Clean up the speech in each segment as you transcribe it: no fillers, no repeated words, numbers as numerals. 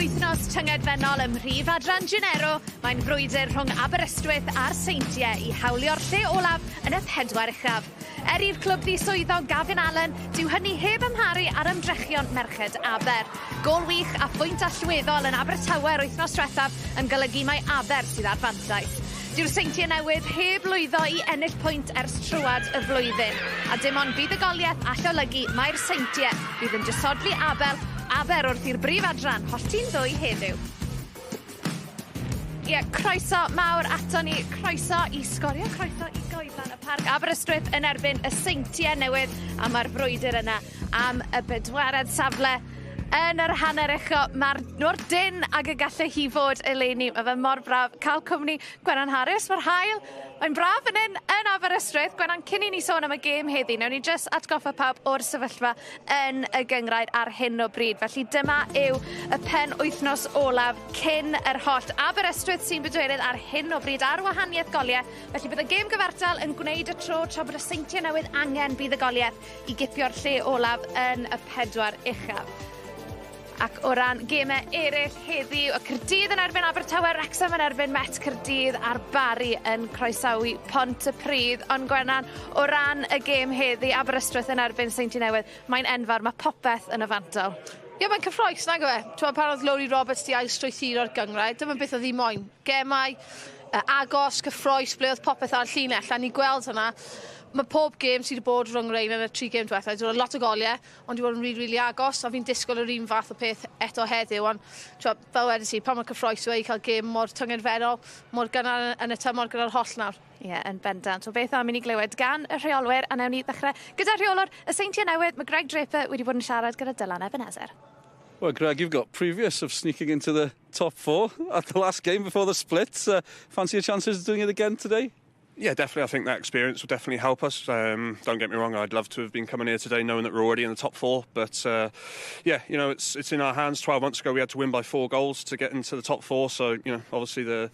wythnos dyngedfennol ym Mhrif Adran Genero, mae'n frwydr rhwng Aberystwyth a'r Seintiau I hawlio'r lle olaf yn y Pedwar Uchaf. I'r clwb ddiswyddog Gavin Allen, dyw hynny heb ymharu ar ymdrechion merched Aber. Gôl wych a phwynt allweddol yn Abertawe wythnos diwethaf yn golygu mai Aber sydd ar fantais. Dyw'r Seintiau Newydd heb lwyddo I ennill pwynt ers trwad y flwyddyn. A dim ond buddugoliaeth all olygu mae'r Seintiau bydd yn disodli Aber wrth i'r Brif Adran hollti'n ddwy heddiw. Croeso mawr ato ni, croeso I sgorio, croeso I Nghoedlan y Parc Aberystwyth yn erbyn y Seintiau Newydd a mae'r frwydr yna am y bedwared safle yn yr hanner echo. Mae'r nordyn ag y gallai hi fod eleni. Mae fe mor braf cael cwmni Gwenan Harris. Mae'r hael, mae'n braf yn Aberystwyth. Gwenan, cyn I ni sôn am y gêm heddi, newn ni just atgoffa pawb o'r sefyllfa yn y gynghrair ar hyn o bryd. Felly dyma yw y pen wythnos olaf cyn yr holl Aberystwyth sy'n bedwerydd ar hyn o bryd ar wahaniaeth goliau. Felly bydd y gêm gyfartal yn gwneud y tro tra bod y Seintiau Newydd angen buddugoliaeth I gipio'r lle olaf yn y Pedwar Uchaf. Ac o ran gemau eraill heddi, y Caerdydd yn erbyn Abertawe, Wrexham yn erbyn Met Caerdydd a'r Bari yn croesawu Pontypridd. Ond Gwenan, o ran y gêm heddi, Aberystwyth yn erbyn Seintiau Newydd, mae'n enfawr, mae popeth yn y fantol. Mae'n cyffroes, nag yw e? Pan oedd Lowry Roberts di ail strwythuro'r gynghrair, dyma beth oedd hi moyn. Gemau, agos, cyffroes, ble oedd popeth ar llinell, a ni gweld hynna. Mae pob gêm sydd wedi bod rhwng rein yn y 3 gêm diwethaf. Dwi'n lot o goliau, ond dwi'n bod yn rili agos, a fi'n disgwyl yr un fath o peth eto heddiw. Ond fel wedys I, pan mae'n cyffroes I cael gêm mor dyngedfennol, mor gynnar yn y tymor gyda'r holl nawr. Yn bendant. O beth am I ni glywed gan y rheolwyr, a newn ni ddechrau gyda'r rheolwr y Seintiau Newydd. Mae Greg Draper wedi bod yn siarad gyda Dylan Ebenezer. Well, Greg, you've got previous of sneaking into the top 4 at the last game before the split. Fancy your chances of doing it again today? Yeah, definitely. I think that experience will definitely help us. Don't get me wrong, I'd love to have been coming here today knowing that we're already in the top 4. But, yeah, you know, it's in our hands. 12 months ago, we had to win by 4 goals to get into the top 4. So, you know, obviously the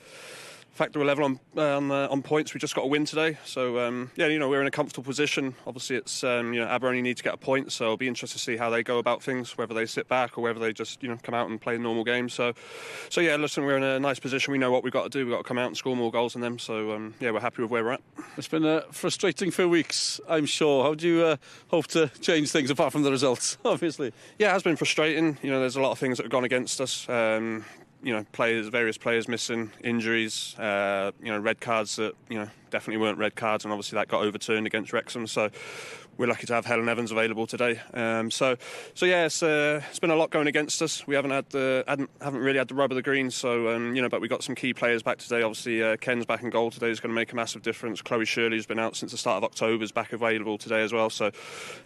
fact that we're level on points, we just got a win today. So, yeah, you know, we're in a comfortable position. Obviously, it's, you know, Aber only need to get a point. So it'll be interesting to see how they go about things, whether they sit back or whether they just, you know, come out and play a normal game. So yeah, listen, we're in a nice position. We know what we've got to do. We've got to come out and score more goals than them. So, yeah, we're happy with where we're at. It's been a frustrating few weeks, I'm sure. How do you hope to change things apart from the results, obviously? Yeah, it has been frustrating. You know, there's a lot of things that have gone against us. You know, various players missing, injuries, you know, red cards that, you know, definitely weren't red cards, and obviously that got overturned against Wrexham. So we're lucky to have Helen Evans available today. So yeah, it's been a lot going against us. We haven't really had the rub of the green. So you know, but we got some key players back today. Obviously, Ken's back in goal today is going to make a massive difference. Chloe Shirley, who's been out since the start of October, is back available today as well. So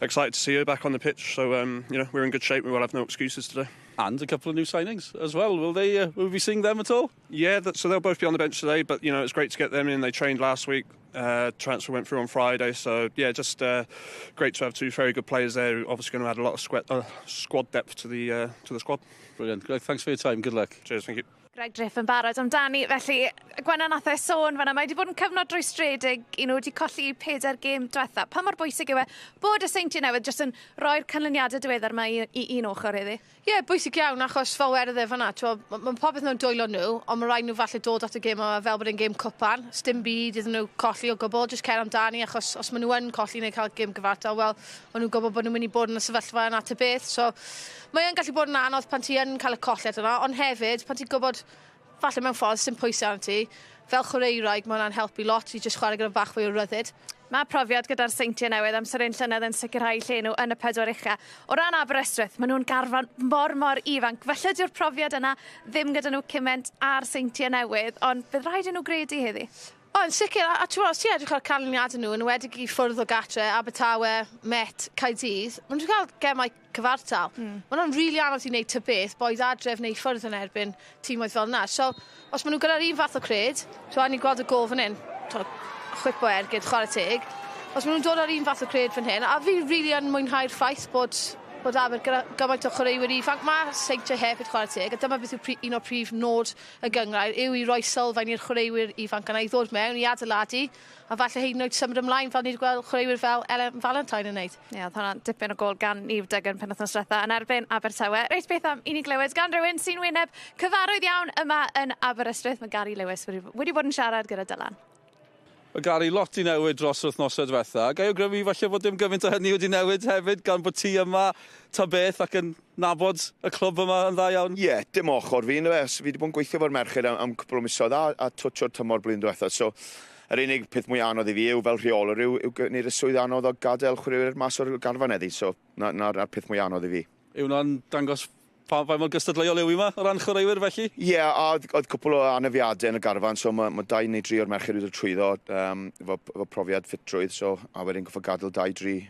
excited to see her back on the pitch. So you know, we're in good shape. We will have no excuses today. And a couple of new signings as well. Will we be seeing them at all? Yeah, so they'll both be on the bench today. But you know, it's great to get them in. They trained last week. Transfer went through on Friday, so yeah, just great to have 2 very good players there who obviously going to add a lot of squad depth to the squad. Brilliant. Greg, thanks for your time. Good luck. Cheers, thank you. Greg Draper yn barod amdani, felly Gwenan nath sôn fan'na, mae wedi bod yn cyfnod rwystredig, wedi colli 4 gêm diwetha. Pa mor bwysig yw bod y Seintiau Newydd jyst yn rhoi'r canlyniadau diweddar yma I un ochr iddi? Ie, bwysig iawn, achos fel wedodd fan'na, mae'n popeth nhw'n dwylo nhw, ond mae rhaid nhw falle dod at y gêm fel bod yn gêm cwpan. Sdim byd iddyn nhw colli o gwbl, jyst cer amdani, achos os maen nhw yn colli neu cael gêm gyfartal, wel, maen nhw'n gwybod bod nhw'n mynd I bod yn y sefyllfa yna at y beth. So, mae'n gallu bod yn anodd pan ti yn cael y colliad yna, ond hefyd, pan ti'n gwybod falle mewn ffordd, sy'n pwysau arno ti, fel chwaraewraig, mae hwnna'n helpu lot I jyst chwarae gyda bach fwy o ryddid. Mae profiad gyda'r Seintiau Newydd amser ein llynedd yn sicrhau lle nhw yn y Pedwar Uchaf. O ran Aberystwyth, maen nhw'n garfan mor ifanc. Felly dyw'r profiad yna ddim gyda nhw cyment ar Seintiau Newydd, ond bydd rhaid nhw gredu heddi. Yn sicr, a ti'n ti edrych ar canlyniadau nhw, yn wedig I ffwrdd o gatre, Abertawe, Met, Caerdydd, maen nhw'n cael gemau cyfartal. Maen nhw'n rili anodd I wneud beth, boed adref neu ffwrdd yn erbyn tîmoedd fel yna. So, os maen nhw gyda'r un fath o cred, ni'n gweld y gol fan hyn, chwip o ergyd, chwarae teg, os maen nhw'n dod ar un fath o cred fan hyn, a fi rili yn mwynhau'r ffaith bod bod Aber gymaint o chwaraewyr ifanc. Mae Seintiau hefyd chwarae teg, a dyma beth yw un o'r prif nod y gyngrair, yw i roi sylfaen i'r chwaraewyr ifanc yna i ddod mewn, i adeiladu, a falle hyd yn oed symud ymlaen fel ni wedi gweld chwaraewyr fel Elen Valentine yn wneud. Ie, oedd hwnna'n dipyn o gol gan Niv Duggan penwythnos diwetha yn erbyn Abertawe. Reit beth am i ni glywed gan rywun sy'n wyneb cyfarwydd iawn yma yn Aberystwyth. Mae Gary Lewis wedi bod yn siarad gyda Dylan. Mae Gary lot i newid dros wythnosau diwetha. Gai awgrymu falle bod dim gymaint o hynny wedi newid hefyd gan bod ti yma ta beth ac yn nabod y clwb yma yn dda iawn? Ie, dim ochr fi, fi wedi bod yn gweithio fo'r merched am cwpl o misoedd a twtio'r tymor blwyddyn diwetha. So, yr unig peth mwy anodd i fi yw fel rheolwr yw gwneud y swydd anodd o gadael chwaraewyr mas o'r garfan eddi. So, na'r peth mwy anodd i fi. Yw hwnna'n dangos pa mor gystadleuol yw yma o ran chwaraewyr felly? Ie, a oedd cwpl o anafiadau yn y garfan, so mae 2 neu 3 o'r merched wedi trwyddo efo profiad ffitrwydd, so a wedyn goffa gadael 2-3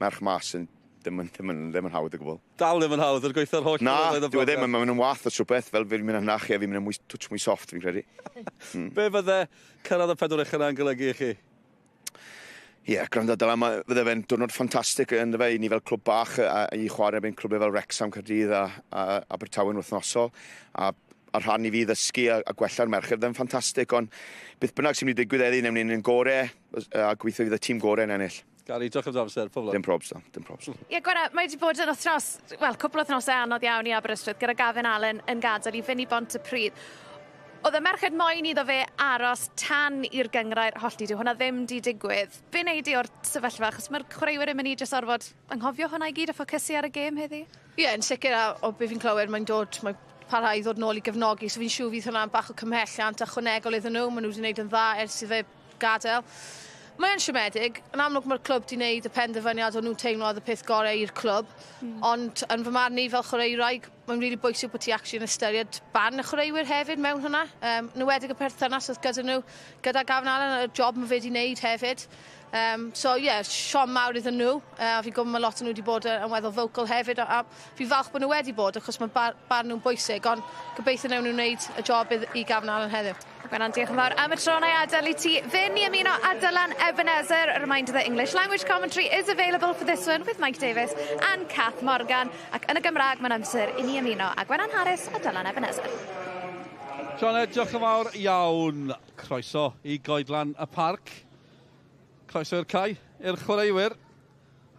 merch mas yn ddim yn hawdd o gwbl. Dal ddim yn hawdd, yr gweithio'r holl... Na, dwi ddim, mae'n mynd yn wath o rhywbeth, fel fi'n mynd yn nach fi'n mynd yn twtch mwy soft, fi'n credu. Be fydde cyrraedd y Pedwar Uchaf yn golygu i chi? Ie, gwrando Dylan, fydde fe'n diwrnod ffantastig yn fe i ni fel clwb bach i chwarae mewn clwbau fel Wrexham Caerdydd a Abertawe wythnosol. A rhan i fi ddysgu a gwella'r merched, fydde'n ffantastig, ond beth bynnag sy'n mynd i digwydd eddi, newn ni'n gorau a gweithio fydd y tîm gorau yn ennill. Gary, diolch am amser, pob lwc. Dim probs, da, dim probs. Ie, Gwena, mae wedi bod yn wythnos, wel, cwpl o wythnosau anodd iawn i Aberystwyth, gyda Gavin Allen yn gadael i fyny bont y pryd. Oedd y merched moyn iddo fe aros tan i'r gyngrair hollti, dyw hwnna ddim di digwydd. Be wneud i o'r sefyllfa, achos mae'r chwaraewyr yn mynd i jyst orfod anghofio hwnna i gyd a ffocysu ar y gêm heddi? Ie, Yn sicr o be fi'n clywed, mae'n parhau i ddod nôl i gefnogi, so fi'n siŵr fydd hwnna'n bach o cymhelliant a chwanegol iddyn nhw, maen nhw wedi gwneud yn dda ers i fe gadael. Mae'n siomedig, yn amlwg mae'r clwb wedi gwneud y penderfyniad o nhw'n teimlo oedd y peth gorau i'r clwb, ond yn fy marn i fel chwaraewraig, mae'n rili bwysig bod ti actually yn ystyried ban y chwaraewyr hefyd mewn hwnna. Nwedig y perthynas oedd gyda nhw, gyda Gavin Allen, y job mae fe wedi gwneud hefyd. So ie, siom mawr iddyn nhw, a fi'n gwybod mae lot o nhw wedi bod yn weddol vocal hefyd, a fi'n falch bod nhw wedi bod, achos mae barn nhw'n bwysig, ond gobeithio newn nhw'n gwneud y job i Gavin Allen heddiw. Gwena'n diolch yn fawr am y tro na i adael i ti fynd i ymuno a Dylan Ebenezer. A reminder that English language commentary is available for this one with Mike Davies and Kath Morgan. Ac yn y Gymraeg mae'n amser i ni ymuno a Gwenan Harris a Dylan Ebenezer. Sioned, diolch yn fawr iawn. Croeso i Nghoedlan y Parc. Croeso i'r cae, i'r chwaraewyr.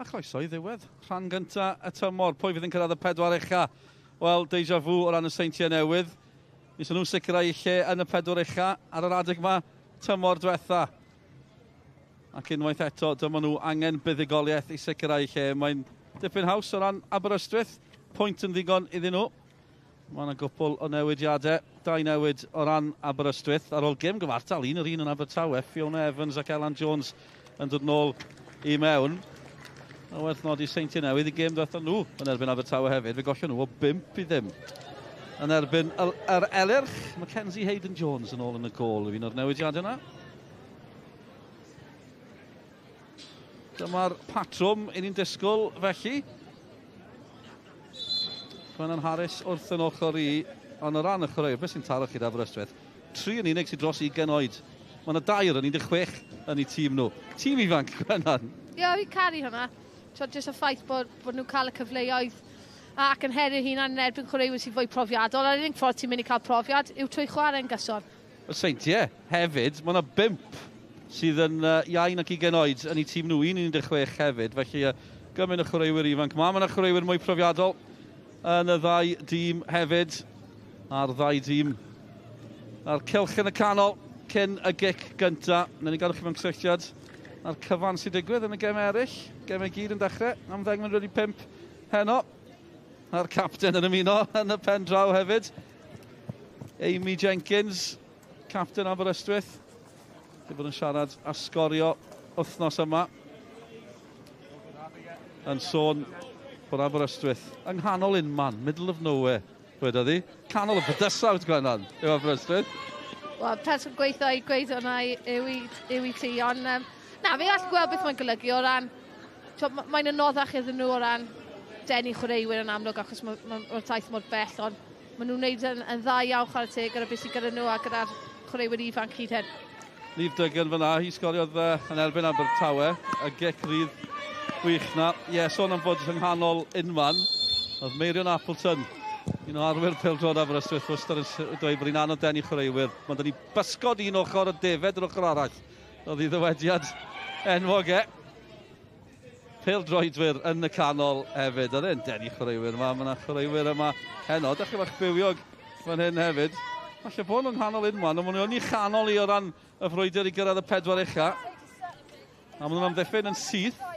A croeso i ddiwedd. Rhan gynta y tymor. Pwy fydd yn cyrraedd y Pedwar Uchaf? Wel, deja vu o ran y Seintiau Newydd. Nes nhw'n sicrhau lle yn y Pedwar Uchaf ar yr adeg yma tymor diwetha. Ac unwaith eto, dyma nhw angen buddigoliaeth i sicrhau lle. Mae'n dipyn haws o ran Aberystwyth. Pwynt yn ddigon iddyn nhw. Mae yna gwpl o newidiadau. 2 newid o ran Aberystwyth. Ar ôl gêm gyfartal, un yn Abertawe. Fiona Evans ac Elan Jones yn dod nôl i mewn. A werth nodi Seintiau Newydd i gêm diwetha nhw yn erbyn Abertawe hefyd. Fe gollon nhw o 5 i ddim. Yn erbyn yr elyrch, Mackenzie Hayden-Jones yn ôl yn y gôl. Fi'n o'r newidiadau yna. Dyma'r patrwm un ni'n disgwyl felly. Gwenan Harris wrth yn ochr i, ond o ran y chwaraewyr, beth sy'n taro chi'r Aberystwyth? 3 yn unig sy'n dros 20 oed. Mae yna 2 yn 16 yn eu tîm nhw. Tîm ifanc, Gwenan. Ie, fi'n caru hwnna. Jyst y ffaith bod nhw'n cael y cyfleoedd ac yn heri hunan yn erbyn chwaraewyr sy'n fwy profiadol. A'r unig ffordd ti'n mynd i cael profiad yw trwy chwarae'n gyson. Y Seintiau hefyd, mae yna 5 sydd yn iawn ac 20 oed yn eu tîm nhw, 1-16 hefyd. Felly gymaint y chwaraewyr ifanc. Mae yna chwaraewyr mwy profiadol yn y 2 dîm hefyd. A'r 2 dîm. A'r cylch yn y canol cyn y gic gynta. Nyn ni gadw chi mewn cysylltiad. A'r cyfan sy'n digwydd yn y gem eraill. Gemau gyd yn dechrau am 10:05 heno. A'r capten yn ymuno yn y pen draw hefyd. Amy Jenkins, capten Aberystwyth. Wedi bod yn siarad a sgorio wythnos yma. Yn sôn bod Aberystwyth yng nghanol unman, middle of nowhere, dwedodd hi. Canol y bydysawd, Gwenan, yw Aberystwyth. Wel, person gweithio i gweud hwnna yw i ti, ond na, fi all gweld beth mae'n golygu o ran, mae'n anoddach iddyn nhw o ran denu chwaraewyr yn amlwg, achos mae'r taith mor bell, ond maen nhw'n gwneud yn dda iawn chwarae teg gyda beth sydd gyda nhw a gyda'r chwaraewyr ifanc hyd hyn. Niv Duggan fyna, hi sgoriodd yn erbyn Abertawe, y gic rydd Gwych na. Ie, sôn am bod yng nghanol unman. Oedd Meirion Appleton, un o arwyr Pêl-droed Aberystwyth, wastad yn dweud bod hi'n anodd denu chwaraewyr. Mae dyn ni bysgod un ochr o defed yr ochr arall. Oedd hi ddywediad enwog e. Pêl-droedwyr yn y canol hefyd. Oedd e'n denu chwaraewyr yma. Mae yna chwaraewyr yma heno. Dach chi bach bywiog fan hyn hefyd. Falle bod yng nghanol unman, ond maen nhw'n ei chanol i o ran y frwydr i gyrraedd y pedwar ucha. A maen nhw'n amddiffyn yn syth.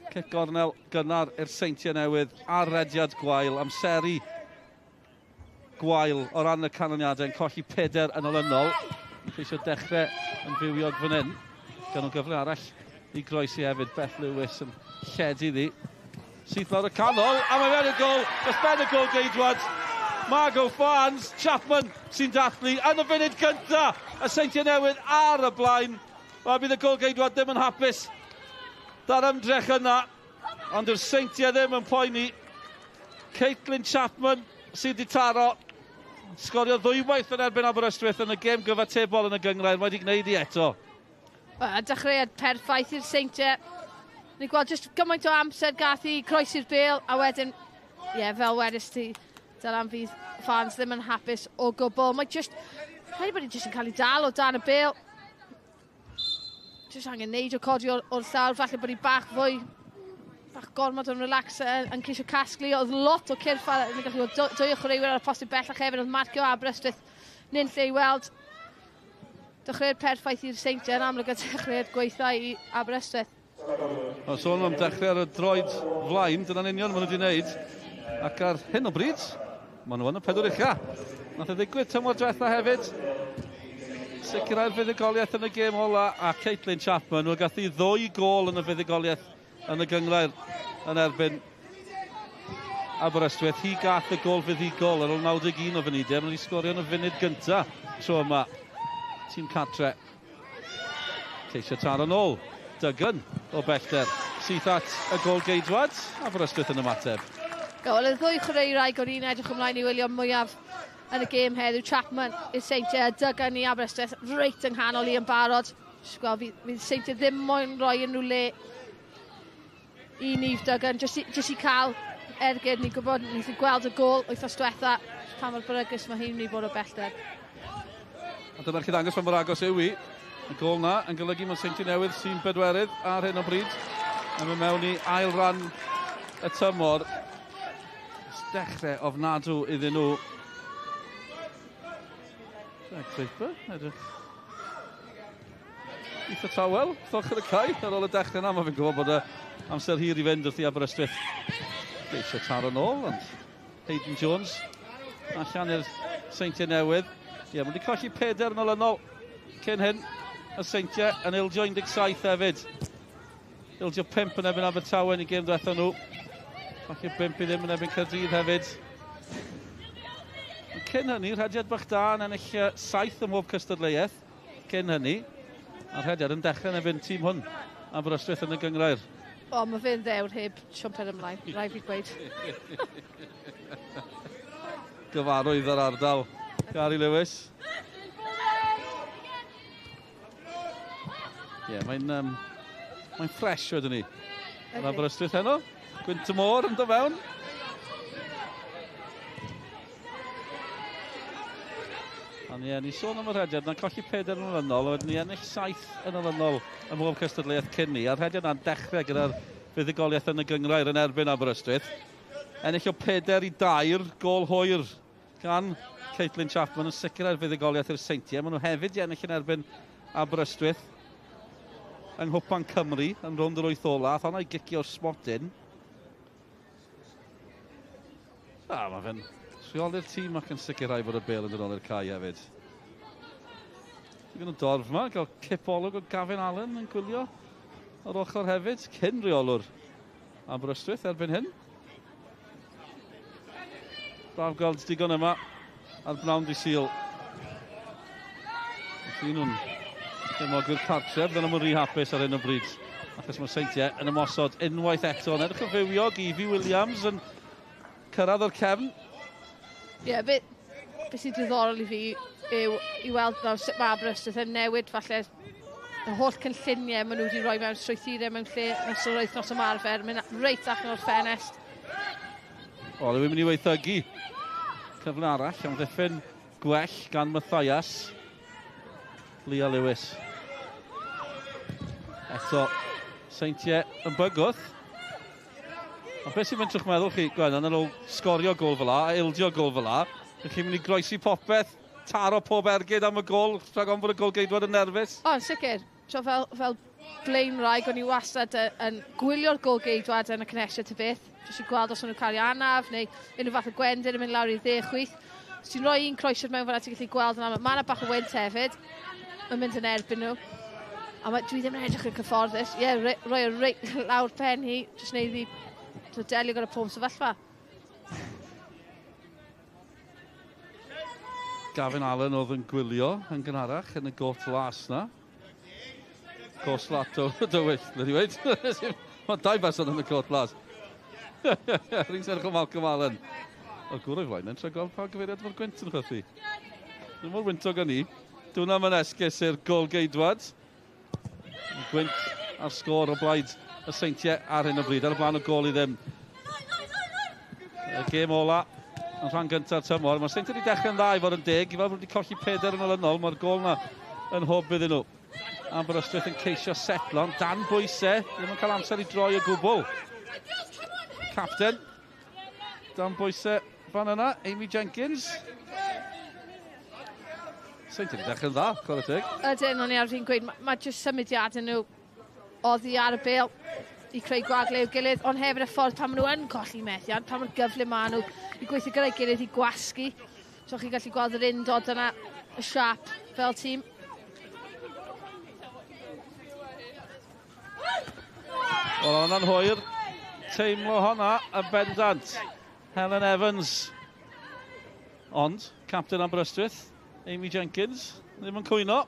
Cic gornel gynnar i'r Seintiau Newydd a'r rediad gwael, amseru gwael o ran y canlyniadau yn colli 4 yn olynol. Eisiau dechrau yn fywiog fan hyn. Gan o gyfle arall i groesi hefyd. Beth Lewis yn lledu ddi. Syth lawr y canol, a mae fe'n y gol, dros ben y gol geidwad. Margo fans, Chapman sy'n dathlu yn y funud gynta. Y Seintiau Newydd ar y blaen. A bydd y gol geidwad ddim yn hapus. Da'r ymdrech yna, ond yw'r Seintiau ddim yn poeni. Caitlin Chapman sy'n di taro. Sgorio ddwywaith yn erbyn Aberystwyth yn y gêm gyfatebol yn y gyngrair. Mae wedi gwneud i eto. Dechreuad perffaith i'r Seintiau. Ni'n gweld jyst gymaint o amser gath i croesi'r bêl, a wedyn, fel wedys ti, dyna'n fydd fans ddim yn hapus o gwbl. Mae jyst, rhaid bod i jyst yn cael ei dal o dan y bêl. Jyst angen neud o codi o'r llawr, falle bod i bach gormod o'n relax yn ceisio casglu. Oedd lot o cyrff, ni'n gallu bod 2 o chwaraewyr ar y postyn bellach hefyd, oedd marcio Aberystwyth nyn lle i weld. Dechreuad perffaith i'r Seintiau yn amlwg a dechreuad gweitha i Aberystwyth. Sôn am dechrau ar y droed flaen, dyna'n union maen nhw wedi wneud. Ac ar hyn o bryd, maen nhw yn y pedwar ucha. Nath e ddigwydd tymor diwetha hefyd. Sicrhau'r fuddugoliaeth yn y gêm ola, a Caitlin Chapman, nhw gath i 2 gol yn y fuddugoliaeth yn y gyngrair yn erbyn Aberystwyth. Hi gath y gol fuddugol ar ôl 91 o funudau. Mae'n ei sgorio yn y funud gynta tro yma. Tîm cartre. Ceisio taro nôl. Dygan o bellter. Syth at y gol geidwad. Aberystwyth yn ymateb. Wel, y 2 chwaraewraig o'n i'n edrych ymlaen i wylio mwyaf yn y gêm heddiw. Chapman i'r Seintiau, Dygan i Aberystwyth, reit yng nghanol i yn barod. Fydd Seintiau ddim moyn roi yn nhw le i Nif Dygan, jyst i cael ergyd. Ni'n gwybod, ni'n gweld y gol wythnos diwetha, pa mor berygus mae hi'n mynd i bod o bellter. A dyna'r chi ddangos pa mor agos yw hi. Y gol na yn golygu mae Seintiau Newydd sy'n bedwerydd ar hyn o bryd. A mae mewn i ail ran y tymor. Dechrau ofnadw iddyn nhw. Creeper, edrych. Eitha tawel, ochr y cae ar ôl y dechrau yna. Mae fi'n gwybod bod amser hir i fynd wrth i Aberystwyth. Eisiau taro nôl, ond Hayden Jones allan i'r Seintiau Newydd. Ie, mae wedi colli 4 yn olynol cyn hyn. Y Seintiau yn ildio 17 hefyd. Ildio 5 yn ebyn Abertawe i gêm diwetha nhw. Falle 5 i ddim yn ebyn Caerdydd hefyd. Cyn hynny, rhediad bach da yn ennill 7 ym mhob cystadleuaeth. Cyn hynny, a'r rhediad yn dechrau yn ebyn tîm hwn. Aberystwyth yn y gyngrair. O, mae fe'n ddewr heb siomper ymlaen, rhaid fi gweud. Gyfarwydd ar ardal Gary Lewis. Ie, mae'n ffresh wedyn ni. Yn Aberystwyth heno. Gwynt y môr yn dod fewn. Ni sôn am y rhediad, na'n colli 4 yn olynol, oedd ni ennill 7 yn olynol ym mhob cystadleuaeth cyn ni. A'r rhediad na'n dechrau gyda'r fuddugoliaeth yn y gyngrair yn erbyn Aberystwyth. Ennill o 4 i 2, gol hwyr gan Caitlin Chapman yn sicrhau'r fuddugoliaeth i'r Seintiau. Maen nhw hefyd i ennill yn erbyn Aberystwyth yng Nghwpan Cymru yn rownd yr 8 ola. Ath hwnna i gicio'r smotyn. Mae fe'n rheoli'r tîm ac yn sicrhau bod y bêl yn dod ôl i'r cae hefyd. Dwi'n dorf yma, gael cipolwg o Gavin Allen yn gwylio o'r ochr hefyd, cyn reolwr Aberystwyth erbyn hyn. Braf gweld digon yma ar bnawn di Sul. Felly nhw'n cefnogwyr cartref, dyn nhw'n rhy hapus ar hyn o bryd. Achos mae Seintiau yn ymosod unwaith eto. Yn edrych o fywiog i Evie Williams yn cyrraedd o'r cefn. Ie, beth sy'n diddorol i fi yw i weld nawr sut mae Aberystwyth yn newid falle y holl cynlluniau maen nhw wedi rhoi mewn strwythurau mewn lle nos o'r wythnos ymarfer, mynd reit allan o'r ffenest. O, ddim yn mynd i weithygu. Cyfle arall am ddiffyn gwell gan Matthias. Lia Lewis. Eto, Seintiau yn bygwth. Ond beth sy'n mynd trwy'ch meddwl chi, Gwen, yn ôl sgorio gol fel la, a ildio gol fel la, ych chi'n mynd i groesi popeth, taro pob ergyd am y gol, rhag ond bod y gol geidwad yn nerfus? O, yn sicr. So fel blaen raig, o'n i wastad yn gwylio'r gol geidwad yn y cynesiad y beth. Jyst i gweld os o'n nhw'n cael ei anaf, neu unrhyw fath o gwendyn yn mynd lawr i 10 chwyth. Os ti'n rhoi un croesiad mewn fan'na, ti'n gallu gweld yna. Mae yna bach o wynt hefyd, yn mynd yn erbyn nhw. A dwi ddim yn edrych yn cyfforddus. Ie, rhoi reit lawr pen hi, jyst neud i delio gyda pob sefyllfa. Gavin Allen oedd yn gwylio yn gynharach yn y got las na. Goslat o dywyll, wedi dweud. Mae 2 person yn y got las. Rwy'n serch o Malcolm Allen. O gwrw i flaen yn trwy gweld pa gyfeiriad fo'r gwynt yn chwythu. Dwi'n mor wyntog yn ni. Dwi'n am yn esgus i'r gol geidwad. Gwynt ar sgôr o blaid y Seintiau ar hyn o bryd. Ar y blaen o gol i ddim. Y gêm ola yn rhan gyntaf tymor. Mae'r Seintiau wedi dechrau'n dda i fod yn 10. I fel bod wedi colli 4 yn olynol. Mae'r gol na yn hob iddyn nhw. Aberystwyth yn ceisio setlon. Dan bwysau. Ddim yn cael amser i droi o gwbl. Capten. Dan bwysau fan yna. Amy Jenkins. Seintiau wedi dechrau'n dda. Cor y teg. Ydyn, o'n i ar fi'n gweud, mae jyst symudiadau nhw oddi ar y bêl i creu gwagle i'w gilydd, ond hefyd y ffordd pan maen nhw yn colli methiant, pan mae'r gyfle maen nhw i gweithio gyda'i gilydd i gwasgu. So chi'n gallu gweld yr undod yna, y siap fel tîm. Wel, hwnna'n hwyr. Teimlo honna yn bendant. Helen Evans. Ond, capten Aberystwyth, Amy Jenkins, ddim yn cwyno.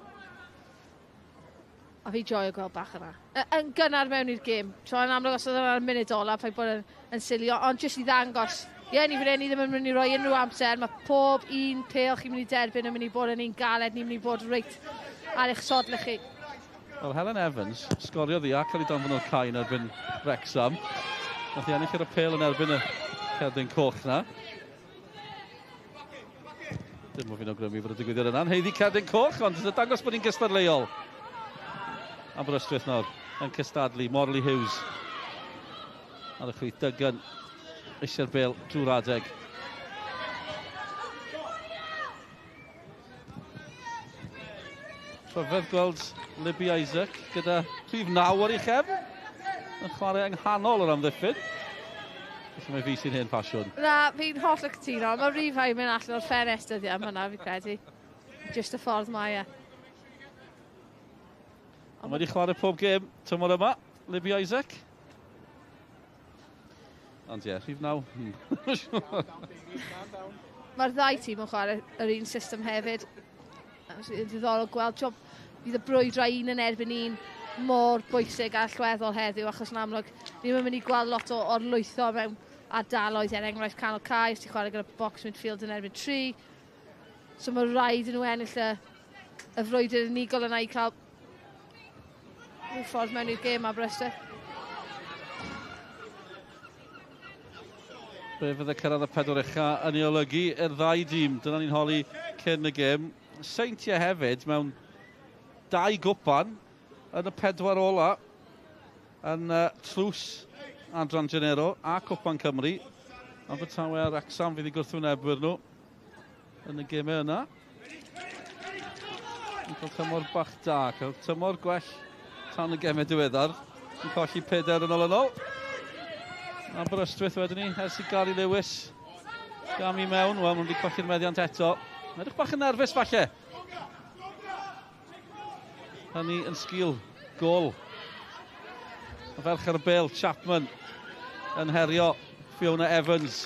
A fi joio gweld bach yna. Yn gynnar mewn i'r gêm. So yn amlwg os oedd yna'r munud ola, pa'i bod yn silio, ond jyst i ddangos. Ie, ni fydd ni ddim yn mynd i roi unrhyw amser. Mae pob un pêl chi'n mynd i derbyn yn mynd i bod yn un galed, ni'n mynd i bod reit ar eich sodle chi. Wel, Helen Evans, sgorio ddi a cael ei danfon o'r cae yn erbyn Wrexham. Nath i ennill yr apel yn erbyn y cerdyn coch na. Dim o fi'n awgrymu bod y digwyddiad yna'n heiddi cerdyn coch, ond yn dangos bod ni'n gystadleuol. Aberystwyth nawr yn cystadlu, Morley Hughes. Ar y chwith Dygan eisiau'r bêl drwy'r adeg. Rhyfedd gweld Libby Isaac gyda prif 9 ar ei chefn. Yn chwarae yng nghanol o'r amddiffyn. Felly mae fi sy'n hen pasiwn. Na, fi'n holl y cytuno. Mae rhifau mynd allan o'r ffenest ydi am hynna, fi'n credu. Just y ffordd mae e. Ond mae wedi chwarae pob gêm tymor yma, Libby Isaac. Ond ie, rhif 9. Mae'r ddau tîm yn chwarae yr un system hefyd. Yn ddiddorol gweld job bydd y brwydrau un yn erbyn un mor bwysig a allweddol heddiw, achos yn amlwg ni ddim yn mynd i gweld lot o'r lwytho mewn ardaloedd, enghraifft canol cae, os ti'n chwarae gyda box midfield yn erbyn 3. So mae rhaid yn nhw ennill y frwydr unigol yna i cael rhyw ffordd mewn i'r gêm Aberystwyth. Be fydd y cyrraedd y Pedwar Uchaf yn ei olygu i'r ddau dîm. Dyna ni'n holi cyn y gêm. Seintiau hefyd mewn 2 gwpan yn y 4 ola yn tlws Adran Genero a Cwpan Cymru. Abertawe a Wrexham fydd i gwrthwynebwyr nhw yn y gemau yna. Yn cael tymor bach da, cael tymor gwell tan y gemau diweddar. Yn colli 4 yn olynol. Aberystwyth wedyn ni, ers i Gary Lewis gam i mewn. Wel, nhw'n wedi colli'r meddiant eto. Edrych bach yn nerfus falle. Hynny yn sgil gol. Y ferch ar y bêl, Chapman yn herio Fiona Evans.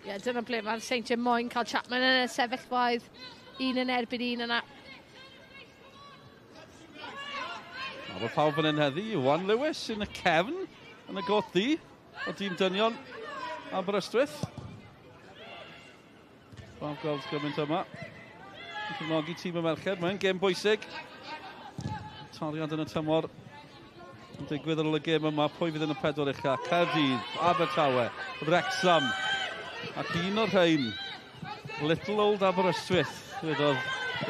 Ie, dyna ble mae'r Seintiau moyn cael Chapman yn y sefyllfaoedd un yn erbyn un yna. A bod pawb yn heddi, Iwan Lewis yn y cefn yn y got ddi o dîm dynion Aberystwyth. Pawb gweld gymaint yma. Cefnogi tîm y merched, mae'n gêm bwysig. Toriad yn y tymor. Yn digwydd ar ôl y gêm yma, pwy fydd yn y pedwar uchaf? Caerdydd, Abertawe, Wrexham. Ac un o'r rhain, Little Old Aberystwyth, wedodd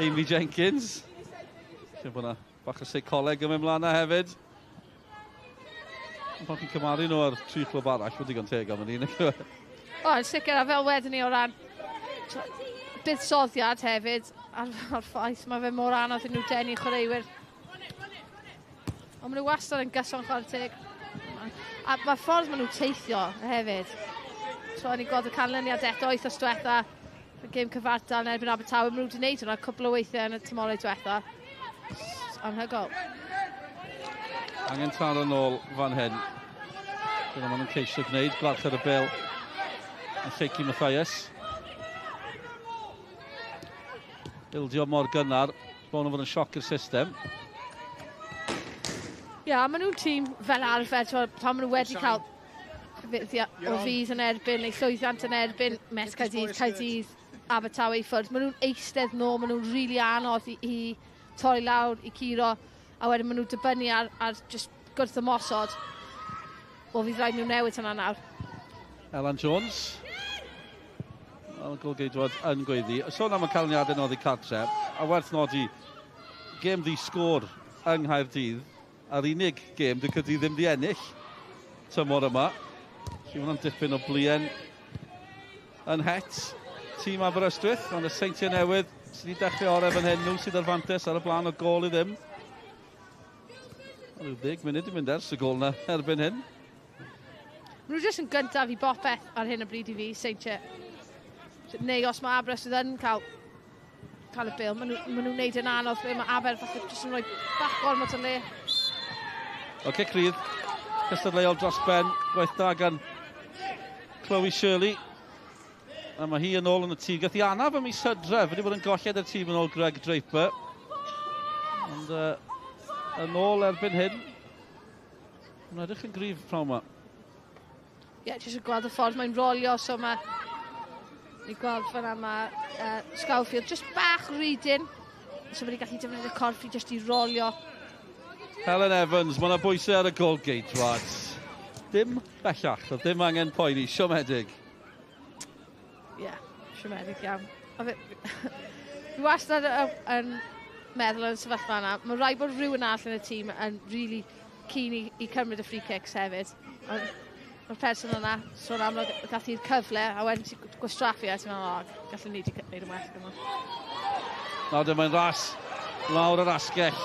Amy Jenkins. Lle bod yna bach o seicoleg yn mynd mlaen hefyd. Ond pan chi'n cymaru nhw ar 3 clwb arall, wedi digon teg am yn un. O, yn sicr, a fel wedyn ni o ran buddsoddiad hefyd, a'r ffaith mae fe mor anodd i nhw denu chwaraewyr. Ond maen nhw wastad yn gyson chwarae teg. A mae'r ffordd maen nhw'n teithio hefyd. So, ni gweld y canlyniad eto wythnos diwetha, y gêm cyfartal yn erbyn Abertawe. Maen nhw wedi gwneud hwnna cwbl o weithiau yn y tymorau diwetha. Anhygol. Angen taro nôl fan hyn. Dyna maen nhw'n ceisio gwneud, gwarch ar y bil. Yn lleici Mathias. Ildio mor gynnar, bod nhw'n fod yn sioc i'r system. Ia, maen nhw'n tîm fel arfer, pan maen nhw wedi cael o fydd yn erbyn, neu llwyddiant yn erbyn, Met Caerdydd, Abertawe i ffwrdd. Maen nhw'n eistedd nôl, maen nhw'n rili anodd i torri lawr, i curo, a wedyn maen nhw'n dibynnu ar just gwrth ymosod. O fydd rhaid nhw newid hynna nawr. Alan Jones. Al golgeidwad yn gweiddi. Sôn am y canlyniadau noddi cartref, a werth nodi, gêm ddi-sgôr yng Nghaerdydd, a'r unig gêm dy Caerdydd ddim di ennill tymor yma. Felly hwnna'n dipyn o blien yn het. Tîm Aberystwyth, ond y Seintiau Newydd sydd wedi dechrau orau fan hyn, nhw sydd ar fantes ar y blaen o gol i ddim. Rhyw 10 munud i mynd ers y gol na erbyn hyn. Maen nhw jyst yn gyntaf i bopeth ar hyn o bryd i fi, Seintiau. Neu os mae Aberystwyth yn cael y bil, maen nhw'n gwneud yn anodd, mae Aber falle jyst yn rhoi bach gormod o le. Oce, Crydd, cystadleuol dros ben, gwaith da gan Chloe Shirley. A mae hi yn ôl yn y tîm. Gath i anaf am ei sydref, wedi bod yn golled y tîm yn ôl Greg Draper. Ond yn ôl erbyn hyn, mae'n edrych yn gryf prawn yma. Ie, jyst yn gweld y ffordd mae'n rolio, so mae... Ni gweld fyna mae Scowfield jyst bach reading, so wedi gallu defnyddio corff i jyst i rolio. Helen Evans, mae yna bwysau ar y golgeidwad. Dim bellach, o dim angen poeni, siomedig. Ie, siomedig iawn. Fi wastad yn meddwl yn sefyllfa yna, mae rhaid bod rhywun all yn y tîm yn really keen i cymryd y free kicks hefyd. Mae'r person yna, sôn am gath i'r cyfle, a wedyn ti'n gwastraffu a ti'n meddwl, gallwn ni wedi gwneud yn well gyda. Nawr mae'n ras, lawr yr asgell.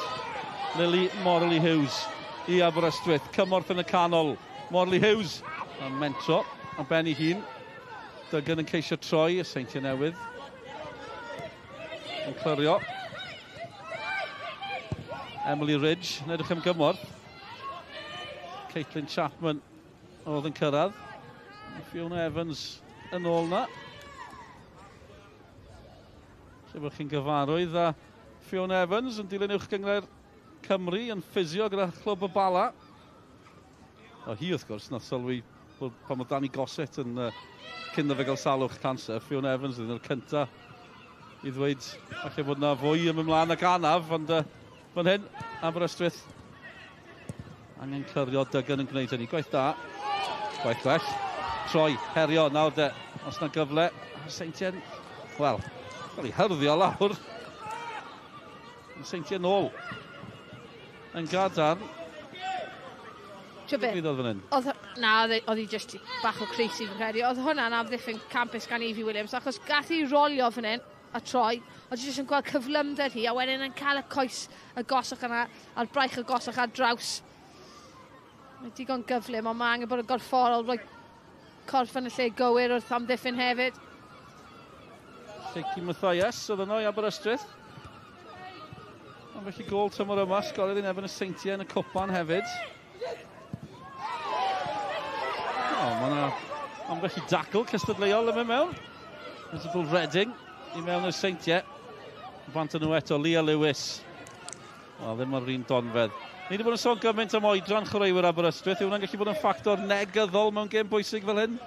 Lily Morley Hughes i Aberystwyth, cymorth yn y canol. Morley Hughes, a mentro, a ben i hun. Dygan yn ceisio troi, y Seintiau Newydd. Yn clyrio. Emily Ridge, yn edrych am gymorth. Caitlin Chapman oedd yn cyrraedd. Fiona Evans yn ôl na. Lle bod chi'n gyfarwydd a Fiona Evans yn dilyn uwch gyngor Cymru yn ffisio gyda chlwb y Bala. O hi wrth gwrs nath sylwi pan oedd Dani Gossett yn cyn fe gael salwch cancer. Fiona Evans yn yr cyntaf i ddweud falle bod yna fwy yn ymlaen ag anaf, ond fan hyn Aberystwyth angen clyrio, Dygan yn gwneud hynny. Gwaith da. Gwaith well. Troi, herio, nawr de. Os yna gyfle, Seintiau... Wel, cael ei hyrddio lawr. Seintiau nôl. Yn gadarn. Be? Fydd oedd fan hyn? Na, oedd hi jyst bach o creisi fi'n credu. Oedd hwnna'n amddiffyn campus gan Evie Williams, achos gath hi rolio fan hyn, a troi, oedd jyst yn gweld cyflymder hi, a wedyn yn cael y coes y gosoch yna, a'r braich y gosoch ar draws. Mae digon gyflym, ond mae angen bod yn gorfforol, rhoi corff yn y lle gywir wrth amddiffyn hefyd. Lleiki Mathias, oedd yno i Aberystwyth. Ond felly gol tymor yma, sgoriodd i'n efn y Seintiau yn y cwpan hefyd. Mae yna ambell i dacl cystadleuol yma mewn. Visible Reading i mewn y Seintiau. Bant nhw eto, Leah Lewis. Ddim ar un donfedd. Ni wedi bod yn sôn gymaint am oedran chwaraewyr Aberystwyth. Yw hwnna'n gallu bod yn ffactor negyddol mewn gêm bwysig fel hyn?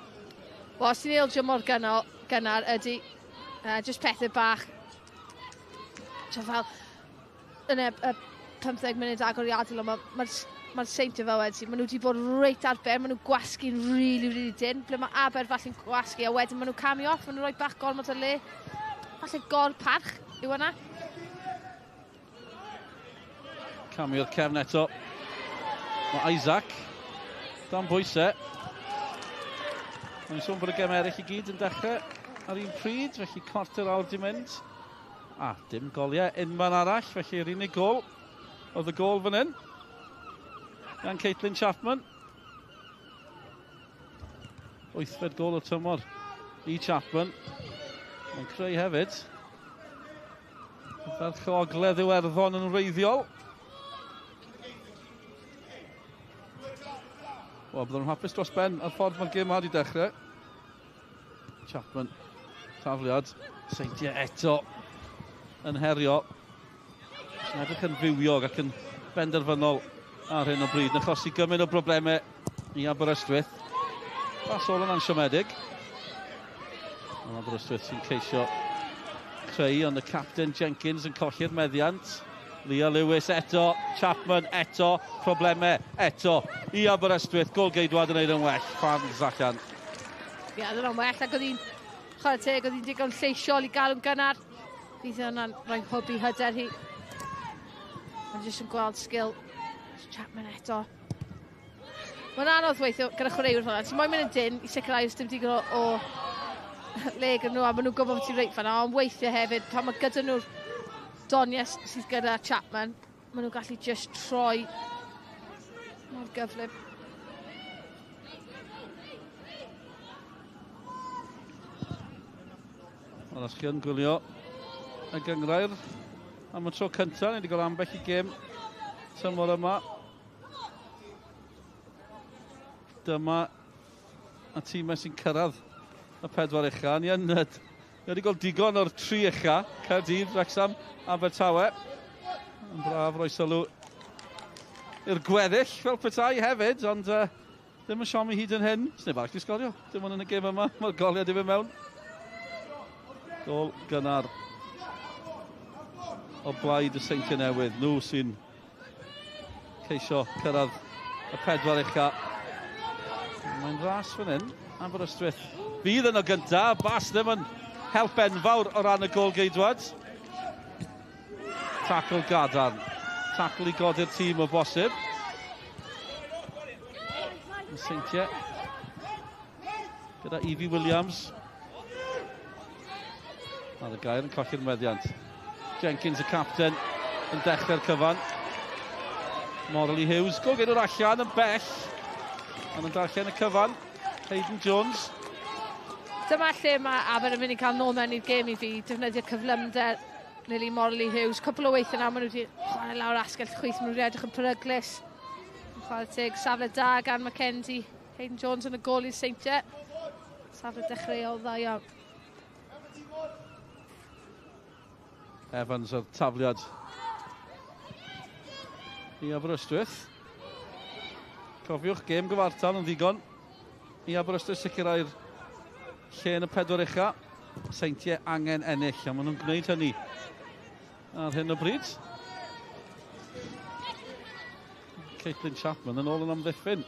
Wel, os ti'n ildio mor gynnar ydy, jyst pethau bach fel yn y 15 munud agoriadol, mae'r Seintiau fel wedi, maen nhw wedi bod reit ar ben, maen nhw gwasgu'n really dyn, ble mae Aber falle'n gwasgu, a wedyn maen nhw camu off, maen nhw rhoi bach gormod o le. Falle gor parch yw yna. Camu o'r cefn eto. Mae Isaac dan bwysau. Mae'n sôn bod y gem eraill i gyd yn dechrau ar un pryd, felly corter awr di mynd. A, dim goliau unman arall, felly yr unig gol oedd y gol fan hyn. Gan Caitlin Chapman. 8fed gol o'r tymor i Chapman. Mae'n creu hefyd. Ferch o ogledd Iwerddon yn wreiddiol. Wel, byddwn nhw'n hapus dros ben ar ffordd mae'r gêm wedi dechrau. Chapman, tafliad, Seintiau eto yn herio. Sy'n edrych yn fywiog ac yn benderfynol ar hyn o bryd. Yn achosi gymaint o broblemau i Aberystwyth. Bas ôl yn ansiomedig. Aberystwyth sy'n ceisio creu, ond y captain Jenkins yn colli'r meddiant. Leah Lewis eto, Chapman eto, problemau eto i Aberystwyth. Gol Geidwad yn neud yn well, fans allan. Ie, oedd yna'n well, ac oedd hi'n chwarae teg, oedd hi'n digon lleisiol i gael yn gynnar. Bydd hwnna'n rhoi hwb i hyder hi. Mae'n jyst yn gweld sgil. Chapman eto. Mae'n anodd weithio gyda chwaraewyr fan. So mae'n mynd yn dyn i sicrhau os dim digon o le gyda nhw, a maen nhw'n gwybod bod ti'n reit fan, ond weithio hefyd, pan mae gyda nhw'r doniau sydd gyda Chapman, maen nhw'n gallu just troi mor gyflym. Ond os chi yn gwylio y gyngrair am y tro cyntaf, ni wedi cael ambell i gêm tymor yma. Dyma y tîmau sy'n cyrraedd y pedwar ucha. Ni wedi cael digon o'r 3 ucha. Caerdydd, Wrexham, Abertawe. Yn braf roi sylw i'r gweddill fel petai hefyd, ond ddim yn siomi hyd yn hyn. Sneb arall di sgorio. Dim ond yn y gêm yma. Mae'r goliau di fynd mewn. Gol gynnar o blaid y Seintiau Newydd. Nhw sy'n ceisio cyrraedd y pedwar ucha. Mae'n ras fan hyn. Aberystwyth fydd yn o gyntaf. Bas ddim yn help enfawr o ran y gol Geidwad. Tackle gadarn. Tackle i godi'r tîm o bosib. Seintiau. Gyda Evie Williams. Ar y gair yn colli'r meddiant. Jenkins y capten yn dechrau'r cyfan. Morley Hughes. Gol Geidwad allan yn bell. Ond yn darllen y cyfan. Hayden Jones. Dyma lle mae Aber yn mynd i cael nôl mewn i'r gêm i fi, defnyddio'r cyflymder Lily Morley Hughes. Cwpl o weithio nawr, maen nhw wedi chwarae lawr asgell chwith, maen nhw wedi edrych yn peryglus. Chwarae teg, safle da gan Mackenzie. Hayden Jones yn y gol i'r Seintiau. Safle dechreuol dda iawn. Evans o'r tafliad i Aberystwyth. Cofiwch, gêm gyfartal yn ddigon i Aberystwyth sicrhau'r lle yn y pedwar ucha. Seintiau angen ennill, a maen nhw'n gwneud hynny ar hyn o bryd. Caitlin Chapman yn ôl yn amddiffyn.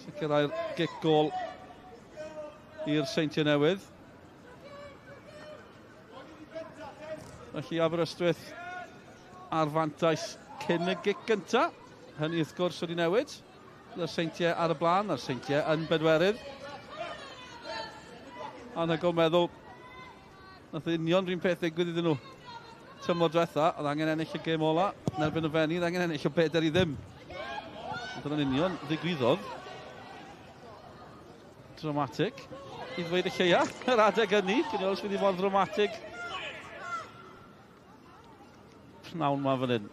Sicrhau'r gic gol i'r Seintiau Newydd. Felly Aberystwyth ar fantais cyn y gic gyntaf. Hynny wrth gwrs wedi newid. Byddai'r Seintiau ar y blaen, a'r Seintiau yn bedwerydd. Anhygol meddwl, nath union rhywun peth ddigwydd iddyn nhw tymor diwetha, oedd angen ennill y gêm ola, yn erbyn y fenni, oedd angen ennill o bedair i ddim. Dyna'n union ddigwyddodd. Dramatig. I ddweud y lleia, yr adeg ynni, gyn i oes wedi bod dramatig. Pnawn ma fan hyn.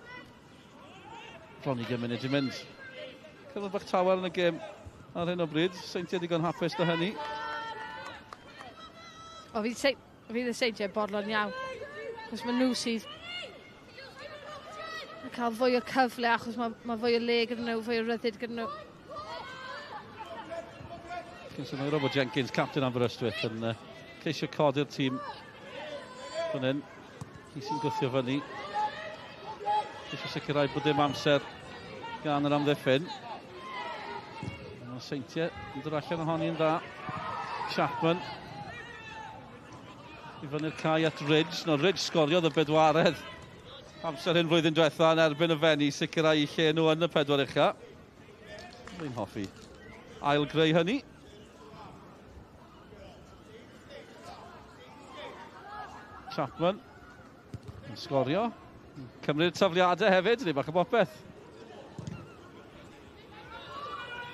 Bron i gymuned i mynd. Cyfnod bach tawel yn y gêm ar hyn o bryd. Seintiau digon hapus dy hynny. O, fydd y Seintiau bodlon iawn. Achos mae nhw sydd yn cael fwy o cyfle, achos mae fwy o le gyda nhw, fwy o ryddid gyda nhw. Cyn sôn Robert Jenkins, captain Aberystwyth, yn ceisio codi'r tîm fan hyn. Hi sy'n gwthio fyny. Eisiau sicrhau bod dim amser gan yr amddiffyn. Mae Seintiau yn dod allan ohoni yn dda. Chapman. I fyny'r cae at Ridge. No, Ridge sgoriodd y bedwaredd. Amser hyn flwyddyn diwetha yn erbyn y fenni, sicrhau I lle nhw yn y Pedwar Uchaf. Dwi'n hoffi ail greu hynny. Chapman yn sgorio. Cymryd tafliadau hefyd, neu bach o bopeth.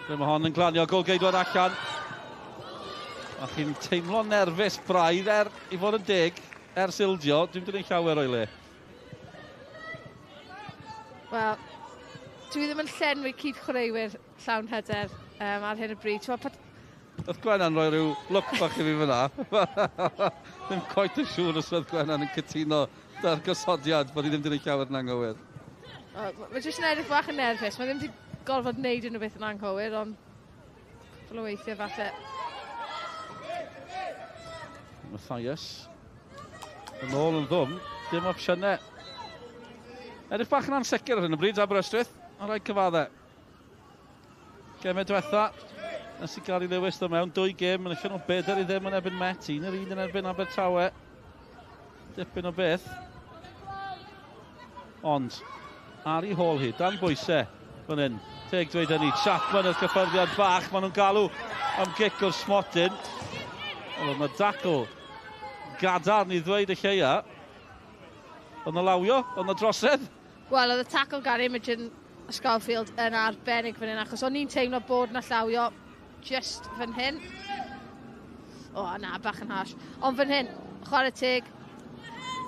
Ble mae hon yn glanio golgeidwad allan. A chi'n teimlo nerfus braidd I fod yn deg, ers ildio, dwi'n dod yn llawer o'i le. Wel, dwi ddim yn llenwi cyd chwaraewyr llawn hyder ar hyn y bryd. Oedd Gwennan rhoi rhyw look bach I fi fyna. Ddim coet yn siŵr os oedd Gwennan yn cytuno da'r gosodiad bod I ddim dyn llawer yn anghywir. Mae jyst yn edrych bach yn nerfus. Mae ddim wedi gorfod wneud unrhyw beth yn anghywir, ond cwpl o weithiau falle. Matthias. Yn ôl yn ddwm, dim opsiynau. Edrych bach yn ansicr ar hyn o bryd, Aberystwyth. Yn rhaid cyfaddau. Gemau diwetha. Nes I Gary Lewis ddo mewn 2 gêm. Yn allan o bedair I ddim yn erbyn Met. Un yr un yn erbyn Abertawe. Dipyn o beth. Ond, ar I hôl hi, dan bwysau. Fan hyn. Teg dweud hynny. Chapman yw'r cyffyrddiad bach. Maen nhw'n galw am gic o'r smotyn. Oedd yna dacl gadarn I ddweud y lleia. Oedd yna lawio? Oedd yna drosedd? Wel, oedd y tackle Gary Imogen Schofield yn arbennig fan hyn, achos o'n i'n teimlo bod yna llawio just fan hyn. O, na, bach yn harsh. Ond fan hyn, chwarae teg.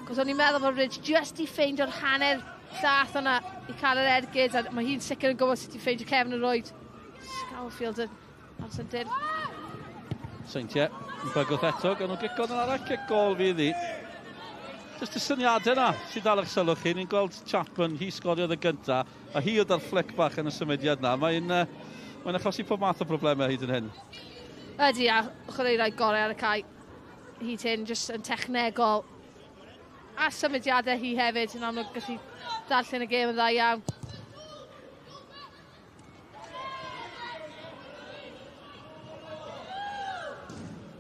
Cos o'n i'n meddwl bod Ridge just I ffeindio'r hanner llath o'na I cael yr ergyd, a mae hi'n sicr yn gwybod sut I ffeindio Kevin yn roed. Schofield yn sydyn. Seintiau yn bygwth eto, gan nhw'n gico yn arall, cic gol fydd hi. Just y syniadau yna sy'n dal eich sylwch chi. Ni'n gweld Chapman, hi sgoriodd y gyntaf, a hi oedd ar flic bach yn y symudiad yna. Mae'n achosi pob math o broblemau hyd yn hyn. Ydy, a chwaraeirau gorau ar y cae. Hyd hyn, just yn technegol. A symudiadau hi hefyd, yn amlwg gallu darllen y gêm yn dda iawn.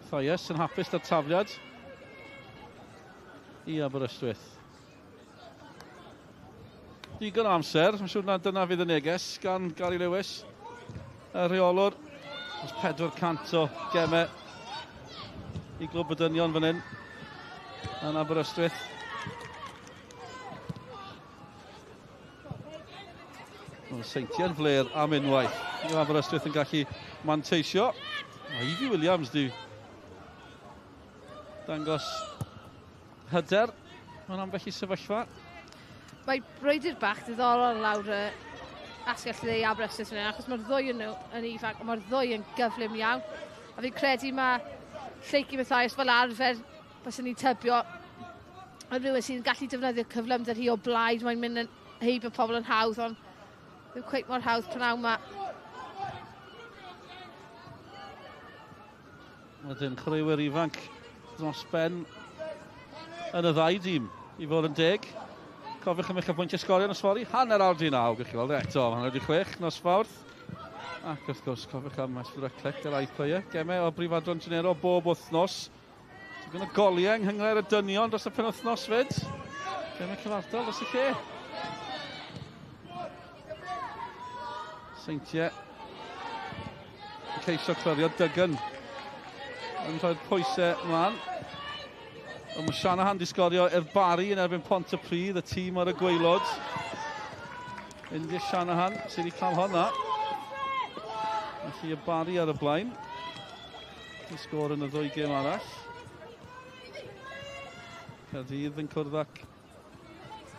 Matthias yn hapus da'r tafliad I Aberystwyth. Digon o amser, mae'n siŵr na dyna fydd y neges gan Gary Lewis. Y rheolwr, os 400 o gemau I glwb y dynion fan hyn yn Aberystwyth. Seintiau'n fler am unwaith. I Aberystwyth yn gallu manteisio. Evie Williams di dangos hyder mewn ambell I sefyllfa. Mae brwydr bach diddorol lawr y asgell lle I Aberystwyth fan hyn, achos mae'r ddwy yn nhw yn ifanc, ond mae'r ddwy yn gyflym iawn. A fi'n credu mae Lleici Matthias fel arfer, bys ni'n tybio yn rhywun sy'n gallu defnyddio cyflymder hi o blaid. Mae'n mynd yn heibio pobl yn hawdd, ond ddim cweit mor hawdd prynawn ma. Wedyn chwaraewyr ifanc dros ben yn y ddau dîm I fod yn deg. Cofiwch am eich bwyntio sgorio nos fori. Hanner awr 19, gwych chi weld eto. Hanner 26 nos fawrth. Ac wrth gwrs, cofiwch am Esbyd Reclec yr iPlayer. Gemau o Brif Adran Genero bob wythnos. So gyda goliau yng Nghyngor y Dynion dros y penwythnos fyd. Gemau cyfartal dros y lle. Seintiau yn ceisio clyrio Dygan yn rhoi'r pwysau ymlaen. Mae Shanahan di sgorio i'r Bari yn erbyn Pontypridd, y tîm ar y gwaelod. India Shanahan sydd wedi cael honna. Felly y Bari ar y blaen. Di sgor yn y ddwy gêm arall. Caerdydd yn cwrdd ac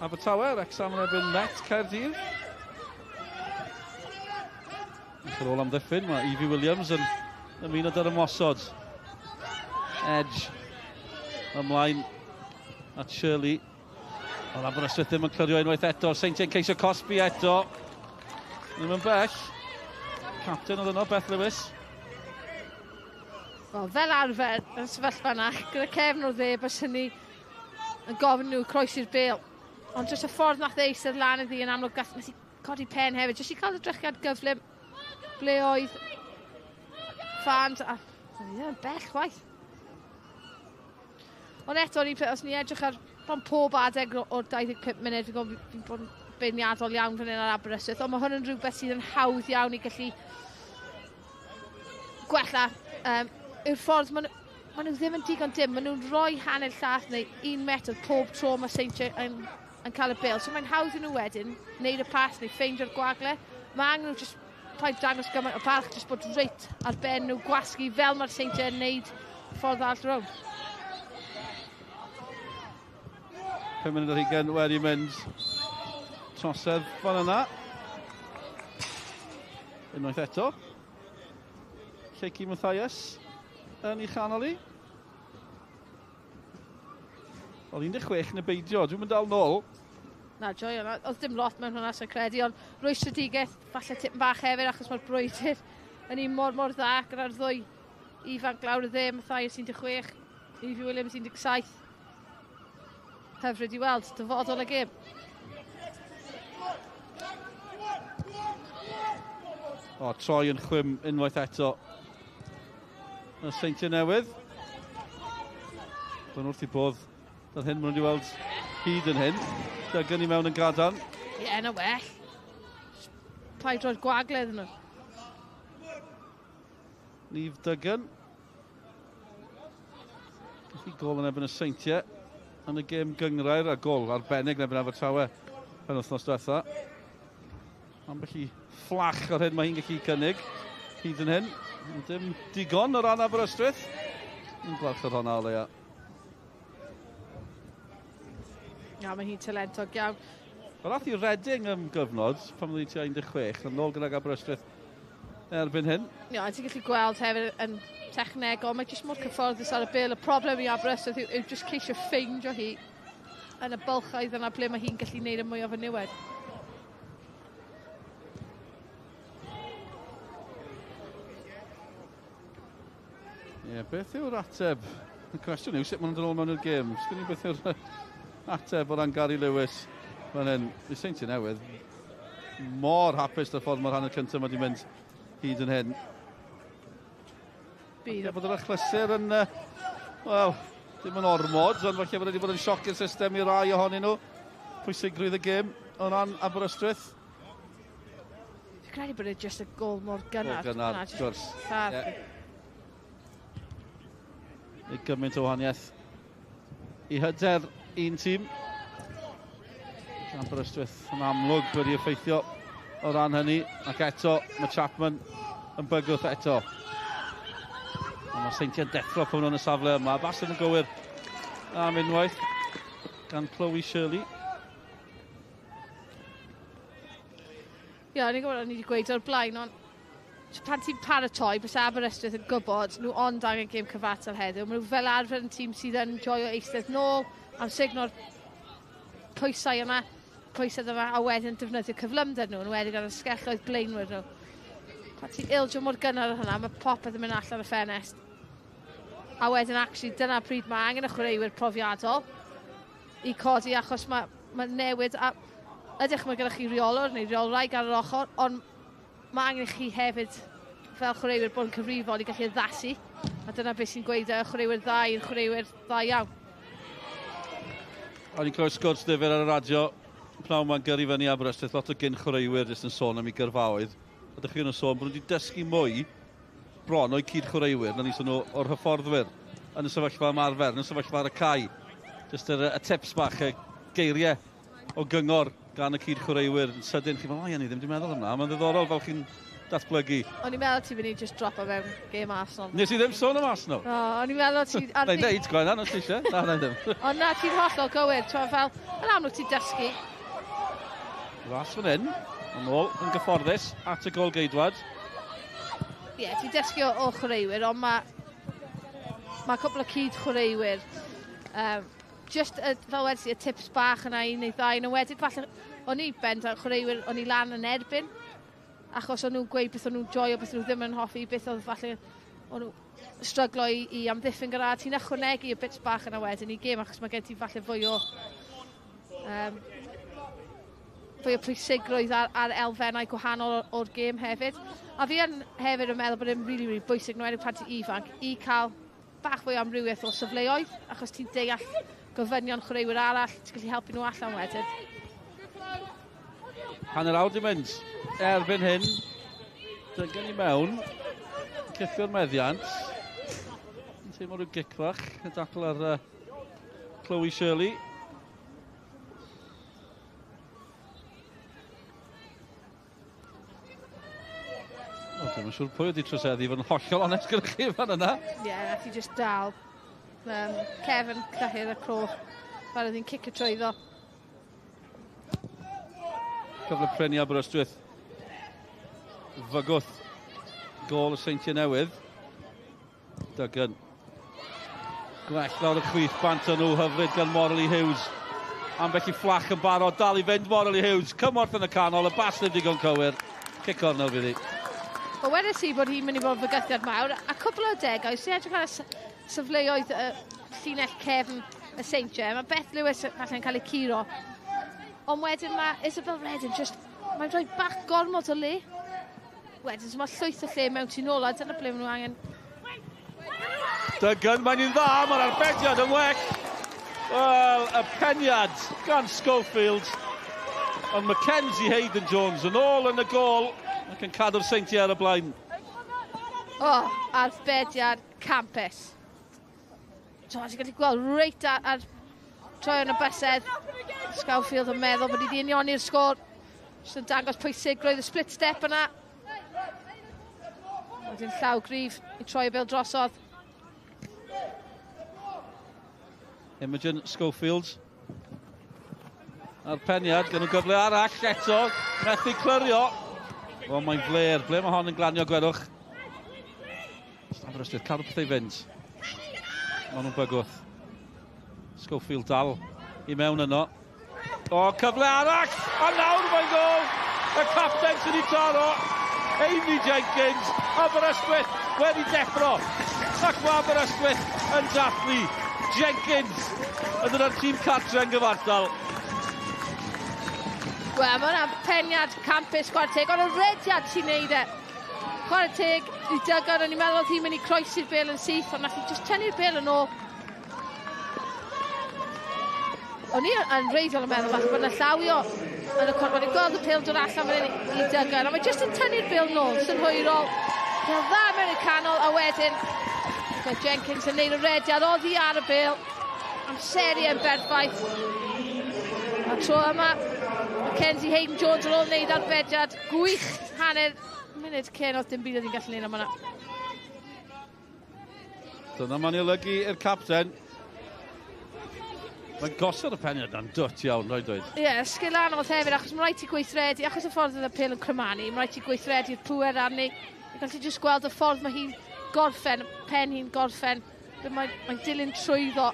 Abertawe, Wrexham yn erbyn Met Caerdydd. Ar ôl am ddiffyn, mae Evie Williams yn ymuno ar ymosod. Edge ymlaen at Shirley. Ond Aberystwyth ddim yn clirio unwaith eto. Seintiau'n ceisio Cosby eto. Ddim yn bell. Captain oedd yno, Beth Lewis. Wel, fel arfer, yn sefyllfa yna, gyda cefn o dde, bys hynny yn gofyn nhw croesi'r bêl. Ond jyst y ffordd nath eistedd lan iddi yn amlwg gath nes i codi pen hefyd. Jyst i cael y drychiad gyflym ble oedd fans a ddim bell chwaith. Ond eto, os ni edrych ar pob adeg o'r 25 munud, fi'n bod yn beirniadol iawn fan hyn ar Aberystwyth, ond mae hwn yn rhywbeth sydd yn hawdd iawn i gallu gwella. Yw'r ffordd, maen nhw ddim yn digon dim, maen nhw'n rhoi hanner llath neu 1 metr pob tro mae Seintiau yn cael y bil. So mae'n hawdd i nhw wedyn, wneud y pas neu ffeindio'r gwagle. Mae angen nhw jyst paid dangos gymaint o parch, jyst bod reit ar ben nhw gwasgu fel mae'r Seintiau yn wneud ffordd all rhwng. 5 munud ar hugain wedi mynd. Trosedd fan yna. Unwaith eto. Lleuci Mathias yn ei chanol i. Oedd 16 yn y beidio, dwi'n mynd dal nôl. Na, joio, oedd dim lot mewn hwnna sy'n credu, ond rwy strategaeth, falle tipyn bach hefyd, achos mae'r brwydr yn un mor dda, gyda'r ddwy ifanc lawr y dde, Mathias 16, Evie Williams 17. Hyfryd i weld, dyfodol y gêm. O, troi yn chwym unwaith eto. Y Seintiau Newydd. Dwi'n wrth i bodd. Dyna hyn maen nhw wedi weld hyd yn hyn. Dygan i mewn yn gadarn. Ie, na well. Paid roi'r gwagle iddyn nhw. Nif Dygan. Gallu gol yn ebyn y Seintiau. Yn y gêm gyngrair a gol arbennig yn ebyn Abertawe yn wythnos diwetha. Ambell i fflach o'r hyn mae hi'n gallu cynnig. Hyd yn hyn. Dim digon o ran Aberystwyth. Yn gwerth o'r honna o leia. Ja, mae hi'n talentog iawn. Wel, ath i Reading am gyfnod, pan oedd hi 16, yn ôl gydag Aberystwyth erbyn hyn. Ja, ti'n gallu gweld hefyd yn technegol, mae jyst mor cyfforddus ar y bil. Y problem i Aberystwyth yw jyst ceisio ffeindio hi yn y bylchaidd yna ble mae hi'n gallu gwneud y mwy o fynywed. Ie, beth yw'r ateb? Y cwestiwn yw sut maen nhw'n dod ôl mewn i'r gêm. Sgyn i beth yw'r ateb o ran Gary Lewis fan hyn. Y Seintiau Newydd mor hapus y ffordd mae'r hanner cyntaf wedi mynd hyd yn hyn. Bydd. Bod yr achlysur yn, wel, dim yn ormod, ond falle bod wedi bod yn sioc i'r system i rai ohonyn nhw. Pwysigrwydd y gêm o ran Aberystwyth. Fi'n credu bod e jyst y gol mor gynnar. Gol gynnar, wrth gwrs. Neu gymaint o wahaniaeth i hyder un tîm. Aberystwyth yn amlwg wedi effeithio o ran hynny, ac eto mae Chapman yn bygwth eto. Mae Seintiau'n deffro pan nhw'n y safle yma. Bastard yn gywir am unwaith gan Chloe Shirley. Ie, ni'n gwybod o'n i wedi gweud o'r blaen, ond pan ti'n paratoi, bys Aberystwyth yn gwybod nhw ond angen gêm cyfatal heddiw. Mae nhw fel arfer yn tîm sydd yn joio eistedd nôl am signo'r pwysau yma, a wedyn defnyddio cyflymder nhw, yn wedi gan y sgelloedd blaenwyr nhw. Pan ti'n ildio mor gynnar o hynna, mae popeth yn mynd allan y ffenest. A wedyn, actually, dyna pryd mae angen y chwaraewyr profiadol i codi, achos mae newid, a ydych mae gyda chi reolwr neu reolwraig ar yr ochr, ond mae angen i chi hefyd fel chwaraewyr bod yn cyfrifol i gallu addasu, a dyna beth sy'n gweud y chwaraewyr dda i'r chwaraewyr dda iawn. O'n i'n clywed sgwrs ddifur ar y radio, pnawn mae'n gyrru fyny Aberystwyth, lot o gyn chwaraewyr jyst yn sôn am ei gyrfaoedd. Ydych chi'n sôn bod nhw wedi dysgu mwy bron o'i cyd chwaraewyr na ni sôn o'r hyfforddwyr yn y sefyllfa ymarfer, yn y sefyllfa ar y cae. Jyst y tips bach, y geiriau o gyngor gan y cyd chwaraewyr yn sydyn. Chi'n meddwl, ni ddim wedi meddwl yna, mae'n ddiddorol fel chi'n datblygu. O'n i'n meddwl ti'n mynd i just drop o mewn gêm Arsenal. Nes i ddim sôn am Arsenal? O'n i'n meddwl ti'n... Na i ddeud, gwaen os ti eisiau. Na ddim. Ond na, ti'n hollol gywir. Fel, yn amlwg ti'n dysgu. Ras fan hyn, yn ôl yn gyfforddus at y gol geidwad. Ie, ti'n dysgu o chwaraewyr, ond mae cwbl o cyd chwaraewyr. Just fel wedi y tips bach yna un neu ddau, yn wedi falle o'n i bendant chwaraewyr o'n i lan yn erbyn, achos o'n nhw'n gweud beth o'n nhw'n joio, beth o'n nhw ddim yn hoffi, beth oedd falle o'n nhw stryglo i amddiffyn gyda. Ti'n ychwanegu y bits bach yna wedyn i gêm, achos mae gen ti falle fwy o pwysigrwydd ar elfennau gwahanol o'r gêm hefyd. A fi yn hefyd yn meddwl bod e'n really bwysig, nhw enw plant ifanc, i cael bach fwy amrywiaeth o safleoedd, achos ti'n deall gofynion chwaraewyr arall, ti'n gallu helpu nhw allan wedyn. Hanner awr di mynd. Erbyn hyn, dygen i mewn. Cyffio'r meddiant. Yn teimlo rhyw gicrach. Yn dacl ar Chloe Shirley. Dwi'n siŵr pwy wedi troseddu fod yn hollol onest gyda chi fan yna. Ie, nath i just dal. Kevin cyhyr y croch. Fel oedd hi'n cic y trwyddo. Cyfle prynu Aberystwyth. Fygwth. Gôl y Seintiau Newydd. Dygan. Gwell lawr y chwith bant nhw hyfryd gan Morley Hughes. Ambell i fflach yn barod, dal i fynd Morley Hughes. Cymorth yn y canol, y bas ddim digon cywir. Cic cornel fydd hi. O wedys i bod hi'n mynd i fod yn fygythiad mawr, a cwbl o degau, sy'n edrych ar y safleoedd llinell cefn y Seintiau. Mae Beth Lewis allan cael ei curo. Ond wedyn mae Isabel Redden mae'n rhoi bach gormod o le. Wedyn, mae llwyth o lle mewn tu nôl, a dyna ble maen nhw angen. Dygan, mae'n un dda, mae'r arbediad yn well. Wel, y peniad gan Schofield. Ond Mackenzie Hayden-Jones yn ôl yn y gôl. Ac yn cadw'r Seintiau ar y blaen. Arbediad campus. Ti'n gallu gweld reit ar troi yn y bysedd. Schofield yn meddwl bod i di unioni'r sgôr. Jyst yn dangos pwysigrwydd y split step yna. Wedyn llaw gryf i troi y bil drosodd. Imogen Schofield. A'r peniad, gan nhw gyfle arall eto. Methu clyrio. O, mae'n fler. Ble mae hon yn glanio, gwedwch. Aberystwyth, cadw pethau i fynd. Maen nhw'n bygwth. Schofield dal i mewn yno. O, cyfle arall! A nawr mae'n gol! Y capten sydd wedi taro. Amy Jenkins. Aberystwyth wedi deffro. Ac mae Aberystwyth yn dathlu. Jenkins yn dod â'r tîm cartre yn gyfartal. Wel, mae hwnna'n peniad campus chwarae teg, ond y rediad sy'n neud e. Chwarae teg i Dygan, o'n i'n meddwl oedd hi'n mynd i croesi'r bêl yn syth, ond nath i just tynnu'r bêl yn ôl. O'n i yn reiddiol yn meddwl falle bod yna llawio yn y corff. O'n i'n gweld y Pêl-droed allan fan hyn i Dygan, ond mae just yn tynnu'r bêl yn ôl, sy'n hwyrol. Fel dda mewn i'r canol, a wedyn mae Jenkins yn neud y rediad, oedd hi ar y bêl. Amseri yn berffaith. A tro yma, Mackenzie Hayden-Jones yn ôl wneud arbediad gwych hanner munud cyn oedd dim byd oedd hi'n gallu neud am hwnna. Dyna ma'n ei olygu i'r capten. Mae'n gosod y peniad yn dwt iawn, roed dweud. Ie, sgil anodd hefyd, achos mae'n rhaid i gweithredu, achos y ffordd oedd y pêl yn crymanu, mae'n rhaid i gweithredu'r pŵer arni. Mae'n gallu jyst gweld y ffordd mae hi'n gorffen, pen hi'n gorffen, mae'n dilyn trwyddo.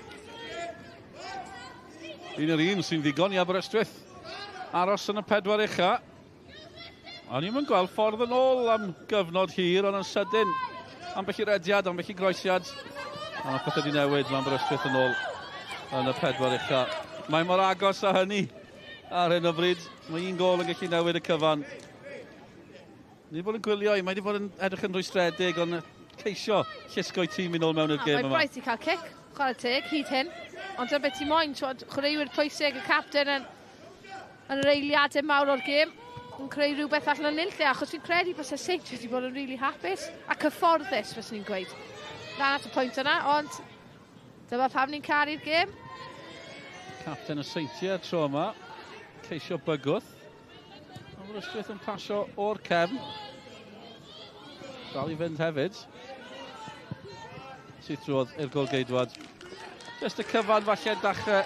Un yr un sy'n ddigon i Aberystwyth. Aros yn y Pedwar Uchaf. O'n i'm yn gweld ffordd yn ôl am gyfnod hir, ond yn sydyn. Ambell i rediad, ambell i groesiad. A mae pethau wedi newid, mae Aberystwyth yn ôl yn y Pedwar Uchaf. Mae mor agos a hynny ar hyn o bryd. Mae un gol yn gallu newid y cyfan. Ni wedi bod yn gwylio, mae wedi bod yn edrych yn rwystredig, ond ceisio llusgo'i tîm i nôl mewn i'r gêm yma. Mae Brif i cael cic, chwarae teg, hyd hyn. Ond dyna beth i moyn, chwaraewyr pwysig, y capten yn yr eiliadau mawr o'r gêm, yn creu rhywbeth allan o'n nillio, achos fi'n credu bod y Seintiau wedi bod yn really hapus a cyfforddus, fes ni'n gweud. Ran at y pwynt yna, ond dyma pam ni'n caru'r gêm. Capten y Seintiau tro yma, ceisio bygwth. Aberystwyth yn pasio o'r cefn. Dal i fynd hefyd. Sydd drwodd i'r golgeidwad. Just y cyfan falle dachrau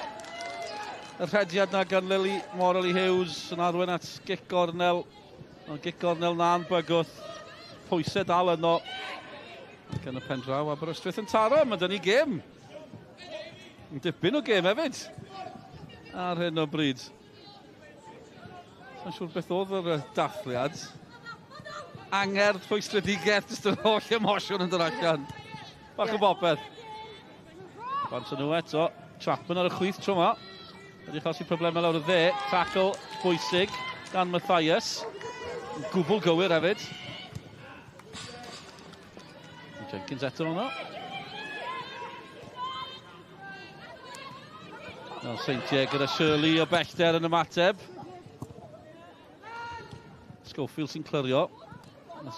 y rhediad na gan Morley Hughes yn arwen at gic gornel. Gic gornel na'n bygwth. Pwysau dal yno. Ac yn y pen draw Aberystwyth yn taro. Mae dyn ni gêm. Yn dipyn o gêm hefyd. Ar hyn o bryd. Sa'n siŵr beth oedd yr dathliad. angerdd pwystredigaeth, jyst yr holl emosiwn yn dod allan. Bach o bopeth. Bant nhw eto. Chapman ar y chwyth tro yma. Wedi chosi problemau lawr y dde. Tackle bwysig gan Mathias. Gwbl gywir hefyd. Jenkins eto hwnna. Seintiau gyda Shirley o bellter yn ymateb. Schofield sy'n clirio.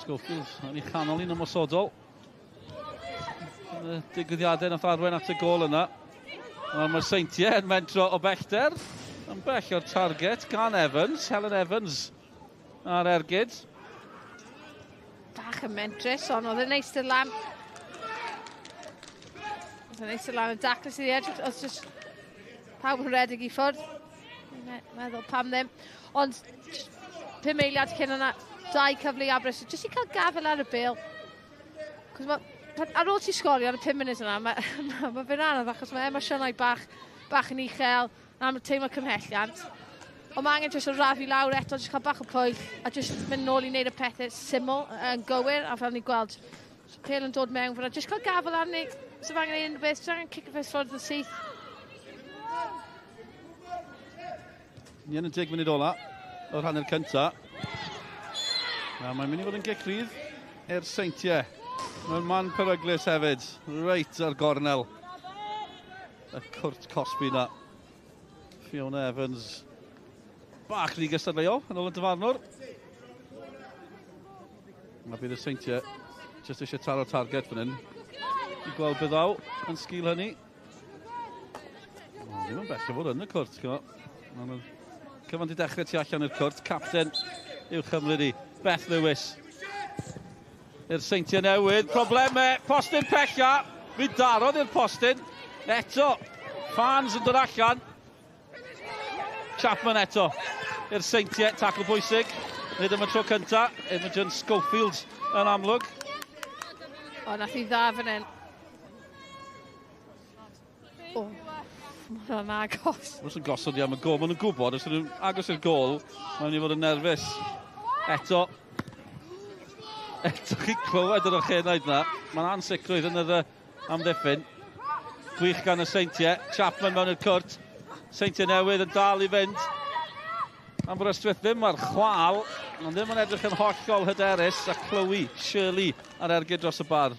Schofield yn ei chanol un ymosodol. Digwyddiadau nath arwain at y gol yna. Mae Seintiau yn mentro o bellter. Yn bell o'r target gan Evans. Helen Evans ar ergyd. Bach yn mentrus, ond oedd yn neis dy lan. Oedd yn neis dy lan yn daclus i edrych. Oedd just pawb yn redig i ffwrdd. Meddwl pam ddim. Ond 5 eiliad cyn yna, 2 cyfle i Aberystwyth. Jyst i cael gafel ar y bil. Ar ôl ti sgorio ar y 5 munud yna, mae fe'n anodd achos mae emosiynau bach yn uchel. Am y teimlo cymhelliant. Ond mae angen jyst o rafu lawr eto, jyst cael bach o pwyll, a jyst mynd nôl i wneud y pethau syml yn gywir, a fel ni'n gweld, Pêl yn dod mewn fyna, jyst cael gafel arni, so fe angen ei unrhyw beth, jyst angen cic y ffes ffordd y syth. Ni yn y 10 munud ola, o'r hanner cynta. Mae'n mynd i fod yn gicrydd i'r Seintiau. Mae'n man peryglis hefyd, reit ar gornel. Y cwrt Cosby na. Fiona Evans. Bach rhy gystadleuol yn ôl y dyfarnwr. Mae bydd y Seintiau jyst eisiau taro'r target fan hyn. I gweld byddaw yn sgil hynny. Ddim yn bell o fod yn y cwrt. Cyfan di dechrau tu allan i'r cwrt. Capten i'w chymryd i. Beth Lewis. I'r Seintiau Newydd. Problemau. Postyn pella. Fi darodd i'r postyn. Eto. Fans yn dod allan. Chapman eto. I'r Seintiau, tackle bwysig. Nid yma tro cynta. Imogen Schofield yn amlwg. O, nath i dda fan hyn. O, mae hwnna'n agos. Os yn gosod i am y gol, maen nhw'n gwybod, os ydyn nhw'n agos i'r gol, maen nhw'n fod yn nerfus. Eto chi clywed yr ochennaid na. Mae'n ansicrwydd yn yr amddiffyn. Gwych gan y Seintiau. Chapman mewn i'r cwrt. Seintiau Newydd yn dal i fynd. Aberystwyth ddim ar chwal, ond ddim yn edrych yn hollol hyderus, a Chloe Shirley ar ergyd dros y bar.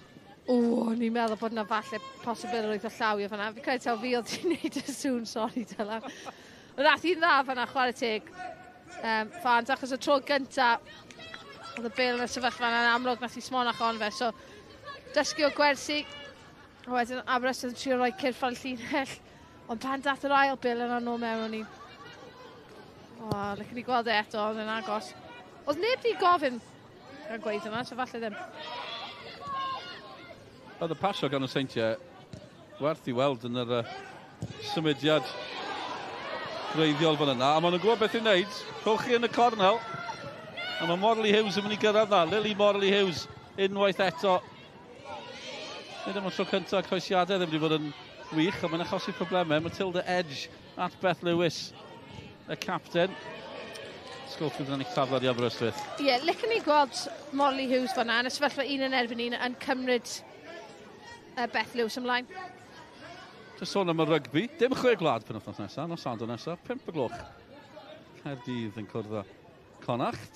O, ni'n meddwl bod yna falle posibilrwydd o llawio fan'na. Fi credu taw fi oedd ti'n neud y sŵn, sori Dylan. Nath i'n dda fan'na, chwarae teg. Fans, achos y tro gynta, oedd y Pêl yn y sefyllfa fan'na'n amlwg, nath i smonach on fe. So, dysgu o gwersi, a wedyn Aberystwyth yn trio rhoi cyrffal llinell. Ond pan dath yr ail Pêl yna nôl mewn o'n i. O, lecyn ni gweld eto, oedd yn agos. Oedd neb di gofyn yn gweud yna, so falle ddim. Oedd y pasio gan y Seintiau werth i weld yn yr symudiad greiddiol fan yna. A maen nhw'n gwybod beth i'n neud. Rhowch chi yn y cornel. A mae Morley Hughes yn mynd i gyrraedd na. Lily Morley Hughes unwaith eto. Nid yma tro cyntaf croesiadau ddim wedi bod yn wych, ond mae'n achosi problemau. Matilda Edge at Beth Lewis. Y capten. Schofield yn eich taflad i Aberystwyth. Ie, licen ni gweld Morley Hughes fan'na, yn y sefyllfa 1 yn erbyn 1 yn cymryd Beth Lewis ymlaen. Just sôn am y rygbi. Dim 6 gwlad pen wythnos nesaf, nos Sadwrn nesaf, 5 o gloch. Caerdydd yn cwrdd â Connacht.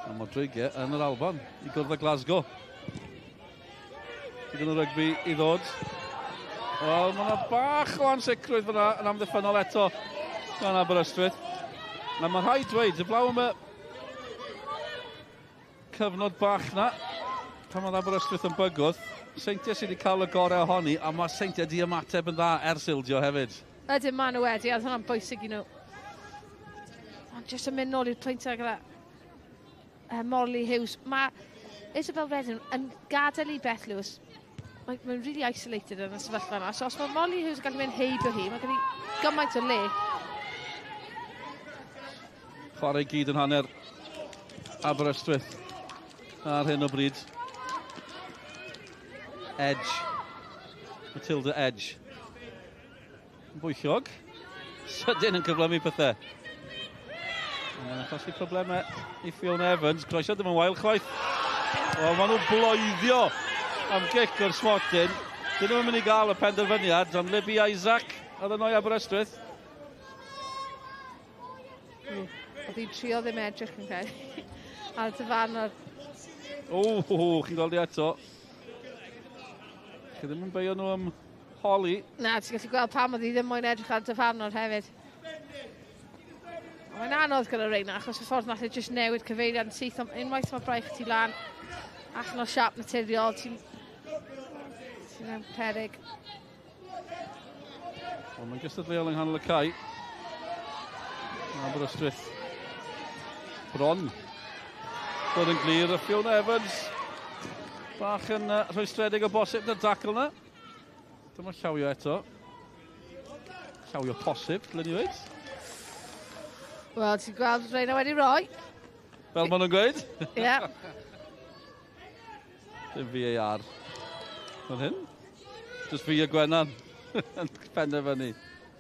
A Modrigia yn yr Alban i gwrdd â Glasgow. Gyda'n y rygbi i ddod. Wel, mae yna bach o ansicrwydd fyna yn amddiffynol eto gan Aberystwyth. A mae rhaid dweud, y blaw am y cyfnod bach na, pan oedd Aberystwyth yn bygwth, Seintiau sydd wedi cael y gorau ohoni, a mae Seintiau di ymateb yn dda ers ildio hefyd. Ydyn maen nhw wedi, a hwnna'n bwysig i nhw. Ond jyst yn mynd nôl i'r pwyntiau gyda Morley Hughes. Mae Isabel Redden yn gadael i Beth Lewis. Mae'n really isolated yn y sefyllfa yna. So os mae Morley Hughes yn gallu mynd heibio hi, mae gen i gymaint o le. Chwarae gyd yn hanner Aberystwyth ar hyn o bryd. Edge. Matilda Edge. Bwyllog. Sydyn yn cyflymu pethau. Achos i problemau i Fiona Evans, croeso ddim yn wael chwaith. Wel, maen nhw'n bloeddio am gic o'r smotyn. Dyn nhw'n mynd i gael y penderfyniad, ond Libby Isaac oedd yn o'i Aberystwyth. Oedd hi'n trio ddim edrych yn cael. Ar y dyfarnwr. Chi'n gweld i eto. Chi ddim yn beio nhw am holi. Na, ti'n gallu gweld pam oedd hi ddim moyn edrych ar y dyfarnwr hefyd. Mae'n anodd gyda reina, achos y ffordd nath e jyst newid cyfeiriad yn syth. Unwaith mae braich ti lan, allan o siap naturiol, ti'n mewn peryg. Wel, mae'n gystadleuol yng nghanol y cae. Aberystwyth. Bron. Bod yn glir, y Fiona Evans. Bach yn rhwystredig o bosib na'r dacl yna. Dyma llawio eto. Llawio posib, dylen ni weid. Wel, ti'n gweld reina wedi roi. Fel maen nhw'n gweud. Ie. Dim VAR. Fel hyn. Just fi a Gwennan. Yn penderfynu.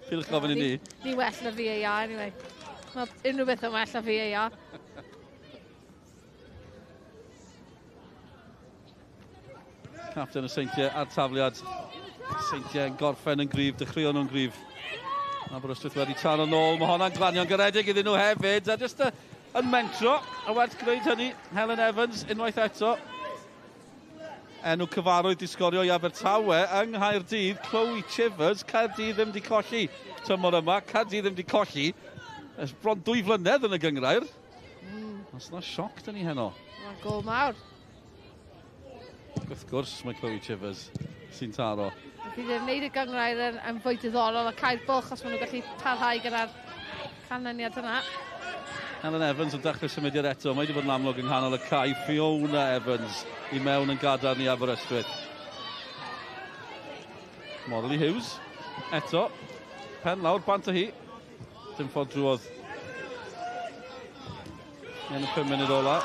Pilch gofyn i ni. Ni well na VAR, anyway. Mae unrhyw beth yn well na VAR. Captain y Seintiau ar tafliad. Seintiau yn gorffen yn gryf, dechreuon nhw'n gryf. Aberystwyth wedi taro nôl, mae hwnna'n glanio'n garedig iddyn nhw hefyd. A jyst yn mentro, a werth gwneud hynny, Helen Evans, unwaith eto. Enw cyfarwydd di sgorio i Abertawe yng Nghaerdydd, Chloe Chivers, Caerdydd ddim di colli tymor yma, Caerdydd ddim di colli. Ys bron 2 flynedd yn y gyngrair. Os yna sioc dyn ni heno. Mae'n gol mawr. Wrth gwrs mae Chloe Chivers sy'n taro. Fydd e'n gwneud y gyngrair yn fwy diddorol a cael bwlch os maen nhw'n gallu parhau gyda'r canlyniad yna. Helen Evans yn dechrau symudiad eto. Mae wedi bod yn amlwg yng nghanol y cae. Fiona Evans i mewn yn gadarn i Aberystwyth. Morley Hughes eto. Pen lawr, bant o hi. Dim ffordd drwodd. Yn y 5 munud ola.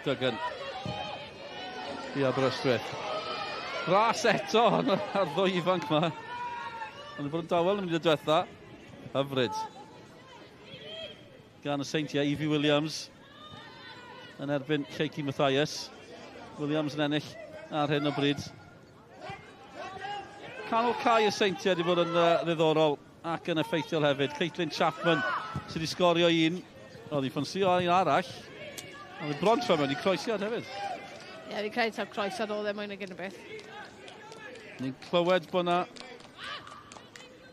Dygan i Aberystwyth. Ras eto ar ddwy ifanc yma. Ond bod yn dawel yn mynd i diwetha. Hyfryd. Gan y Seintiau, Evie Williams. Yn erbyn Lleuci Mathias. Williams yn ennill ar hyn o bryd. Canol cae y Seintiau wedi bod yn ddiddorol ac yn effeithiol hefyd. Caitlin Chapman sydd wedi sgorio un. Oedd hi ffansio un arall. Oedd hi bron tra mewn i croesiad hefyd. Ie, fi credu ta'r croesiad oedd e mwyn ag unrhyw beth. Ni'n clywed bod yna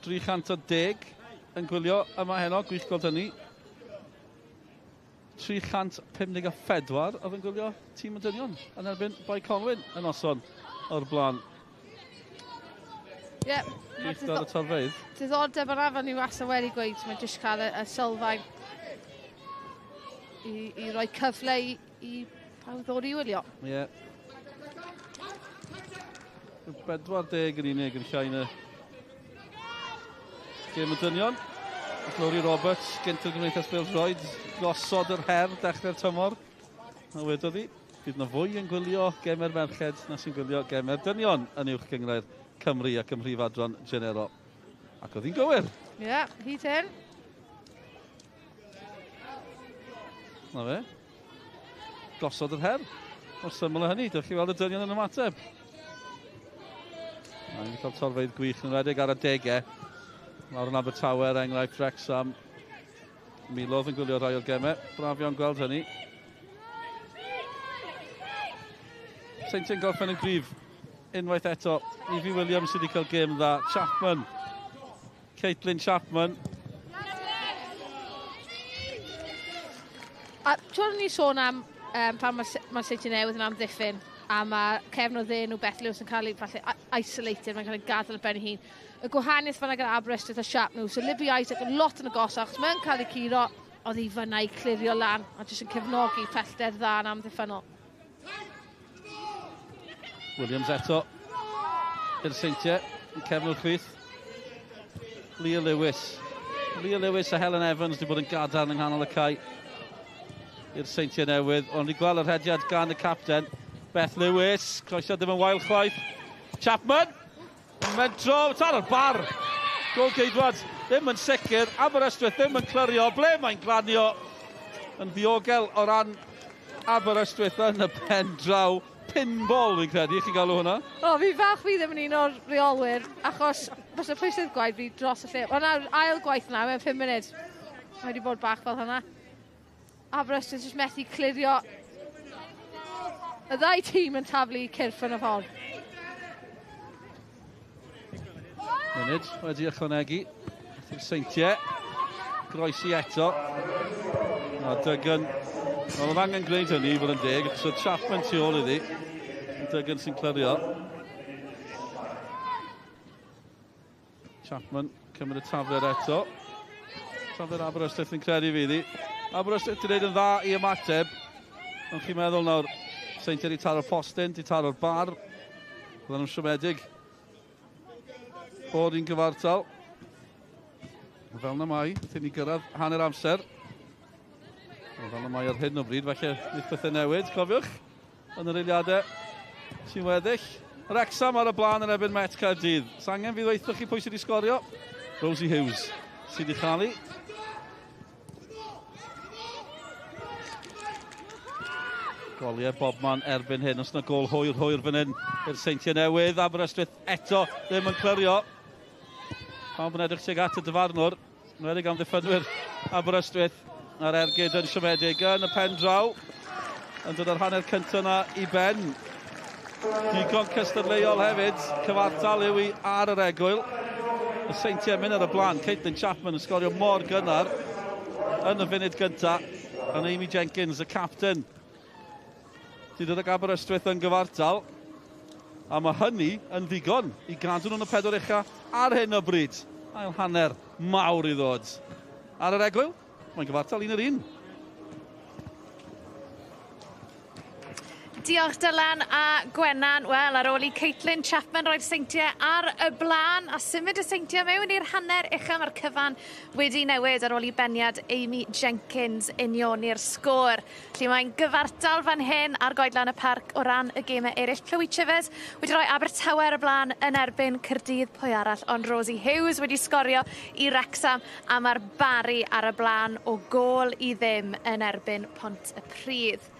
310 yn gwylio yma heno, gwych gweld hynny. 354 oedd yn gwylio tîm y dynion yn erbyn Boi Conwyn yn oson o'r blaen. Ie. Gwych ar y torfeidd. Diddordeb yna fan ni wastad wedi gweud, mae'n jyst cael y sylfaen i roi cyfle i pawb ddod i wylio. Ie. 40 yn unig yn llain y gêm y dynion. Glory Roberts, gyntaf Gymdeithas Pêl-droed, gosod yr her dechrau'r tymor. A wedodd hi, bydd na fwy yn gwylio gemer merched na sy'n gwylio gemer dynion yn uwch gyngrair Cymru ac ym Mhrif Adran Genero. Ac oedd hi'n gywir. Ie, hyd hyn. Na fe. Gosod yr her. O'r syml o hynny, dych chi weld y dynion yn ymateb. Mae'n cael torfeidd gwych yn redig ar y 10au. Lawr yn Abertawe, enghraifft Wrexham. Milodd yn gwylio rai o'r gemau. Brafio'n gweld hynny. Seintiau'n gorffen yn gryf. Unwaith eto, Evie Williams sydd wedi cael gêm dda. Chapman. Caitlin Chapman. A twrn ni sôn am pan mae Seintiau Newydd yn amddiffyn a mae cefn o dden nhw Beth Lewis yn cael ei falle isolated, mae'n cael ei gadael ar ben ei hun. Y gwahaniaeth fan'na gyda Aberystwyth a siap nhw, so Libby Isaac yn lot yn agosach, achos mae'n cael ei curo, oedd hi fyna i clirio lan, a jyst yn cefnogi pellter dda yn amddiffynol. Williams eto. I'r Seintiau, yn cefnol chwith. Leah Lewis. Leah Lewis a Helen Evans wedi bod yn gadarn yng nghanol y cae. I'r Seintiau Newydd, ond wedi gweld yr hediad gan y capten. Beth Lewis, croeso ddim yn wael chwaith. Chapman, mentro, tan o'r bar. Gol geidwad ddim yn sicr. Aberystwyth ddim yn clyrio. Ble mae'n glanio yn ddiogel o ran Aberystwyth yn y pen draw. Pinball fi'n credu, chi'n galw hwnna? Fi falch fi ddim yn un o'r reolwyr, achos bys y pwysydd gwaith fi dros y lle. Ond ail gwaith na, mewn 5 munud. Mae wedi bod bach fel hynna. Aberystwyth jyst methu clirio. Y ddau tîm yn taflu cyrff yn y ffordd. Munud wedi ychwanegu. Seintiau. Groesi eto. A Dygan. Wel, oedd angen gwneud hynny i fod yn deg. So Chapman tu ôl iddi. Dygan sy'n clyrio. Chapman cymryd y tafler eto. Tafler Aberystwyth yn credu fi iddi. Aberystwyth wedi gwneud yn dda i ymateb. Ond chi'n meddwl nawr, Seintiau wedi taro'r postyn, wedi taro'r bar. Fydden nhw'n siomedig. Bod i'n gyfartal. Fel na mai, ti'n ni gyrraedd hanner amser. Fel na mai ar hyn o bryd, felly wneud pethau newid, cofiwch, yn yr eiliadau sy'n weddill. Wrexham ar y blaen yn ebyn Met Caerdydd. Sangen fydd weithioch chi pwy sydd wedi sgorio? Rosie Hughes sydd wedi chalu. Goliau Bobman erbyn hyn, os yna gol hwyr fan hyn i'r Seintiau Newydd. Aberystwyth eto ddim yn clyrio. Pawb yn edrych tuag at y dyfarnwr. Nwedig am ddiffynwyr Aberystwyth. A'r ergyd yn siomedig yn y pen draw. Yn dod ar hanner cyntaf yna i ben. Digon cystadleuol hefyd. Cyfartal yw i ar yr egwyl. Y Seintiau mynd ar y blaen. Caitlin Chapman yn sgorio mor gynnar yn y funud gyntaf. Yn Amy Jenkins, y captain. Di dod ag Aberystwyth yn gyfartal. A mae hynny yn ddigon i gadw nhw'n y Pedwar Uchaf ar hyn o bryd. Ail hanner mawr i ddod. Ar yr egwyl. Mae'n gyfartal 1-1. Diolch Dylan a Gwennan. Wel, ar ôl i Caitlin Chapman roi'r Seintiau ar y blaen a symud y Seintiau mewn i'r hanner uchaf. Mae'r cyfan wedi newid ar ôl i beniad Amy Jenkins unioni'r sgôr. Felly mae'n gyfartal fan hyn ar Nghoedlan y Parc o ran y gemau eraill. Chloe Chivers wedi rhoi Abertawe ar y blaen yn erbyn Caerdydd. Pwy arall? Ond Rosie Hughes wedi sgorio i Wrexham a mae'r Bari ar y blaen o gol i ddim yn erbyn Pont y Pridd.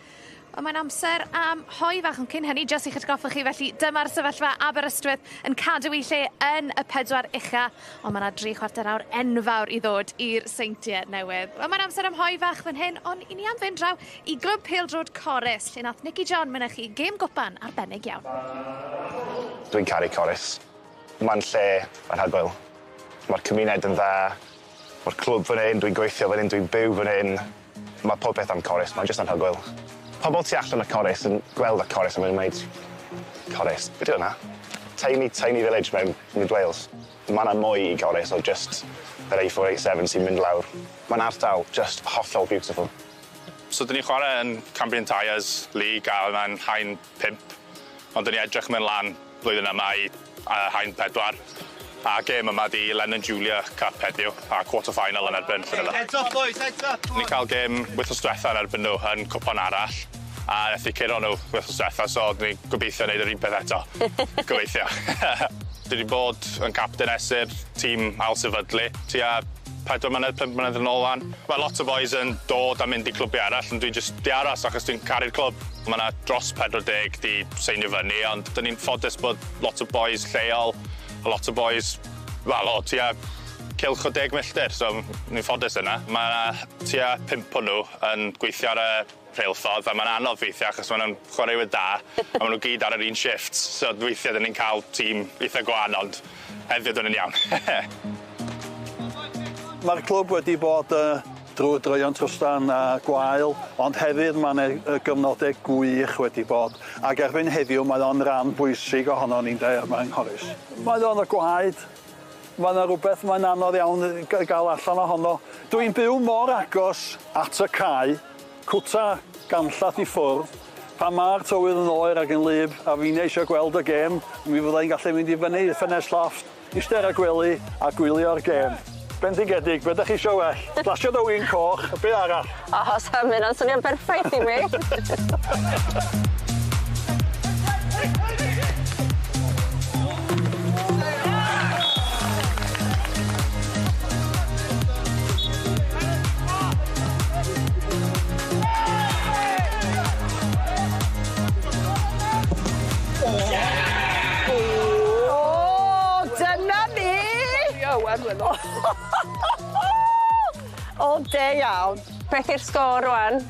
Mae'n amser am hoi fach yn cyn hynny, jyst i'ch atgoffa chi, felly dyma'r sefyllfa Aberystwyth yn cadw i lle yn y Pedwar Uchaf, ond mae yna 3 chwarter awr enfawr i ddod i'r Seintiau Newydd. Mae'n amser am hoi fach fan hyn, ond i ni am fynd draw i glwb Pêl-droed Corus, lle nath Nicky John mynych chi gêm gwpan arbennig iawn. Dwi'n caru Corus. Mae'n lle anhygoel. Mae'r cymuned yn dda, mae'r clwb fan hyn, dwi'n gweithio fan hyn, dwi'n byw fan hyn. Mae pob beth am Corus, mae'n jyst anhygoel. Pobl tu allan y Corus yn gweld y Corus a mae'n dweud, Corus, beth yw hwnna? Tiny village mewn Mid Wales. Mae yna mwy i Corus o just yr A487 sy'n mynd lawr. Mae'n ardal just hollol beautiful. So dyn ni chwarae yn Cambrian Tyres League a mae'n haen 5. Ond dyn ni edrych mewn lan blwyddyn yma i haen 4. A gêm yma di Lennon Julia Cup heddiw a quarter-final yn erbyn Llanelli. Heads up boys, heads up! Ni'n cael gêm wythnos diwetha yn erbyn nhw yn cwpan arall. A wnaeth i curo nhw wythnos diwetha, so ni'n gobeithio wneud yr un peth eto. Gobeithio. Dwi wedi bod yn captain esir tîm Alsefydlu tua 4 mlynedd, 5 mlynedd yn ôl wan. Mae lot o boys yn dod a mynd i clwbiau arall, ond dwi'n just di aros achos dwi'n caru'r clwb. Mae yna dros 40 di seinio fyny, ond dyn ni'n ffodus bod lot o boys lleol, a lot o boys, wel o tua cylch o 10 milltir, so ni'n ffodus yna. Mae yna tua 5 o nhw yn gweithio ar y rheilffordd, a mae'n anodd weithio achos maen nhw'n chwaraewyr da, a maen nhw gyd ar yr un shift, so weithio dyn ni'n cael tîm eitha gwan, ond heddiw dyn ni'n iawn. Mae'r clwb wedi bod drwy droion trwstan a gwael, ond hefyd mae'n gyfnodau gwych wedi bod. Ac erbyn heddiw mae o'n ran bwysig ohono ni'n de yma yng Nghorris. Mae o'n y gwaed, mae'n rhywbeth mae'n anodd iawn i gael allan ohono. Dwi'n byw mor agos at y cae, cwta ganllath i ffwrdd, pan mae'r tywydd yn oer ac yn lyb, a fi'n eisiau gweld y gêm, mi fyddai'n gallu mynd i fyny i ffenest lofft, eistedd a gwely a gwylio'r gêm. Bendigedig, be ydych chi eisiau well? Glasio dy win coch, a beth arall? O, Sam, yna'n swnio'n berffaith i mi. O, de iawn. Beth yw'r sgôr rwan?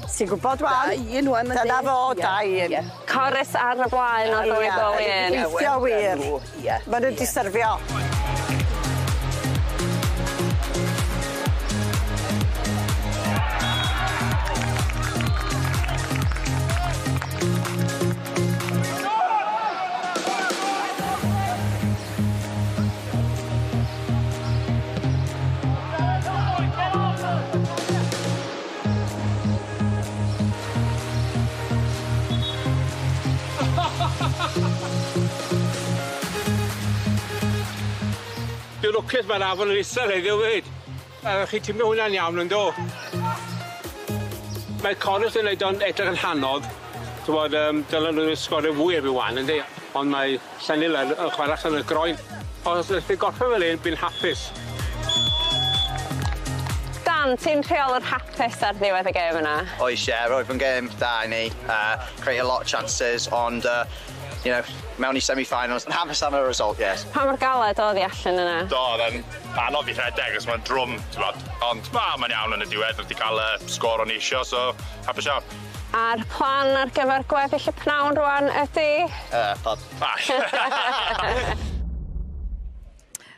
Ti'n gwybod wan? 1-1. Dyna fo, 2-1. Corus ar y blaen o ddwy gol i un. Gweithio wir. Maen nhw'n diserfio. Dwi'n lwcus mae'r afon yn isel heddiw fyd. Chi tîmio hwnna'n iawn yn do. Mae Corus yn neud o'n edrych yn hanodd. Dylen nhw'n sgorio fwy efo wan, ynddi? Ond mae Llenil yn chwarae yn y groen. Os ydych gorffen fel un, by'n hapus. Dan, ti'n rheol yr hapus ar ddiwedd y gêm yna? Oes, roedd yn gêm da i ni. Create a lot of chances, ond, mewn i semi-finals. Yn hapus am y result, yes. Pa mor galed oedd i allan yna? Do, oedd yn anodd i rhedeg, os mae'n drwm, ond mae'n iawn yn y diwedd, wedi cael y sgôr o'n isio, so hapus iawn. A'r plan ar gyfer gweddill y pnawn rwan ydy? Pod.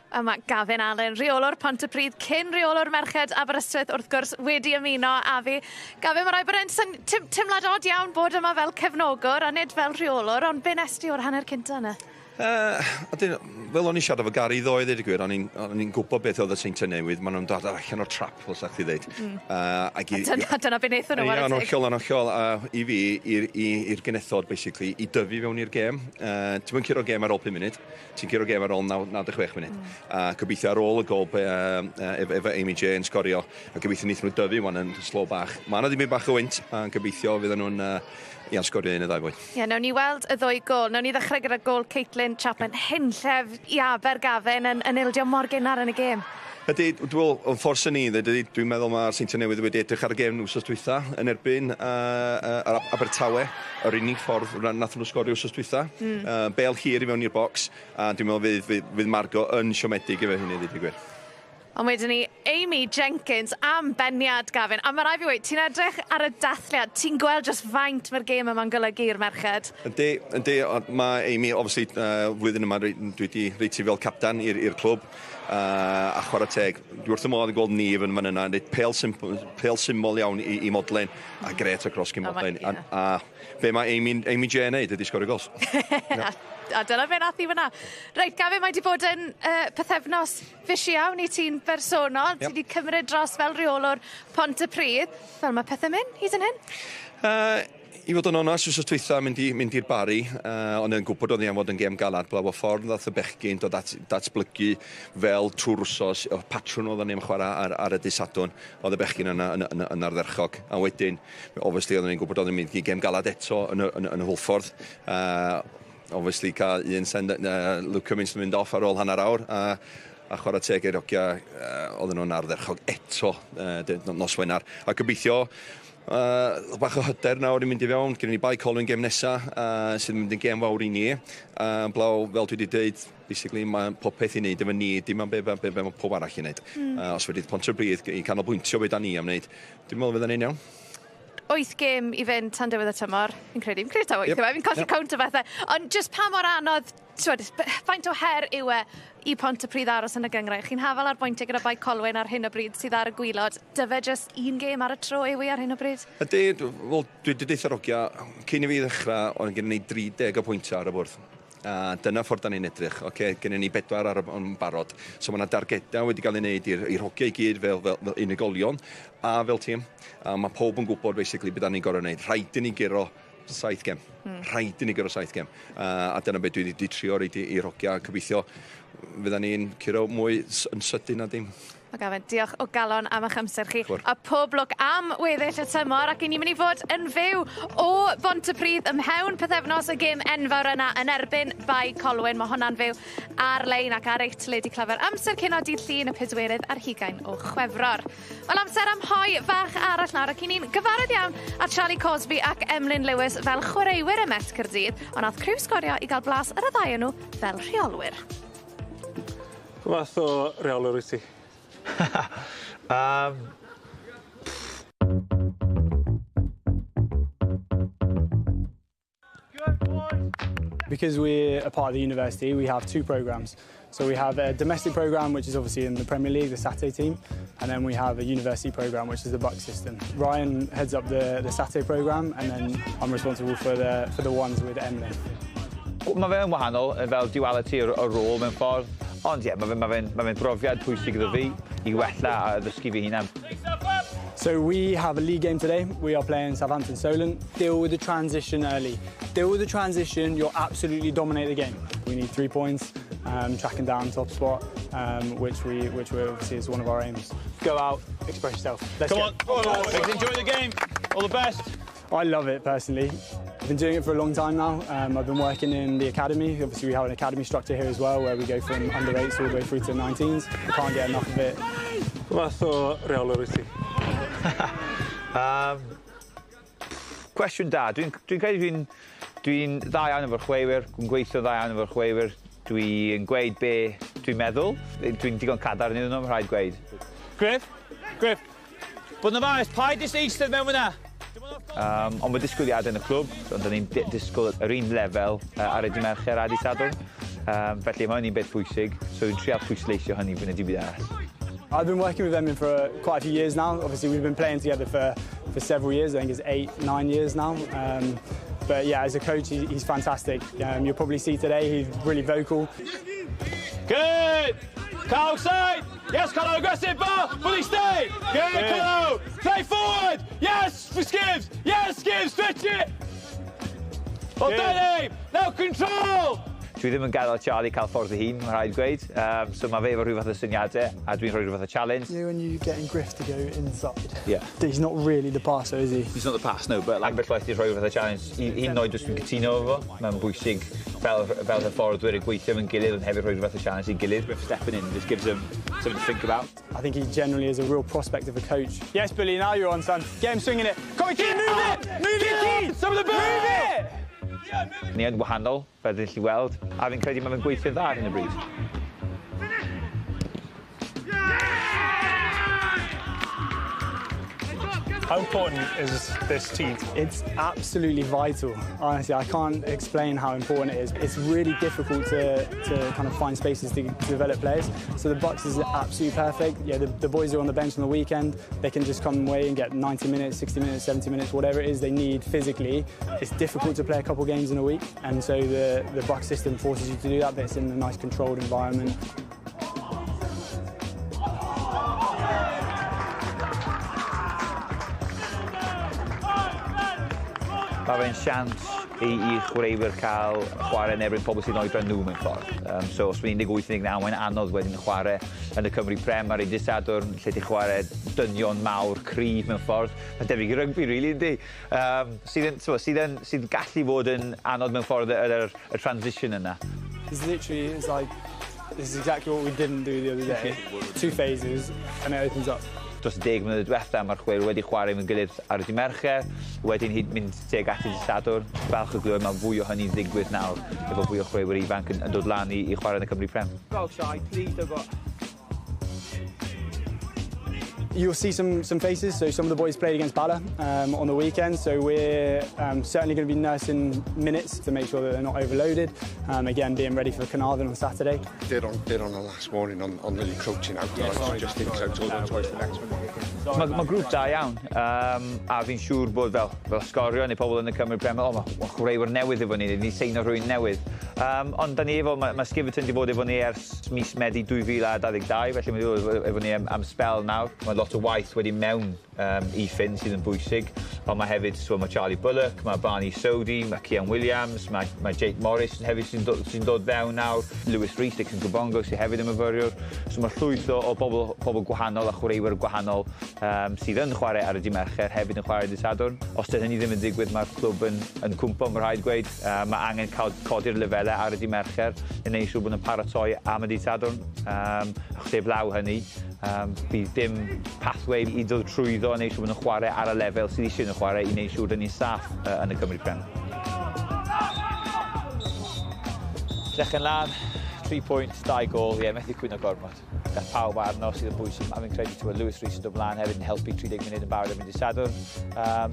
Yma Gavin Allen, reolwr Pontypridd, cyn reolwr merched Aberystwyth, wrth gwrs wedi ymuno a fi. Gavin, mae rai bod e'n teimlad od iawn bod yma fel cefnogwr a nid fel reolwr, ond be nesti o'r hanner cynta yna? Fel o'n i siarad efo Gary ddoe, ddweud y gwir, o'n i'n gwybod beth oedd y Seintiau Newydd, maen nhw'n dod allan o'r trap, fel sa'ch chi ddweud. Dyna beth wnaethon nhw, ar y teg. Anochol, i fi, i'r genethod, basically, i dyfu fewn i'r gêm. Ti'n mynd curo gêm ar ôl 5 munud, ti'n curo gêm ar ôl 96 munud. Gobeithio ar ôl y gol efo Amy J yn sgorio, a gobeithio wnaethon nhw dyfu wan yn slo bach. Mae yna ddim bach o wynt, a gobeithio fydden nhw'n sgorio un y ddau fwy. Nawn ni weld y ddwy gol. Nawn ni ddechrau gyda gol Caitlin Chapman. Henllef i Abergafin yn ildio mor gynnar yn y gêm. Dwi'n ffors yn ni, dwi'n meddwl mae'r Seintiau Newydd wedi edrych ar y gêm wsos dwytha yn erbyn Abertawe, yr unig ffordd nath nhw sgorio wsos dwytha. Bel hir i fewn i'r bocs, a dwi'n meddwl fydd Margo yn siomedig efo hynny, ddweud y gwir. Ond wedyn ni, Amy Jenkins am beniad, Gavin. A mae rai fi weid, ti'n edrych ar y dathliad, ti'n gweld just faint mae'r gêm yma'n golygu'r merched? Yndi, mae Amy, obviously, flwyddyn yma, dwi wedi reiti fel captan i'r clwb. A chwarae teg, dwi wrth y modd yn gweld ni fan yna, pêl syml iawn i modlen, a gret across cyn modlen. A be mae Amy J yn neud ydi sgorio gols. A dyna fe nath i fyna. Reit, Gavin, mae wedi bod yn pethefnos fus iawn i ti'n bersonol. Ti wedi cymryd dros fel reolwr Pontypridd. Fel mae pethau mynd, hyd yn hyn? I fod yn onest, wrth dwytha mynd i'r bari, ond yn gwybod oedd i am fod yn gêm galad, blaw o ffordd ddath y bechgyn dod datblygu fel trwy'r wsos, o patrwn oedd yn chwarae ar y dysadwn, oedd y bechgyn yn ardderchog. A wedyn, obviously, oedd yn gwybod oedd yn mynd i gêm galad eto yn y Hwlffordd. Obviously, cael un Luke Cummins yn mynd off ar ôl hanner awr, a chwarae teg i'r hogia oedd nhw'n ardderchog eto nos Wener. A gobeithio, bach o hyder nawr i mynd i fewn, gyda ni bai Colwyn gêm nesaf, sydd yn mynd yn gêm fawr i ni. Blaw, fel dwi wedi dweud, basically, mae popeth i wneud efo ni, dim am be mae pob arall i wneud. Os wedi Pontypridd i canolbwyntio beth da ni am wneud, dwi'n meddwl fydd yn un iawn. 8 gêm i fynd tan diwedd y tymor. Fi'n credu ta 8 fi'n colli count o bethau. Ond just pa mor anodd, faint o her yw i Pontypridd aros yn y gyngrau? Chi'n hafal ar bwyntiau gyda bai Colwyn ar hyn o bryd sydd ar y gwylod. Dyfe just un gêm ar y tro yw ar hyn o bryd? Dwi wedi deithio'r hogia, cyn i fi ddechrau, ond gen ni 30 o pwyntiau ar y bwrdd. Dyna ffordd da ni'n edrych. Gen ni 4 yn barod. So mae yna dargedau wedi cael ei wneud i'r hogia i gyd fel unigolion a fel tîm. Mae pob yn gwybod basically beth da ni'n gorau wneud. Rhaid i ni giro 7 gem. Rhaid i ni giro 7 gem. A dyna beth dwi wedi trio reid i'r hogia. Cybeithio fydda ni'n curo mwy yn sydyn na dim. Gavin, diolch o galon am eich amser chi. A pob lwc am weddill y tymor ac i ni'n mynd i fod yn fyw o Pontypridd ymhewn pethefnos y gêm enfawr yna yn erbyn bai Colwyn. Mae hwnna'n fyw ar-lein ac ar eich teledu clefer. Amser cyn o dydd Llun y 4 ar 20 o Chwefror. Wel, amser am hoi fach arall nawr ac i ni'n gyfarwydd iawn ar Charlie Cosby ac Emlyn Lewis fel chwaraewyr y Met Caerdydd, ond nath criw sgorio i gael blas ar y ddau nhw fel rheolwyr. Fath o reolwr wyt ti? Because we're a part of the university, we have two programmes. So we have a domestic programme, which is obviously in the Premier League, the Saturday team, and then we have a university programme, which is the Buck system. Ryan heads up the Saturday programme, and then I'm responsible for the ones with Emily. Mae fe'n wahanol, fel duality o rôl mewn ffordd, ond ie, mae fe'n brofiad pwysig iddo fi I wella a ddysgu fi hunan. So we have a league game today. We are playing Southampton Solent. Deal with the transition early. Deal with the transition, you'll absolutely dominate the game. We need 3 points, tracking down top spot, which we obviously is one of our aims. Go out, express yourself. Let's Come on, let's enjoy the game. All the best. I love it personally. I've been doing it for a long time now. I've been working in the academy. Obviously we have an academy structure here as well, where we go from under 8s all the way through to 19s. I can't get enough of it. Fath o reolwr wyt ti? Cwestiwn da. Dwi'n credu dwi'n dda iawn efo'r chwewyr, dwi'n gweithio dda iawn efo'r chwewyr, dwi'n gweud be dwi'n meddwl, dwi'n digon cadar yn iddyn nhw, rhaid gweud. Griff, bod yn faes, paid jyst eistedd mewn hwnna. Ond mae disgwyliadau yn y clwb, ond da ni'n disgwyl yr un lefel ar y Mercher a Dydd Sadwrn. Felly mae hynny'n beth pwysig, so dwi'n trial pwysleisio hynny fy'n y dibyd arall. I've been working with Emin for quite a few years now. Obviously, we've been playing together for several years. I think it's 8, 9 years now. But yeah, as a coach, he's fantastic. You'll probably see today he's really vocal. Good! Carl outside! Yes, Carlo, aggressive ball! Fully stay! Good, Carlo! Play forward! Yes, for Skivs! Yes, Skivs, stretch it! Well done, Abe! Now control! Dwi ddim yn gadael Charlie cael ffordd ei hun, mae'n rhaid gweud. So mae fe efo rhyw fath o syniadau, a dwi'n rhoi rhyw fath o challenge. You know when you getting Griff to go inside? Yeah. He's not really the passer, is he? He's not the pass, no, but ambell waith i'n rhoi rhyw fath o challenge. Un oed dwi'n cytuno efo. Mae'n bwysig fel hyfforddwyr yn gweithio mewn gilydd, ond hefyd rhoi rhyw fath o challenge i'n gilydd. Griff stepping in just gives him something to think about. I think he generally is a real prospect of a coach. Yes, Billy, now you're on, son. Get him swinging it. Come on, kid, move it! Move it! Some of the move it! Ni yn wahanol, fel ydych chi weld, a fi'n credu mae fe'n gweithio dda ar hyn o bryd. How important is this team? It's absolutely vital. Honestly, I can't explain how important it is. It's really difficult to kind of find spaces to develop players. So the Bucks is absolutely perfect. Yeah, the boys are on the bench on the weekend. They can just come away and get 90 minutes, 60 minutes, 70 minutes, whatever it is they need physically. It's difficult to play a couple games in a week, and so the Bucks system forces you to do that, but it's in a nice controlled environment. Mae fe'n siant I chwaraewyr cael chwarae yn erbyn pobl sy'n oedran nhw mewn ffordd. So os mae'n 18-19, mae'n anodd wedyn chwarae yn y Cymru Prem ar ei Dydd Sadwrn, lle ti chwarae dynion mawr, cryf mewn ffordd. Mae'n debyg I rygbi, really, yndi. Sydd gallu fod yn anodd mewn ffordd y transition yna. It's literally, this is exactly what we didn't do the other day. 2 phases, and it opens up. Dros 10 mlynedd diwetha, mae'r chweir wedi chwarae mewn gilydd ar y Dydd Mercher, wedyn hyd mynd teg at y Dydd Sadwrn. Falch o glywed mae fwy o hynny'n ddigwydd nawr, efo fwy o chweirwyr ifanc yn dod lan I chwarae yn y Cymru Prem. You'll see some faces, so some of the boys played against Bala on the weekend, so we're certainly going to be nursing minutes to make sure that they're not overloaded. Again, being ready for Carnarvon on Saturday. They're on the last warning on the encroaching out, just in case all twice the next one. Mae grŵp da iawn, a fi'n siŵr bod fel sgorio neu pobl yn y Cymru Prem, mae chwaraewyr newydd efo ni seino rhywun newydd. Ond da ni mae Skiverton wedi bod efo ni ers mis Medi 2022, felly mae wedi efo ni am spel nawr. Mae lot o waith wedi mewn I ffyn sydd yn bwysig, ond mae hefyd mae Charlie Bullock, mae Barney Sodi, mae Cian Williams, mae Jake Morris hefyd sy'n dod fewn nawr, Lewis Rees, Dixon Gubongo sydd hefyd yn myfyriwr. So mae llwyth o bobl gwahanol a chwaraewyr gwahanol sydd yn chwarae ar y Dydd Mercher hefyd yn chwarae Dydd Sadwrn. Os dyn hynny ddim yn digwydd, mae'r clwb yn cwmpo, mae'n rhaid gweud. Mae angen codi'r lefelau ar y Dydd Mercher yn neud siŵr bod yn paratoi am y Dydd Sadwrn. Achos heblaw hynny, bydd dim pathway I ddod trwyddo a neud siŵr bod yn chwarae ar y lefel sydd eisiau yn chwarae I neud siŵr dyn ni'n saff yn y Cymru Prem. Drech yn lan, 3 points, 2 gol, methu cwyno gormod. Gall pawb arno sydd yn bwysig. Mae'n credu to Lewis Rees yn dod mlaen hefyd yn helpu 30 munud yn barod yn mynd i Sadwrn.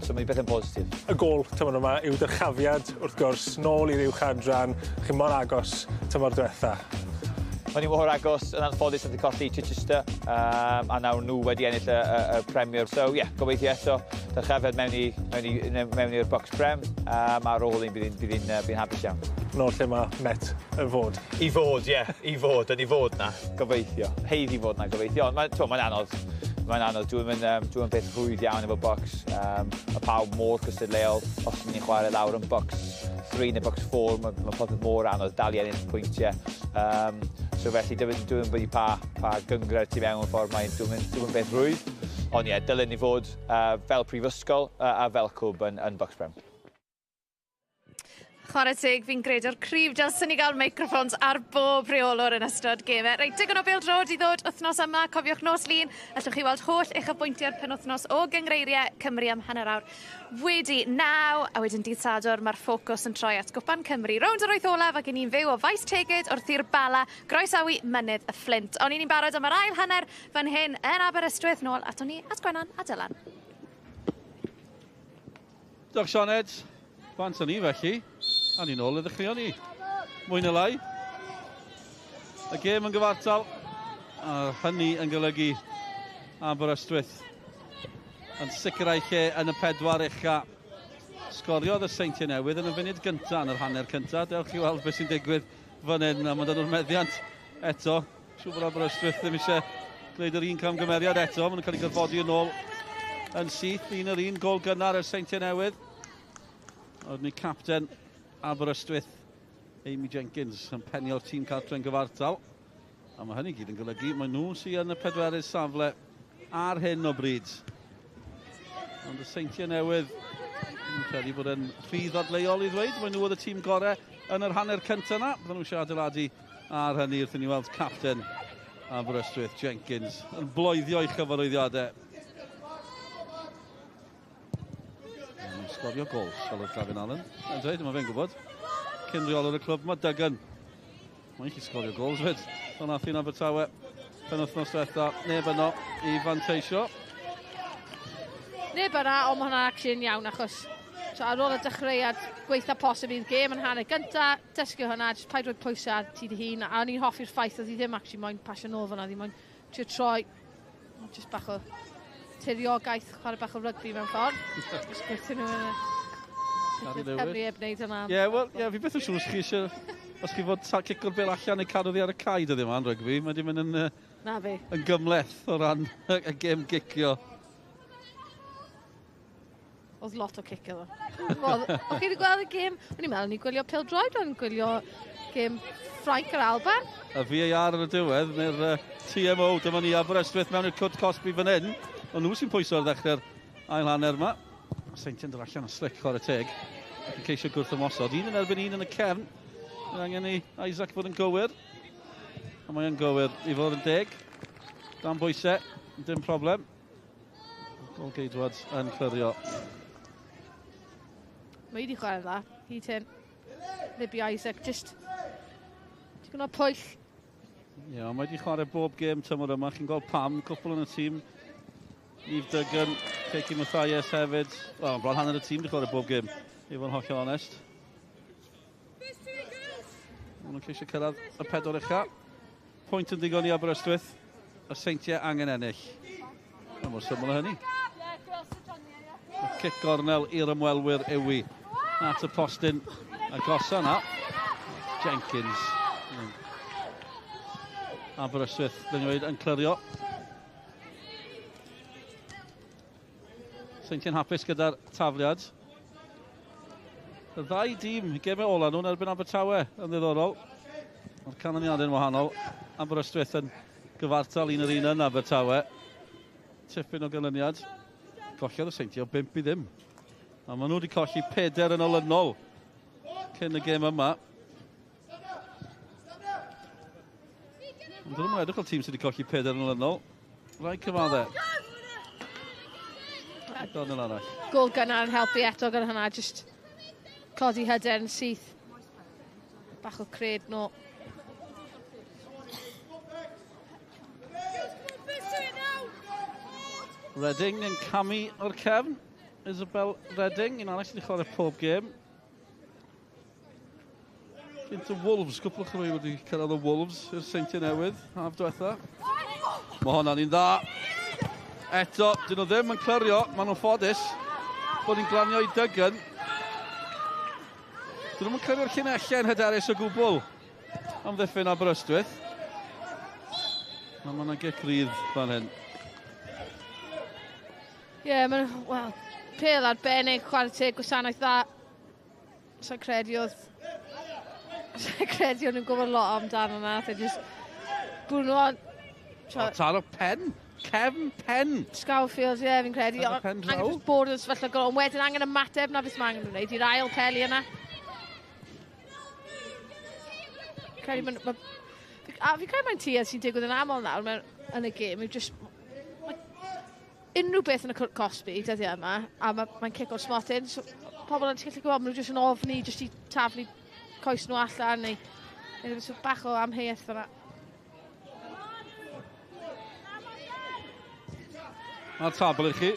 So mae'n beth yn positif. Y gol tymor yma yw dyrchafiad wrth gwrs nôl i'r uwch Adran. Chi'n mor agos tymor diwetha. O'n i mor agos yn anffodus wedi colli Chichester a nawr nhw wedi ennill y Premier. So gobeithio eto dyrchafiad mewn i'r box prem a'r ôl un bydd hi'n hapus iawn. Nôl lle mae Met yn fod. I fod, yn i fod na, gobeithio. Heidd i fod na, gobeithio. Mae'n anodd. Mae'n anodd. Dwi'n peth rhwydd iawn efo box. Mae pawb mor cystadleuol. Os ni'n chwarae lawr yn box 3 neu box 4, mae popeth mor anodd. Dal i ennill pwyntiau. So felly, dwi'n bod i pa gyngred tu mewn ffordd. Dwi'n peth rhwydd. Ond dylen ni fod fel prifysgol a fel cwb yn box prem. Chwarae teg, fi'n gredu'r cryf dylsyn ni gael microphones ar bob reolwr yn ystod gemau. Reit, digon o Pêl-droed i ddod wythnos yma. Cofiwch nos lun, allwch chi weld holl eich apwyntiau'r penwythnos o gyngreiriau Cymru am hanner awr. Wedi 9, a wedyn dydd Sadwrn, mae'r ffocws yn troi at Gwpan Cymru. Rownd yr wyth olaf ac ni'n fyw o Faes Tegid wrth i'r Bala groesawu mynydd y Fflint. Ond ni'n barod am yr ail hanner fan hyn yn Aberystwyth nôl ato ni at Gwenan a Dylan. Diolch Sioned, bant ni felly. A ni'n ôl y ddechreuon ni. Mwy na lai. Y gêm yn gyfartal. A hynny yn golygu Aberystwyth yn sicrhau lle yn y pedwar ucha. Sgoriodd y Seintiau Newydd yn y funud gyntaf yn yr hanner cyntaf. Dewch i weld beth sy'n digwydd fan hyn. A mae dyn nhw'r meddiant eto. Siw bod Aberystwyth ddim eisiau gwneud yr un camgymeriad eto. Maen nhw'n cael ei gyfodi yn ôl yn syth. Un gol gynnar y Seintiau Newydd. Oedd ni capten Aberystwyth, Amy Jenkins, yn penio'r tîm cartre'n gyfartal. A mae hynny gyd yn golygu, mae nhw sy'n yn y pedwerydd safle ar hyn o bryd. Ond y Seintiau Newydd, yn credu bod yn rhydd adleol i ddweud, mae nhw oedd y tîm gorau yn yr hanner cyntaf yna. Byddwn nhw eisiau adeiladu ar hynny wrth i ni weld capten Aberystwyth, Jenkins, yn bloeddio i chyfarwyddiadau. Sgorio gol, Solwyd Gavin Allen. Yn dweud, mae fe'n gwybod. Cyn reolwr y clwb, mae Dygan. Mae'n chi sgorio gols fyd. Ond nath i'n Abertawe. Penwythnos diwetha, neb yno i fanteisio. Neb yna, ond mae hwnna'n acsiwn iawn achos ar ôl y dechreuad gweitha posib i'r gêm yn hanner gyntaf, dysgu hwnna, jyst paid roed pwysau ar ti dy hun. A ni'n hoffi'r ffaith oedd hi ddim actually moyn pasio nôl fyna, ddim moyn trio troi. Jyst bach o tiriogaeth, chwarae bach o rygbi mewn ffordd. Jyst gweithio nhw yn Cymru eb wneud yna. Fi beth yn siŵr chi eisiau, os chi fod cicio'r bel allan neu cadw ddi ar y caid ydy yma'n rygbi, mae di mynd yn gymleth o ran y gêm gicio. Oedd lot o cicio ddo. O'ch chi wedi gweld y gêm? O'n i'n meddwl, ni'n gwylio Pêl-droed, o'n gwylio gêm Ffrainc yr Alban. Y VAR yn y diwedd, neu'r TMO, dyma ni Aberystwyth mewn i'r cwt Cosby fan hyn. Ond nhw sy'n pwyso ar ddechrau'r ail hanner yma. Seintiau'n dod allan o slic chwarae teg. Ac yn ceisio gwrth ymosod. Un yn erbyn un yn y cefn. Mae angen i Isaac fod yn gywir. A mae yn gywir i fod yn deg. Dan bwysau, dim problem. Gol Geidwad yn clirio. Mae wedi chwarae dda, hyd hyn. Libby Isaac, just digon o pwyll. Mae wedi chwarae bob gêm tymor yma. Chi'n gweld pam, cwpl yn y tîm. Yves Duggan, Ceci Mathias hefyd. Bron hanner y tîm wedi chwarae bob gêm, i fod yn hollol onest. Maen nhw'n ceisio cyrraedd y pedwar ucha. Pwynt yn digon i Aberystwyth. Y Seintiau angen ennill. A mor syml o hynny. Y cic gornel i'r ymwelwyr Ewi. At y postyn. A gosa yna. Jenkins. Aberystwyth, dyn nhw yn clirio. Seintiau'n hapus gyda'r tafliad. Y ddau dîm, gemau ola nhw'n erbyn Abertawe yn ddiddorol. Mae'r canlyniadau'n wahanol. Aberystwyth yn gyfartal un yn Abertawe. Tipyn o ganlyniad. Colliodd y Seintiau 5 i ddim. A maen nhw wedi colli 4 yn olynol cyn y gêm yma. Ond dyn nhw'n edrych o'r tîm sydd wedi colli 4 yn olynol. Rai cyfaddau. Gol gynnar yn helpu eto gyda hynna, just codi hyder yn syth. Bach o cred no. Reading yn camu o'r cefn. Isabel Reading, un arall sydd wedi chwarae pob gêm. Gyntaf Wolves, cwpl o chrwy wedi cyrraedd y Wolves i'r Seintiau Newydd, haf diwetha. Mae hwnna'n un dda. Eto, dyn nhw ddim yn clyrio, maen nhw'n ffodus bod ni'n glanio i Dygan. Dyn nhw'n cyrrio'r llunellau hyderus o gwbl am ddiffyn Aberystwyth. Mae yna gic rydd fan hyn. Ie, wel, Pêl arbennig, chwarae teg gwasanaeth dda. Sa'n credu oedd nhw'n gwybod lot amdano yna. Bwrn nhw'n... Taro pen, cefn pen. Scoutfield, ie, fi'n credu. Taro pen draw. Angen bod yn sefyllfa gol, ond wedyn angen ymateb na beth mae angen nhw'n gwneud i'r ail peli yna. Fi'n credu mae'n tuedd sy'n digwydd yn aml nawr yn y gêm. Unrhyw beth yn y Cosby, dyddiau yma, a mae'n cic o'r smotyn. So, pobl yn gallu gwybod, maen nhw jyst yn ofni, jyst i taflu coes nhw allan, neu bach o amheuaeth fyna. Mae'r tabl i chi,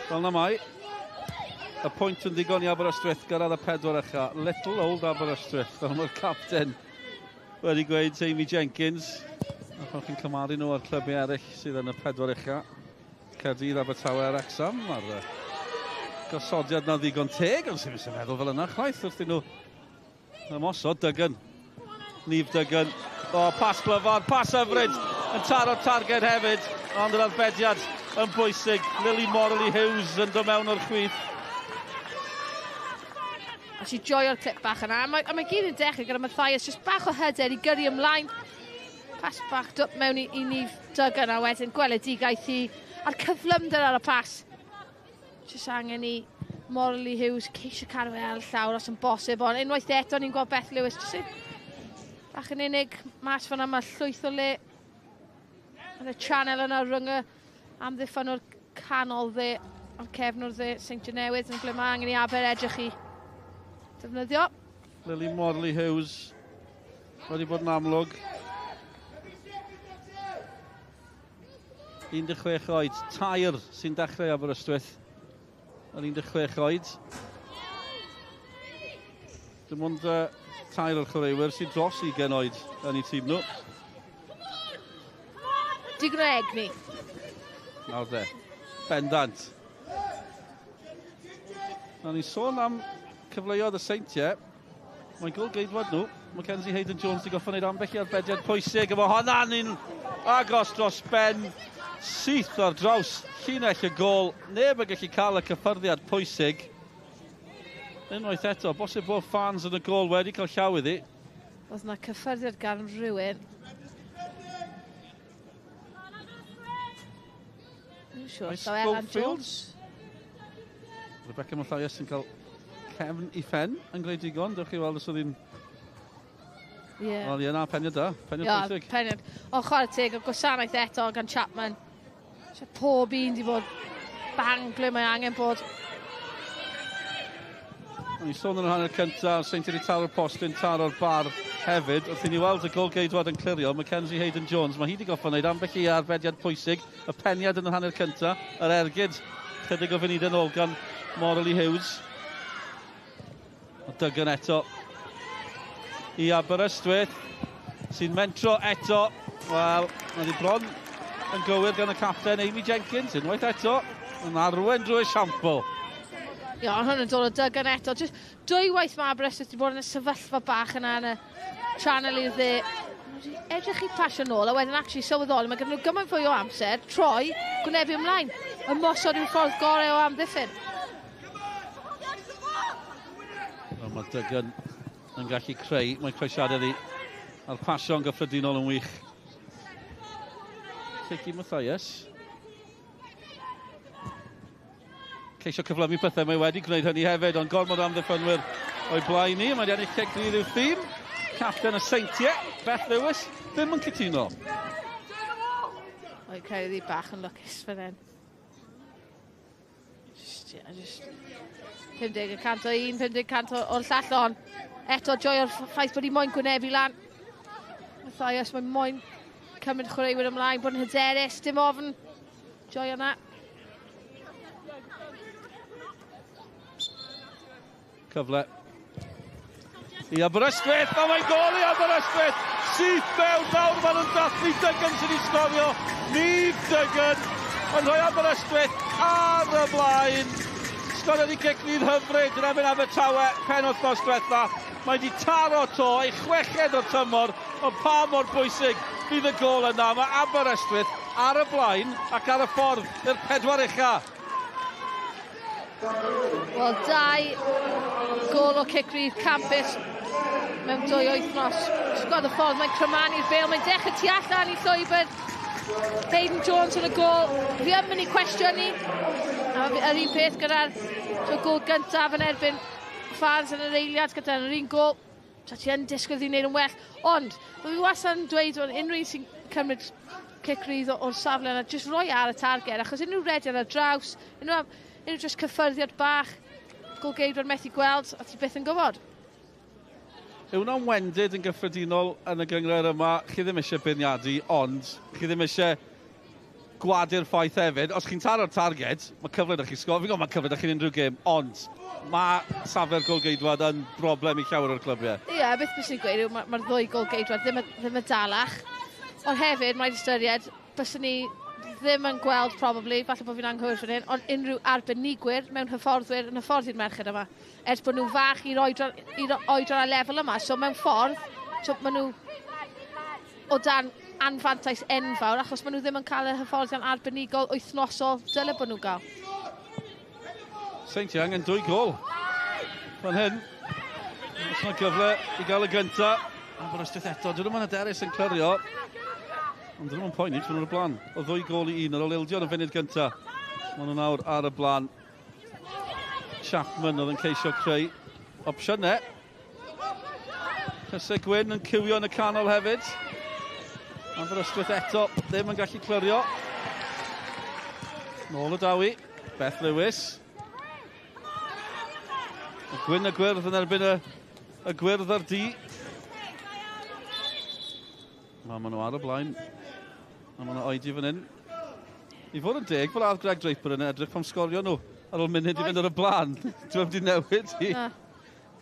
fel na mai. Y pwynt yn ddigon i Aberystwyth gyrraedd y Pedwar Uchaf. Little old Aberystwyth, fel mae'r capten wedi gweud Amy Jenkins. A pan chi'n cymaru nhw ar clybau eraill sydd yn y Pedwar Uchaf. Caerdydd Abertawe ar Exam. Mae'r gosodiad na ddigon teg, ond sy'n meddwl fel yna chwaith wrthyn nhw ymosod. Dygan. Nif Dygan. O, pas glyfar, pas hyfryd. Yn taro'r targed hefyd, ond yr arbediad yn bwysig. Lily Morley Hughes yn dod mewn o'r chwith. A si joio'r clip bach yna. A mae gyd yn dechrau gyda Matthias, jyst bach o hyder i gyrru ymlaen. Pas bach mewn i Nif Dygan a wedyn gweledigaeth i a'r cyflymder ar y pas. Jyst angen i Morley Hughes ceisio cadw el llawr os yn bosib, ond unwaith eto ni'n gweld Beth Lewis. Bach yn unig mas fan'na, mae llwyth o le yn y channel yna rhwng y amddiffynwr canol dde o'r cefnwr dde Seintiau Newydd yn ble mae angen i Aber edrych i defnyddio. Lily Morley Hughes wedi bod yn amlwg. 16 oed, tair sy'n dechrau Aberystwyth yn 16 oed. Dim ond tair o'r chwaraewyr sy'n dros 20 oed yn ei tîm nhw. Digon o egni. Nawr de, bendant. Na ni sôn am cyfleoedd y Seintiau. Mae'n gol-geidwad nhw. Mackenzie Hayden-Jones wedi goffo wneud ambell i arbediad pwysig. A mae hwnna'n un agos dros ben. Syth ar draws llinell y gol. Neb yn gallu cael y cyffyrddiad pwysig. Unwaith eto, bosib bod fans yn y gol wedi cael llaw iddi. Oedd yna cyffyrddiad gan rhywun. Dwi'n siŵr, Llywelyn Jones. Rebecca Matthias yn cael cefn i ffen yn greu digon. Dewch chi weld os oedd hi'n... Ie. Wel, ie, na, peniad da. Peniad pwysig. Peniad. O, chwarae teg, o gwasanaeth eto gan Chapman. Pob un di bod bang ble mae angen bod. Ni sôn yn y hanner cyntaf, Seintiau wedi taro'r postyn, taro'r bar hefyd. Wrth i ni weld y gol-geidwad yn clirio, Mackenzie Hayden-Jones. Mae hi wedi goffo wneud ambell i arbediad pwysig. Y peniad yn y hanner cyntaf, yr ergyd. Chydig o fynid yn ôl gan Morley Hughes. O Dygan eto i Aberystwyth, sy'n mentro eto. Wel, mae di bron yn gywir gan y capten Amy Jenkins, unwaith eto, yn arwen drwy siampl. Ie, ond hwn yn dod o Dygan eto. Just dwywaith mae Aberystwyth wedi bod yn y sefyllfa bach yna yn y channel i'r dde. Edrych i pasio nôl, a wedyn actually sylweddoli, mae gyda nhw gymaint fwy o amser, troi, gwynebu ymlaen. Ymosod yw'r ffordd gorau o amddiffyn. Mae Dygan yn gallu creu, mae'n croesiadau ddi a'r pasio'n gyffredinol yn wych. Llegi Matthias. Ceisio cyflymu pethau, mae wedi gwneud hynny hefyd, ond gormod o amddiffynwyr o'i blaen ni. Mae'n ennill cegri i'w thîm. Capten y Seintiau, Beth Lewis, ddim yn cytuno. O'i credu ddi bach yn lwcus fan hyn. Just 50% 50% o'r llall on. Eto joio'r ffaith bod hi moyn gwynebu lan. Matthias, mae'n moyn cymryd chwaraewyr ymlaen, bod yn hyderus, dim ofn. Joio yna. Cyfle i Aberystwyth, o mae'n gol i Aberystwyth! Syth mewn nawr, maen nhw'n dathlu Dygan sy'n ei sgorio. Nif Dygan yn rhoi Aberystwyth ar y blaen. Sgorio ni gicni'n hyfryd yn ebyn Abertawe penwythnos diwetha. Mae wedi taro to ei chweched o'r tymor, ond pa mor bwysig bydd y gol yna. Mae Aberystwyth ar y blaen ac ar y ffordd i'r pedwar uchaf. Wel, 2 gol o cicrydd campus mewn 2 wythnos. Sgwad y ffordd, mae'n crymanu'r bêl, mae'n dechrau tu allan i llwybr. Hayden Jones yn y gol, fi yn mynd i cwestiwn ni. Yr un peth gyda'r gol gyntaf yn erbyn fans yn yr eiliad gyda'r un gol. Ti yn disgwyl i'n neud yn well. Ond, fi wastad yn dweud o'n unrhyw sy'n cymryd cicrydd o'r safle yna, jyst roi ar y targed, achos unrhyw rediad ar draws, unrhyw jyst cyffyrddiad bach, golgeidwad methu gweld, a ti byth yn gwybod. Yw na'n wendid yn gyffredinol yn y gyngor yma, chi ddim eisiau beirniadu, ond chi ddim eisiau gwadu'r ffaith hefyd. Os chi'n taro'r targed, mae cyfle da chi sgol, fi'n gwybod mae cyfle da chi'n unrhyw gêm, ond mae safle'r golgeidwad yn broblem i llawer o'r clybiau. Ie, beth bys ni'n gweud yw, mae'r 2 golgeidwad ddim yn dalach, ond hefyd mae'n ystyried, bysyn ni ddim yn gweld, probably, falle bod fi'n anghywir fan hyn, ond unrhyw arbenigwyr mewn hyfforddwyr yn hyfforddi'r merched yma. Ers bod nhw fach i'r oedran a lefel yma, so mewn ffordd, so maen nhw o dan anfantais enfawr, achos maen nhw ddim yn cael y hyfforddian arbenigol wythnosol dyle bod nhw'n gael. Seintiau angen 2 gol. Fan hyn, os yna gyfle i gael y gyntaf. Aberystwyth eto, dyn nhw'n aderus yn clyrio. Ond dyn nhw'n poeni, trwy'n o'r blaen. O 2 gol i 1 ar ôl ildio yn y funud gyntaf. Maen nhw nawr ar y blaen. Chapman oedd yn ceisio creu opsiynau. Cysau Gwyn yn cywio yn y canol hefyd. Aberystwyth eto ddim yn gallu clyrio. Nôl y dawi. Beth Lewis. Gwyn y gwyrdd yn erbyn y gwyrdd ar di. Maen nhw ar y blaen. A maen nhw oedi fan hyn. I fod yn deg, fel ardd Greg Draper yn edrych pam sgorio nhw ar ôl munud i fynd ar y blaen. Dwi'n wedi newid i. Na,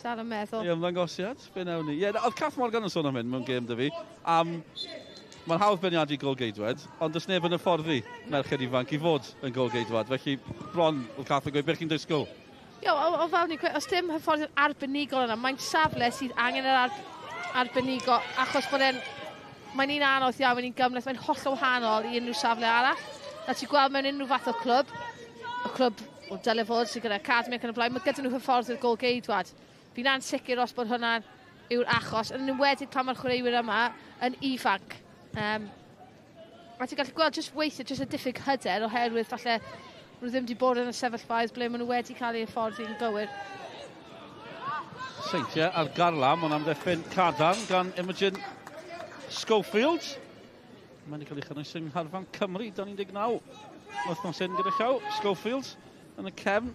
dal yn meddwl. I ymddangosiad, be newn ni. Ie, oedd Cath Morgan yn sôn am hyn mewn gêm dy fi. Mae'n hawdd beirniadu golgeidwad, ond does neb yn hyfforddi merched ifanc i fod yn golgeidwad. Felly, bron, oedd Cath yn gweud, beth chi'n disgwyl? Io, o fel ni'n gweud, os dim hyfforddiad arbenigol yna, mae'n safle sydd angen yr arbenigol, achos bod mae'n un anodd iawn, mae'n un gymleth, mae'n hollol wahanol i unrhyw safle arall. Na ti'n gweld mewn unrhyw fath o clwb, y clwb o dyle fod sydd gyda academi ac yn y blaen, mae gyda nhw hyfforddi'r golgeidwad. Fi'n ansicr os bod hwnna yw'r achos, yn enwedig pan mae'r chwaraewyr yma yn ifanc. A ti'n gallu gweld jyst weithio, jyst y diffyg hyder oherwydd falle nhw ddim wedi bod yn y sefyllfaoedd ble maen nhw wedi cael eu hyfforddi'n gywir. Seintiau ar garlam, ond amddiffyn cadarn gan Imogen Schofield. Mae'n cael ei chynnwys yng Ngharfan Cymru, 2019. Wythnos hyn gyda llaw, Schofield yn y cefn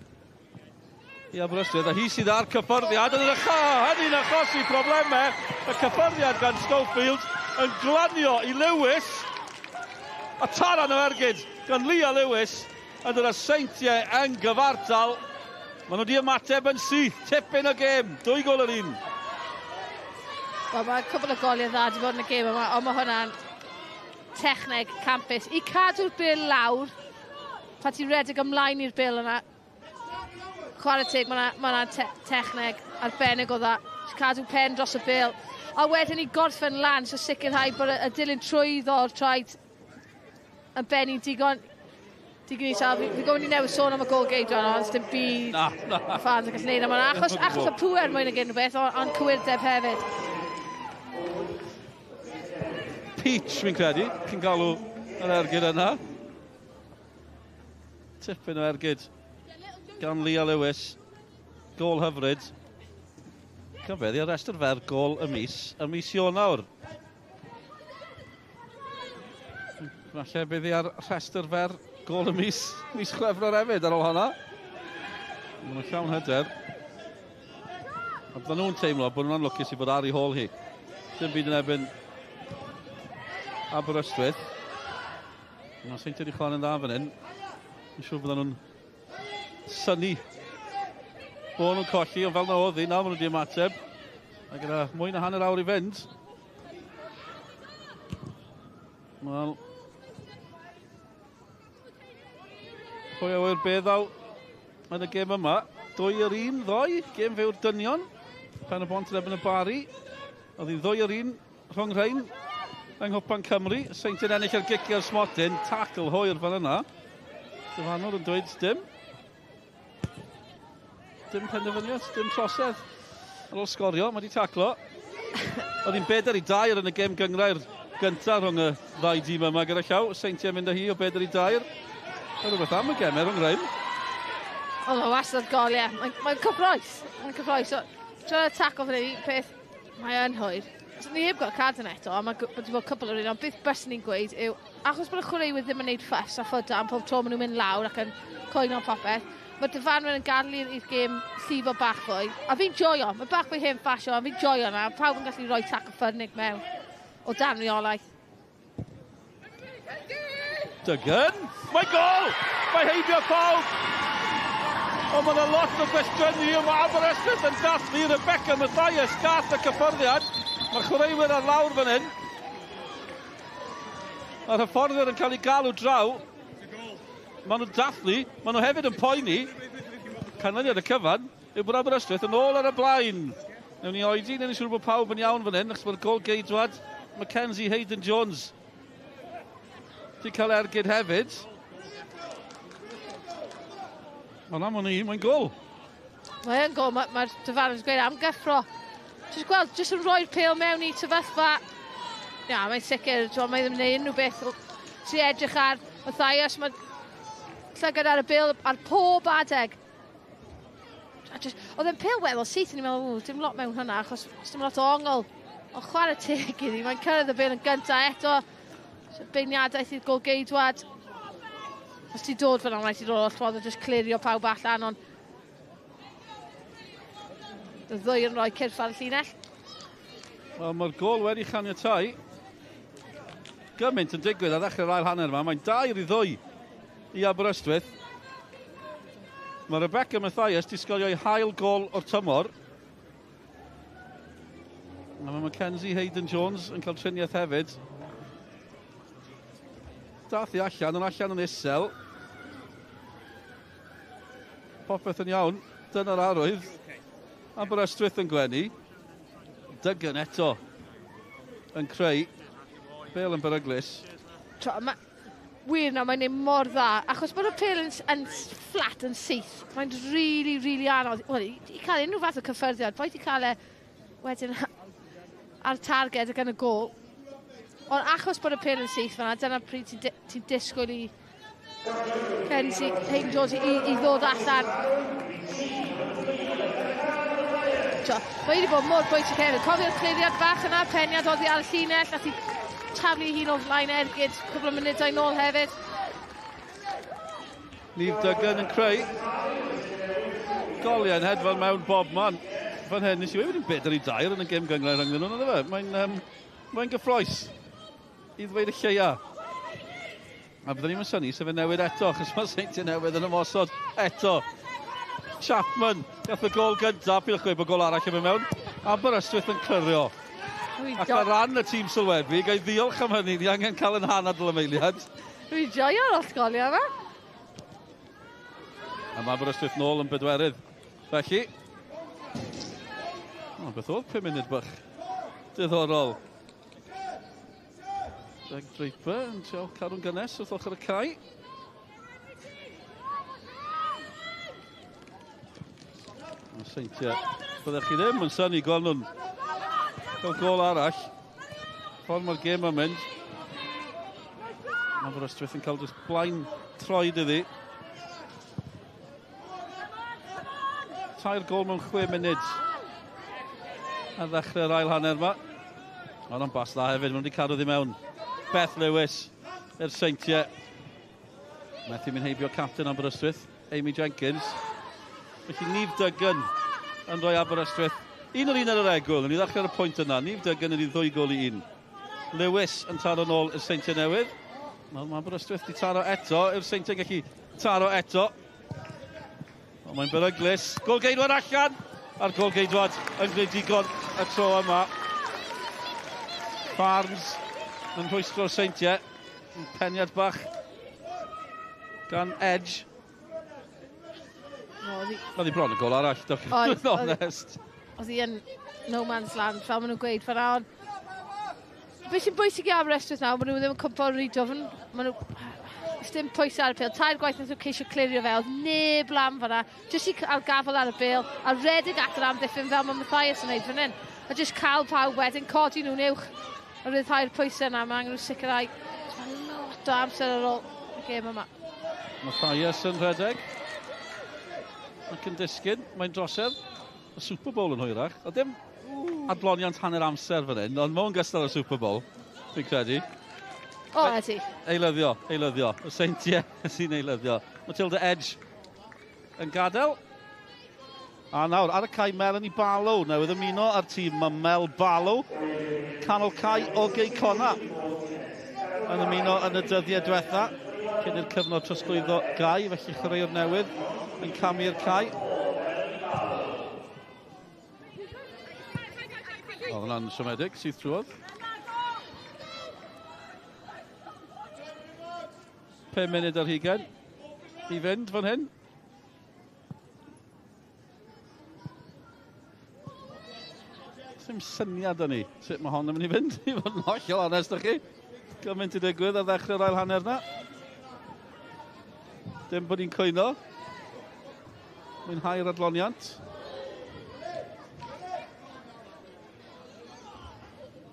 i Aberystwyth. A hi sydd ar cyffyrddiad yn hynny'n achosi problemau. Y cyffyrddiad gan Schofield yn glanio i Lewis. A taran o ergyd gan Leah Lewis yn yr Seintiau yn gyfartal. Maen nhw wedi ymateb yn syth, tipyn o gêm, 2 gol yr 1. Wel, mae cwbl o goliau dda wedi bod yn y gêm yma, ond mae hwnna'n techneg campus. I cadw'r bil lawr, pan ti'n redig ymlaen i'r bil yna, chwarae teg, mae yna techneg arbennig o dda. Ti'n cadw pen dros y bil. A wedyn i gorffen lan, so sicrhau bod y dilyn trwyddo'r traed yn benni digon isel. Fi gofyn i newid sôn am y golgeidwad, ond dim byd fans yn gallu neud am hwnna. Achos y pŵer mwyn ag unrhyw beth, ond cywirdeb hefyd. Peach, fi'n credu, chi'n galw yr ergyd yna. Tipyn o ergyd gan Leah Lewis. Gol hyfryd. Cyfeddi ar restr fer gol y mis Ionawr. Falle bydd hi ar restr fer gol y mis Chwefror hefyd ar ôl hwnna. Mae'n llawn hyder. A bydden nhw'n teimlo bod nhw'n lwcus i bod ar ei hôl hi. Dim byd yn ebyn Aberystwyth. Mae Seintiau wedi chwan yn dda fan hyn. Yn siŵr bydden nhw'n syni Bod nhw'n colli, ond fel na oedd hi, nawr maen nhw wedi ymateb. A gyda mwy na hanner awr i fynd. Wel... Pwy a wyr beddaw yn y gêm yma. 2-1, ddoi, gêm fewr dynion. Pen y bont yn ebyn y bari. Oedd hi 2-1 rhwng rhain yng Nghwpan Cymru. Seintiau'n ennill ar gicio'r smotyn. Tackle hwyr fan yna. Dyfanwr yn dweud dim. Dim penderfyniad, dim trosedd. Ar ôl sgorio, mae wedi taclo. Oedd hi'n 4-2 yn y gêm gyngrau'r gyntaf rhwng y ddau dîm yma gyda llaw. Seintiau mynd â hi o 4-2. Mae rhywbeth am y gemau rhwng rhain. O, mae wastad gol, ie. Mae'n cyffroes. Mae'n cyffroes. Tro'n taco fan hyn, peth, mae yn hwyr. Ni heb gael card yn eto, a mae wedi bod cwbl o'r un, ond beth bys ni'n gweud yw, achos bod y chwaraewyr ddim yn gwneud ffys a ffwda am pob tro maen nhw'n mynd lawr ac yn coen o'n popeth, mae dyfanwyr yn gadlu i'r gêm llifo bach fwy. A fi'n joio, mae bach fwy hen ffasio, a fi'n joio yna, pawb yn gallu rhoi taco ffyrnig mewn o dan reolaeth. Dygan, mae gol! Mae heibio pawb! O, mae yna lot o gwestiynu yma Aberystwyth yn dathlu Rebecca Mathias gath y cyfforddiad. Mae'r chwaraewyr ar lawr fan hyn. Mae'r hyfforddwyr yn cael ei galw draw. Maen nhw'n dathlu, maen nhw hefyd yn poeni. Canlyniad y cyfan yw bod Aberystwyth yn ôl ar y blaen. Newn ni oedi, newn ni siŵr bod pawb yn iawn fan hyn, achos mae'r gol geidwad Mackenzie Hayden-Jones wedi cael ergyd hefyd. Mae'n gol. Mae'n gol, mae'r dyfarnwr yn gweud am gyffro. Jyst gweld, jyst yn rhoi'r pêl mewn i tyfyllfa. Ia, mae'n sicr, mae ddim yn gwneud unrhyw beth sy'n edrych ar Mathias. Mae'n llygad ar y bil ar pob adeg. Oedd e'n pêl weddol syth, ni'n meddwl, dim lot mewn hynna, achos dim lot o ongl. Ond chwarae teg iddi, mae'n cyrraedd y bil yn gyntaf eto. Beirniadaeth i'r gol geidwad. Os ti dod fan o'n rhaid i ddod o'r llwodd o jyst clirio pawb allan, ond y ddwy yn rhoi cyrff ar y llinell. Wel, mae'r gol wedi chaniatáu. Gymaint yn digwydd ar ddechrau'r ail hanner yma. Mae'n 2-2 i Aberystwyth. Mae Rebecca Mathias di sgorio ei hail gol o'r tymor. A mae Mackenzie Hayden-Jones yn cael triniaeth hefyd. Dath i allan yn isel. Popeth yn iawn, dyna'r arwydd. Aberystwyth yn gwenu. Dygan eto yn creu. Bêl yn beryglus. Wir na, mae'n ei mor dda. Achos bod y pêl yn fflat, yn syth. Mae'n really anodd. Wel, i cael unrhyw fath o cyffyrddiad. Boed i cael e wedyn ar targed ac yn y gol. Ond achos bod y pêl yn syth fan'na, dyna pryd ti'n disgwyl i Kenzie Hayden-Jones i ddod allan. Mae wedi bod mor bwysig hefyd. Cofio'r cliriad bach yna, peniad oddi ar y llinell, nath i taflu hun o flaen ergyd, cwbl o munudau nôl hefyd. Nif Dygan yn creu. Goliau'n hedfan mewn bob man. Fan hyn, nes i wedi 4-2 yn y gêm gyngrau rhwng nhw, ond fe? Mae'n gyffroes i ddweud y lleia. A byddwn ni'n synnu sef y newid eto, achos mae Seintiau Newydd yn ymosod eto. Chapman, gath y gol gyntaf, pidwch gweud bod gol arall yn mynd mewn. Aberystwyth yn clyrio. Ac ar ran y tîm sylwebu, gai ddiolch am hynny, ni angen cael yn hanad y lemeiliad. Dwi'n joio'r ollgoliau yma. A mae Aberystwyth nôl yn bedwerydd. Felly, beth oedd 5 munud bach diddorol. Greg Draper yn trio cadw'n gynnes wrth ochr y cae. Seintiau, byddech chi ddim yn synnu gweld nhw'n cael gol arall. Ffordd mae'r gêm yn mynd. Aberystwyth yn cael just blaen troed iddi. 3 gol mewn 6 munud ar ddechrau'r ail hanner yma. Ond o'n bas dda hefyd, maen nhw wedi cadw ddi mewn. Beth Lewis i'r Seintiau. Methu mynd heibio capten Aberystwyth, Amy Jenkins. Felly Nif Dygan yn rhoi Aberystwyth. Un ar yr egwl, yn i ddechrau'r pwynt yna. Nif Dygan yn i 2 gol i 1. Lewis yn taro nôl i'r Seintiau Newydd. Mae Aberystwyth di taro eto, i'r Seintiau'n gallu taro eto. Mae'n beryglis. Golgeidwad allan. A'r golgeidwad yn gwneud digon y tro yma. Barnes yn rhwystro'r Seintiau. Peniad bach gan Edge. Oedd hi bron y gol arall, doch chi'n onest. Oedd hi yn no man's land, fel maen nhw'n gweud fan awr. Be sy'n bwysig i Aberystwyth nawr, maen nhw ddim yn cwmpo rhy dofn. Maen nhw... Dim pwysau ar y pêl. Tair gwaith nath nhw ceisio clirio fe. Oedd neb lam fan'na. Jyst i cael gafel ar y bêl. A redig Adran amddiffyn fel mae Matthias yn neud fan hyn. A jyst cael pawb wedyn, codi nhw'n uwch. A ryddhau'r pwysau yna. Mae angen nhw sicrhau. Mae'n lot o amser ar ôl y gêm yma. Matthias yn rhedeg. Ac yn disgyn. Mae'n drosedd. Y Super Bowl yn hwyrach. O dim adloniant hanner amser fan hyn, ond mae'n gystal y Super Bowl, fi'n credu. O, ydy. Eilyddio. Y Seintiau sy'n eilyddio. Matilda Edge yn gadael. A nawr, ar y cae Melanie Barlow. Newydd ymuno ar tîm mae Mel Barlow. Canol cae o Geicona. Yn ymuno yn y dyddiau diwetha. Cyn i'r cyfnod trosglwyddo gau, felly chwaraewr newydd yn camu'r cae. O, hwnna'n siomedig, sydd trwodd. 5 munud ar hugain i fynd fan hyn. Sim syniad o ni sut mae hon yn mynd i fynd, i fod yn hollol onest o chi. Gymaint i digwydd ar ddechrau'r ail hanner na. Dim bod ni'n cwyno. Mwynhau'r adloniant.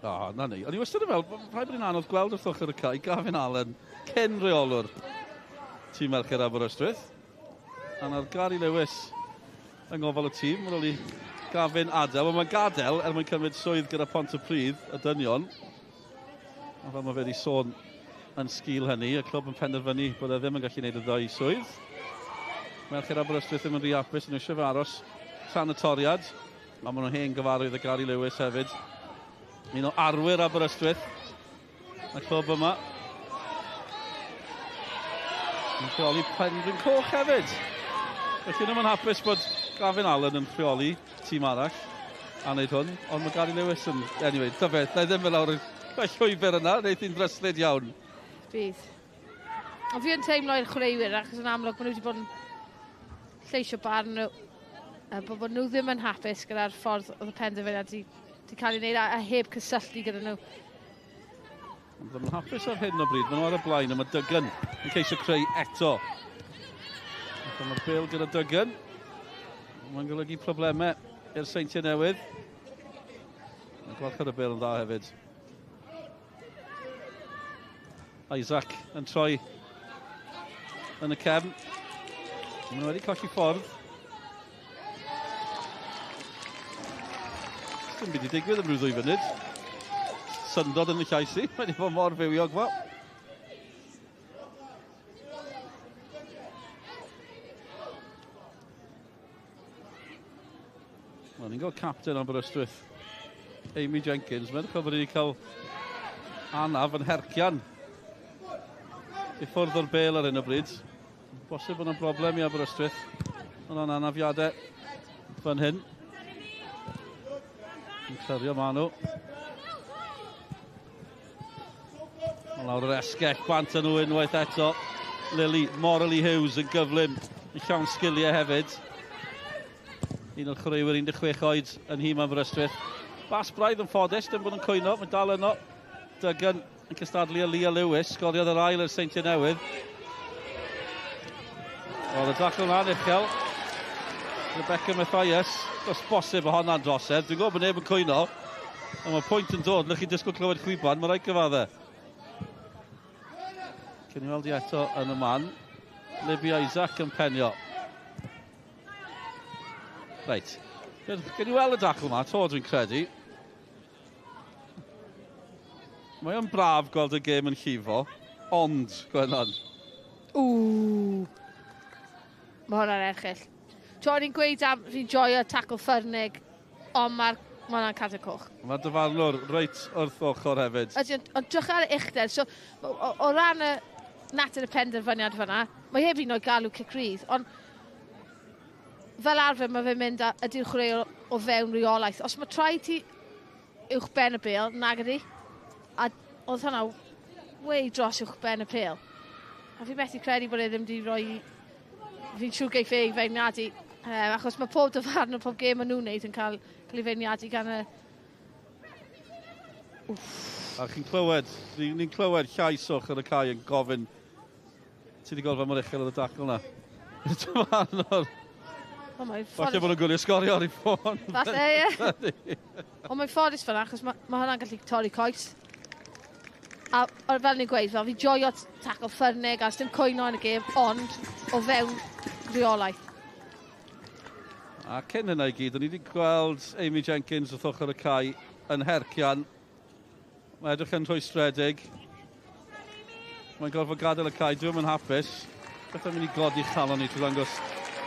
O, na ni. O'n i wastad yn fel, rhaid bod ni'n anodd gweld wrth ochr y cae, Gavin Allen, cyn reolwr tîm Merched Aberystwyth. A na'r Gary Lewis yng ngofal y tîm, ar ôl i Gavin adael. Mae'n gadael mwyn cymryd swydd gyda Pontypridd, y dynion. A fel mae fe wedi sôn yn sgil hynny, y clwb yn penderfynu bod e ddim yn gallu gwneud y ddau swydd. Merched Aberystwyth ddim yn rhy hapus, yn eisiau aros tan y toriad. A maen nhw'n hen gyfarwydd y Gary Lewis hefyd. Un o arwyr Aberystwyth, y clwb yma. Yn rheoli Penrhyn Coch hefyd. Felly nhw'n hapus bod Gavin Allen yn rheoli tîm arall a wneud hwn, ond mae Gary Lewis yn... Anyway, dyfed, na i ddim yn lawr y llwybr yna, wneud hi'n dryslyd iawn. Bydd. Ond fi yn teimlo i'r chwaraewyr, achos yn amlwg maen nhw wedi bod yn lleisio barn nhw. Bod nhw ddim yn hapus gyda'r ffordd oedd y penderfyniad wedi cael ei wneud a heb cysylltu gyda nhw. Ond yn hapus ar hyn o bryd, maen nhw ar y blaen, a mae Dygan yn ceisio creu eto. Mae'r bêl gyda Dygan. Mae'n golygu problemau i'r Seintiau Newydd. Mae'n gwarchod y bêl yn dda hefyd. Isaac yn troi yn y cefn. Maen nhw wedi colli ffordd. Dim byd i digwydd yn rhyw 2 funud. Syndod yn y llais i. Mae wedi bod mor fywiog fel. Ni'n gweld captain Aberystwyth, Amy Jenkins. Mae'n chyfod wedi cael anaf yn hercian i ffwrdd o'r bêl ar hyn o bryd. Bosib bod yna'n broblem i Aberystwyth. Yna'n anafiadau fan hyn. Yn clyrio ma nhw. Mae lawr yr esgell, bant yn nhw unwaith eto. Lily, Morley Hughes yn gyflym i llawn sgiliau hefyd. Un o'r chwaraewyr 16 oed yn hym Aberystwyth. Bas braidd yn ffodus, dim bod yn cwyno, mae'n dal yno. Dygan yn cystadlu a Leah Lewis, sgoriodd yr ail yr Seintiau Newydd. Oedd y dacl yna'n uchel. Rebecca Matthias, os bosib o honna'n drosedd. Dwi'n gwybod bod neb yn cwyno. Ond mae pwynt yn dod, nech chi disgwyl clywed chwiban, mae'n rhaid gyfaddau. Cyn i weld i eto yn y man. Libby Isaac yn penio. Reit, gen i weld y dacl yma, to dwi'n credu. Mae o'n braf gweld y gêm yn llifo, ond, Gwennon. Ww. Mae hwnna'n erchill. Ti'n ni'n gweud am fi'n joio tacl ffyrnig, ond mae hwnna'n cadw coch. Mae'r dyfarnwr reit wrth ochr hefyd. Ond drych ar y uchder, so o ran y natur y penderfyniad fan'na, mae heb un o'i galw cic rydd, ond fel arfer mae fe'n mynd ydy'r chwarae o fewn reolaeth. Os mae traed ti uwch ben y bêl, nag ydi. A oedd hwnna wei dros uwch ben y pêl. A fi methu credu bod e ddim wedi rhoi... Fi'n siŵr geith ei feirniadu. Achos mae pob dyfarn o pob gêm maen nhw'n neud yn cael ei feirniadu gan y... A chi'n clywed, ni'n clywed llais o'ch ar y cae yn gofyn ti wedi gweld fa mor uchel oedd y dacl na. Falle bod nhw'n gwylio sgorio ar ei ffôn. Falle, ie. Ond mae'n ffodus fyna, achos mae hwnna'n gallu torri coes. A fel ni'n gweud, fel fi joio tacl ffyrnig, a dim cwyno yn y gêm, ond o fewn reolaeth. A cyn hynna i gyd, o'n i wedi gweld Amy Jenkins wrth ochr y cae yn hercian. Mae edrych yn rhwystredig. Mae'n gorfod gadael y cae, dwi'n yn hapus. Beth yn mynd i godi chalon ni trwy ddangos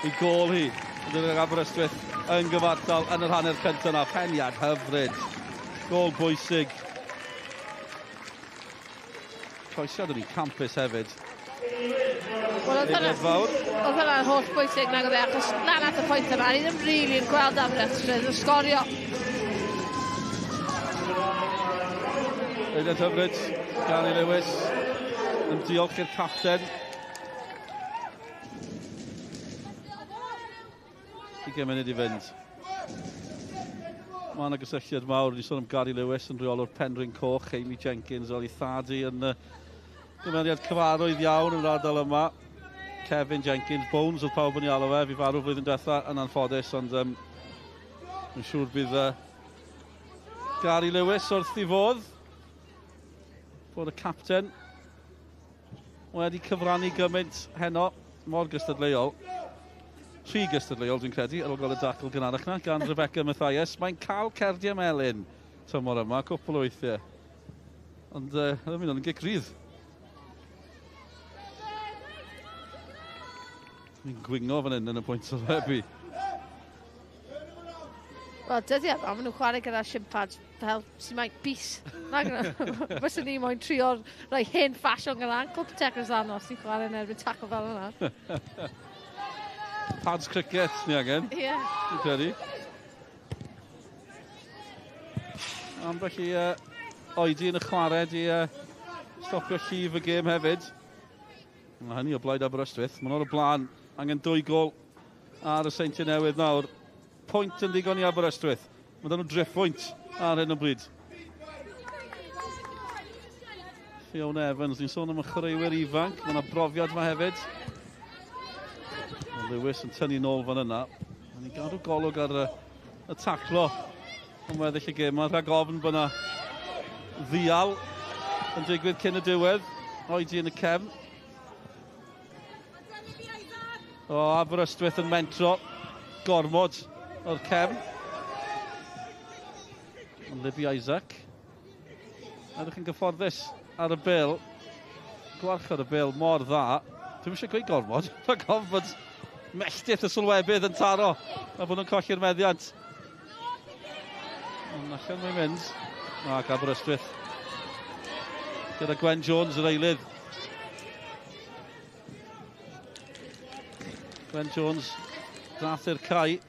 ei gol hi. Yn Aberystwyth yn gyfartal yn yr hanner cyntaf yna. Peniad hyfryd. Gol bwysig. Croesiad yn ei campus hefyd. Oedd hwnna'n holl bwysig nag oedd e, achos lan at y pwynt yna, ni ddim rili yn gweld Aberystwyth yn sgorio. Peniad hyfryd, Gary Lewis, yn diolch i'r capten. I gymuned i fynd. Mae yna gysylltiad mawr, wedi sôn am Gary Lewis yn reolwr Penrhyn Coch, Amy Jenkins oedd i thadu yn gymeriad cyfarwydd iawn yn yr ardal yma. Kevin Jenkins, Bones oedd pawb yn ei alw fe, fi farw flwyddyn diwetha yn anffodus, ond yn siŵr bydd Gary Lewis wrth i fodd. Bod y capten wedi cyfrannu gymaint heno, mor gystadleuol. 3 gystadleuol dwi'n credu, ar ôl gael y dacl gynharach na, gan Rebecca Mathias. Mae'n cael cerdiau melyn tymor yma, cwpl o weithiau. Ond ddim yn gic rydd. Mi'n gwingo fan hyn yn y pwynt o lebi. Wel, dyddiau yma, maen nhw'n chwarae gyda simpads fel sy'n mae'n bis. Fyswn ni moyn trio'r rhoi hen ffasiwn gyda ankle protectors anos sy'n chwarae yn erbyn tackle fel yna. Pads cricket ni angen. Ie. Dwi'n credu. Ambell i oedi yn y chwarae di stopio llif y gêm hefyd. Mae hynny o blaid Aberystwyth. Mae'n o'r blaen angen 2 gol ar y Seintiau Newydd nawr. Pwynt yn ddigon i Aberystwyth. Mae nhw'n driftpwynt ar hyn o bryd. Fiona Evans, ni'n sôn am y chwaraewyr ifanc. Mae yna brofiad yma hefyd. Lewis yn tynnu nôl fan yna. Ni'n gadw golwg ar y taclo yn weddill y gêm. Rhag ofn bod yna ddial yn digwydd cyn y diwedd. Oedi yn y cefn. O, Aberystwyth yn mentro. Gormod o'r cefn. Ond Libby Isaac. Edrych yn gyfforddus ar y bil. Gwarch ar y bil mor dda. Dwi'n eisiau gweud gormod. Rhag ofn bod melltith y sylwebydd yn taro a bod nhw'n colli'r meddiant. Ond allan mae'n mynd. Ac Aberystwyth. Gyda Gwen Jones yr eilydd. Gwen Jones drath i'r cae.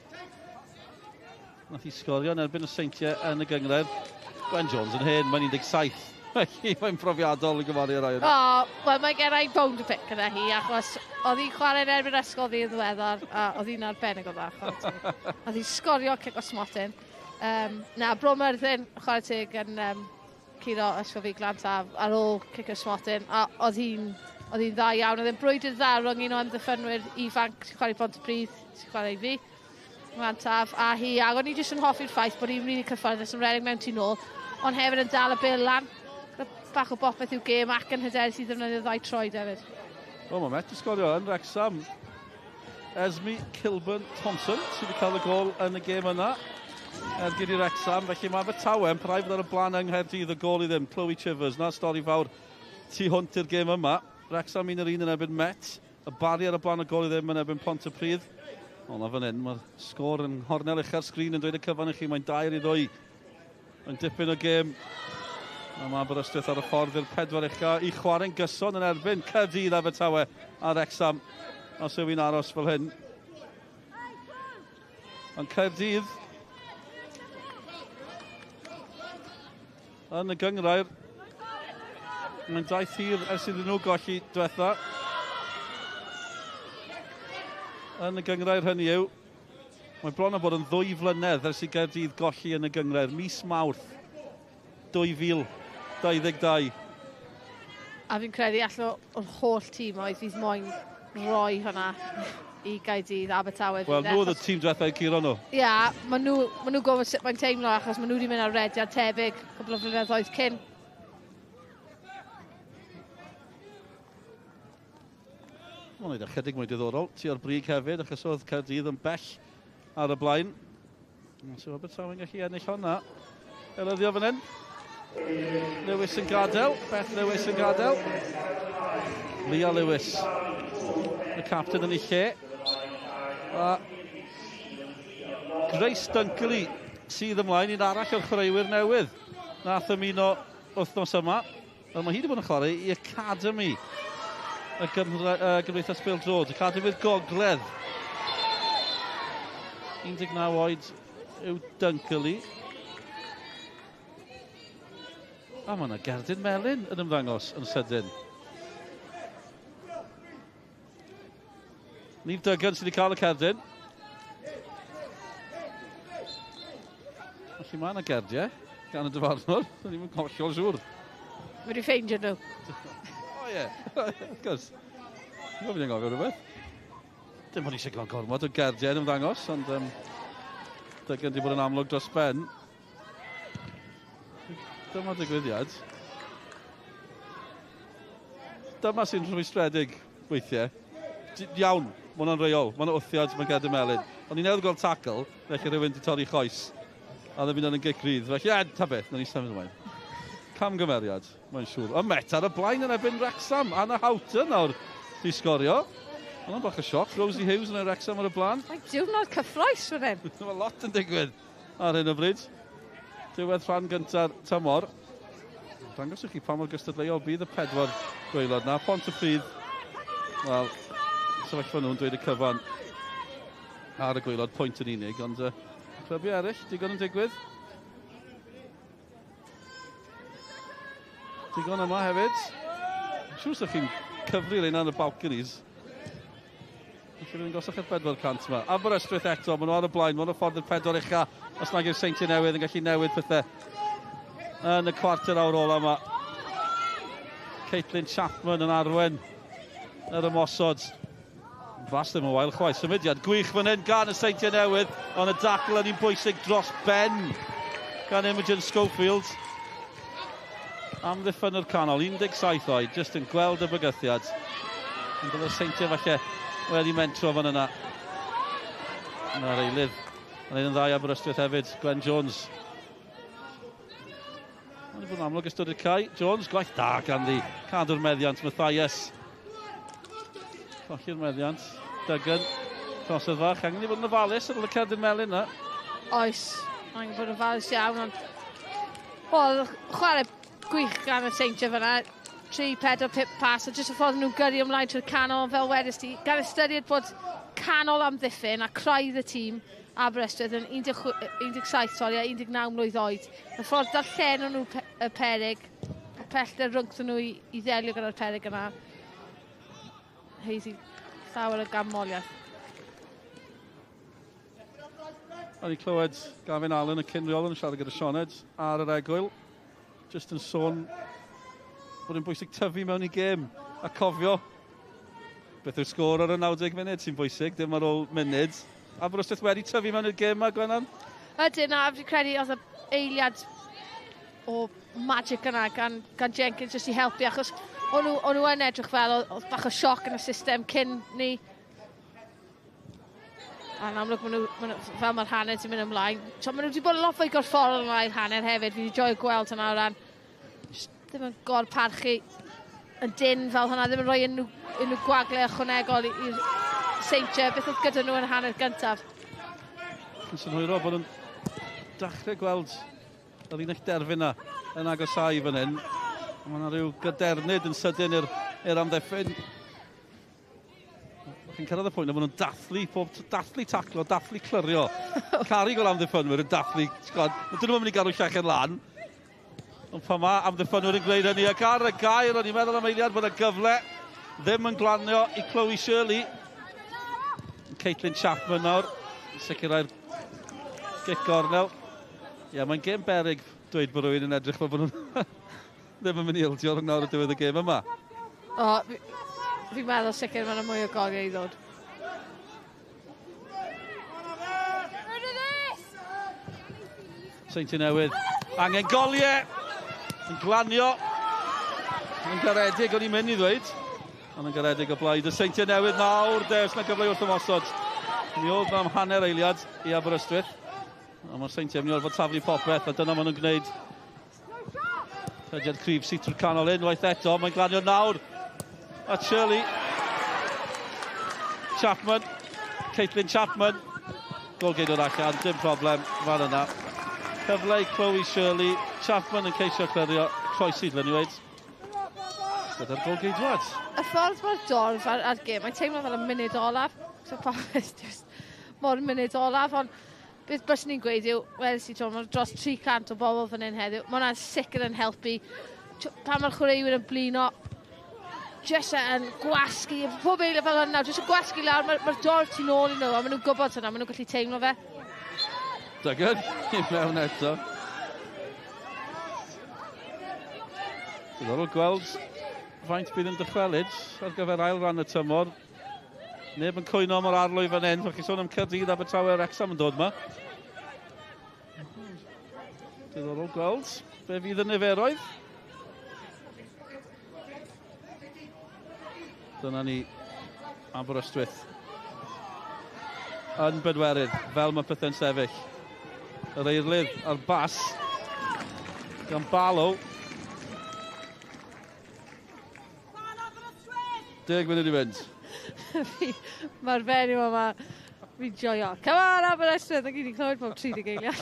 Nath i sgorio yn erbyn y Seintiau yn y gyngred. Gwen Jones yn hen, mae'n 17. Mae'n profiadol i gyfaru yr air. Wel, mae gen i bone to pick gyda hi, achos oedd hi'n chwarae'n erbyn ysgol fi yn ddiweddar, a oedd hi'n arbennig o dda. Oedd hi'n sgorio cic o smotyn. Na, Bro Myrddin, chwarae teg yn curo ysgol fi Glantaf ar ôl cic o smotyn, a oedd hi'n dda iawn. Oedd hi'n brwydr dda rhwng un o ymddiffynwyr ifanc sy'n chwarae Pontypridd, sy'n chwarae fi, Glantaf, a hi. Ac o'n i jyst yn hoffi'r ffaith bod hi'n rili cyfforddus yn redeg mewn tu nôl, ond hefyd yn dal y bil lan. Bach o bopeth i'w gêm ac yn hyderus i ddefnyddio 2 troed hefyd. O, mae met i sgorio yn Wrexham. Esme Kilburn Thompson sydd wedi cael y gol yn y gêm yna. Ergyd i Wrexham, felly mae Abertawe yn praif ar y blaen yng Nghaerdydd y gol i ddim. Chloe Chivers, na stori fawr tu hwnt i'r gêm yma. Wrexham 1-1 yn erbyn Met. Y bari ar y blaen y gol i ddim yn erbyn Pontypridd. O, na fan hyn, mae'r sgôr yn hornel eich ar sgrin yn dweud y cyfan i chi. Mae'n 2-2 yn dipyn o gêm. A mae Aberystwyth ar y ffordd i'r Pedwar Uchaf i chwarae'n gyson yn erbyn Caerdydd Abertawe a Wrexham. Os yw hi'n aros fel hyn. Ond Caerdydd yn y gyngrair. Mae'n daith hir ers iddyn nhw golli diwetha. Yn y gyngrair hynny yw, mae bron a bod yn 2 flynedd ers i Gaerdydd golli yn y gyngrair. Mis Mawrth 2022. A fi'n credu allan o'r holl tîm oedd fydd moyn roi hwnna i Gaerdydd, Abertawe. Wel, nhw oedd y tîm diwetha i curo nhw. Ia, maen nhw gofod sut mae'n teimlo achos maen nhw wedi mynd ar rediad tebyg cwbl o flynyddoedd cyn. Mae'n gwneud ychydig mwy diddorol. Tu o'r brig hefyd, achos oedd Caerdydd yn bell ar y blaen. So Abertawe yn gallu ennill honna. Elyddio fan hyn. Lewis yn gadael. Beth Lewis yn gadael. Lia Lewis. Y captain yn ei lle. A Grace Dunkley sydd ymlaen un arall o'r chwaraewyr newydd. Nath ymuno wythnos yma. Wel, mae hi wedi bod yn chwarae i Academy y Gymdeithas Pêl-droed. Academy'r Gogledd. 19 oed yw Dunkley. A mae yna Gerdyn Melyn yn ymddangos yn sydyn. Nif Duggan sydd wedi cael y cerdyn. Felly mae yna gerdiau gan y dyfarnwr. Dyn ni'n hollol siŵr. Mae wedi ffeindio nhw. O ie, wrth gwrs. Dwi'n mynd i'n gofio rhywbeth. Dim ond eisiau gael gormod o gerdiau yn ymddangos, ond Duggan wedi bod yn amlwg dros ben. Dyma digwyddiad. Dyma sy'n rhwystredig weithiau. Iawn, mae hwnna'n reol. Mae hwnna'n wthiad, mae'n Gerdyn Melyn. Ond ni newydd gweld tackle, felly rhywun wedi torri chois. A ddim yn gic rydd. Felly, ta beth, na ni symud ymlaen. Camgymeriad, mae'n siŵr. Y Met ar y blaen yn ebyn Wrexham. Anna Houghton nawr di sgorio. Hwna'n bach o sioc. Rosie Hughes yn y Wrexham ar y blaen. Mae diwrnod cyffroes fan hyn. Mae lot yn digwydd ar hyn o bryd. Diwedd rhan gyntaf tymor. Dangos i chi pa mor gystadleuol bydd y pedwar gwaelod na. Pontypridd, wel, sefyllfa nhw'n dweud y cyfan ar y gwaelod pwynt yn unig, ond clybiau eraill, digon yn digwydd. Digon yma hefyd. Siwr sa'ch chi'n cyfri lein ar y balconies. Felly rwy'n gosach i'r 400 yma. Aberystwyth eto, maen nhw ar y blaen, maen nhw'n ffordd i'r 4 ucha. Os nag yw'r Seintiau Newydd yn gallu newid pethau yn y cwarter awr ola yma. Caitlin Chapman yn arwen yr ymosod. Fas ddim yn wael chwaith. Symudiad gwych fan hyn gan y Seintiau Newydd, ond y dacl yn un bwysig dros ben gan Imogen Schofield. Amddiffyn yr canol, 17 oed, jyst yn gweld y bygythiad. Ond bydd y Seintiau falle wedi mentro fan yna. Yna'r eilydd. Yn ein yn dda i Aberystwyth hefyd, Gwen Jones. Mae'n bod yn amlwg ystod i'r cae. Jones, gwaith da ganddi. Cadw'r meddiant, Mathias. Colli'r meddiant. Duggan. Crosydd fach. Angen i fod yn ofalus ar ôl y Cerdyn Melyn na. Oes. Angen bod yn ofalus iawn. Wel, chwarae gwych gan y Seintiau fyna. 3-4 pip pas. A jyst y ffordd nhw'n gyrru ymlaen trwy'r canol, fel wedys ti. Gan ystyried bod canol amddiffyn a craidd y tîm Aberystwyth yn 19 mlwydd oed. Y ffordd darllen nhw y peryg, y pellter rhwng nhw i ddelio gyda'r peryg yna. Heiddi llawer y gamoliaeth. A ni clywed Gavin Allen y cynryol yn siarad gyda Sioned ar yr egwyl. Just yn sôn bod yn bwysig tyfu mewn i gêm. A cofio beth yw'r sgôr ar y 90 munud sy'n bwysig, dim ar ôl munud. Aberystwyth wedi tyfu mewn i'r gêm yma, Gwenan? Ydyn, a fi'n credu oedd y eiliad o magic yna gan Jenkins jyst i helpu, achos o'n nhw yn edrych fel oedd bach o sioc yn y system cyn ni. A'n amlwg, fel mae'r hanner sy'n mynd ymlaen. So, maen nhw wedi bod yn lot fwy gorfforol ymlaen hanner hefyd. Fi'n joio gweld hwnna o ran. Ddim yn gorparchu yn dyn fel hwnna, ddim yn rhoi unrhyw gwagle ychwanegol i'r Seintiau, beth oedd gyda nhw yn hanner gyntaf. Yn synhwyro bod yn dechrau gweld yr unig derfyn na yn agosau fan hyn. Mae yna rhyw gydernid yn sydyn i'r amddiffyn. chi'n cyrraedd y pwynt na maen nhw'n dathlu taclo, dathlu clyrio. Cari gol amddiffynwyr yn dathlu, dyn nhw'n mynd i gadw llechen lan. Ond pa ma amddiffynwyr yn gwneud hynny, ac ar y gair, o'n i'n meddwl am eiliad bod y gyfle ddim yn glanio i Chloe Shirley. Caitlin Chapman nawr, sicrhau'r gic gornel. Ie, mae'n gêm berig dweud bod rhywun yn edrych bod nhw'n ddim yn mynd i ildio rhwng nawr y diwedd y gêm yma. O, fi'n meddwl sicr mae'n mwy o goliau i ddod. Seintiau Newydd, angen goliau, yn glanio, yn garedig o'n i'n mynd i ddweud, ond yn garedig o blaid. Y Seintiau Newydd nawr, des na gyfle wrth ymosod. Mi oedd am hanner eiliad i Aberystwyth. A mae'r Seintiau mynd i orfod taflu popeth, a dyna maen nhw'n gwneud. Cydiad cryf sy'n trwy'r canol unwaith eto, mae'n glanio nawr. A Shirley. Chapman. Caitlin Chapman. Golgeidwr allan, dim problem fan yna. Cyfle i Chloe Shirley. Chapman yn ceisio clyrio. Croesi dyn ni wedi. Gyda'r golgeidwad. Y ffordd mae'r dorf ar gêm, mae'n teimlo fel y munud olaf. So popeth, just mor munud olaf, ond beth bys ni'n gweud yw, wel si John, mae dros 300 o bobl fan hyn heddiw. Mae hwnna'n sicr yn helpu. Pan mae'r chwaraewyr yn blino, jyst yn gwasgu, pob eiliad fel hynna, jyst yn gwasgu lawr, mae'r dorf tu nôl i nhw, a maen nhw'n gwybod hynna, maen nhw'n gallu teimlo fe. Dygyn, i mewn eto. Diddorol gweld faint bydd yn dychwelyd ar gyfer ail ran y tymor. Neb yn cwyno am yr arlwy fan hyn, felly sôn am Caerdydd Abertawe Wrexham yn dod yma. Diddorol gweld, be fydd y niferoedd. Dyna ni Aberystwyth yn bedwerydd, fel mae pethau'n sefyll. Yr eirlydd ar bas gan Barlow. 10 munud i fynd. Mae'r fenyw yma, fi'n joio. Come on, Aberystwyth, ac i ni clywed pob 30 eiliad.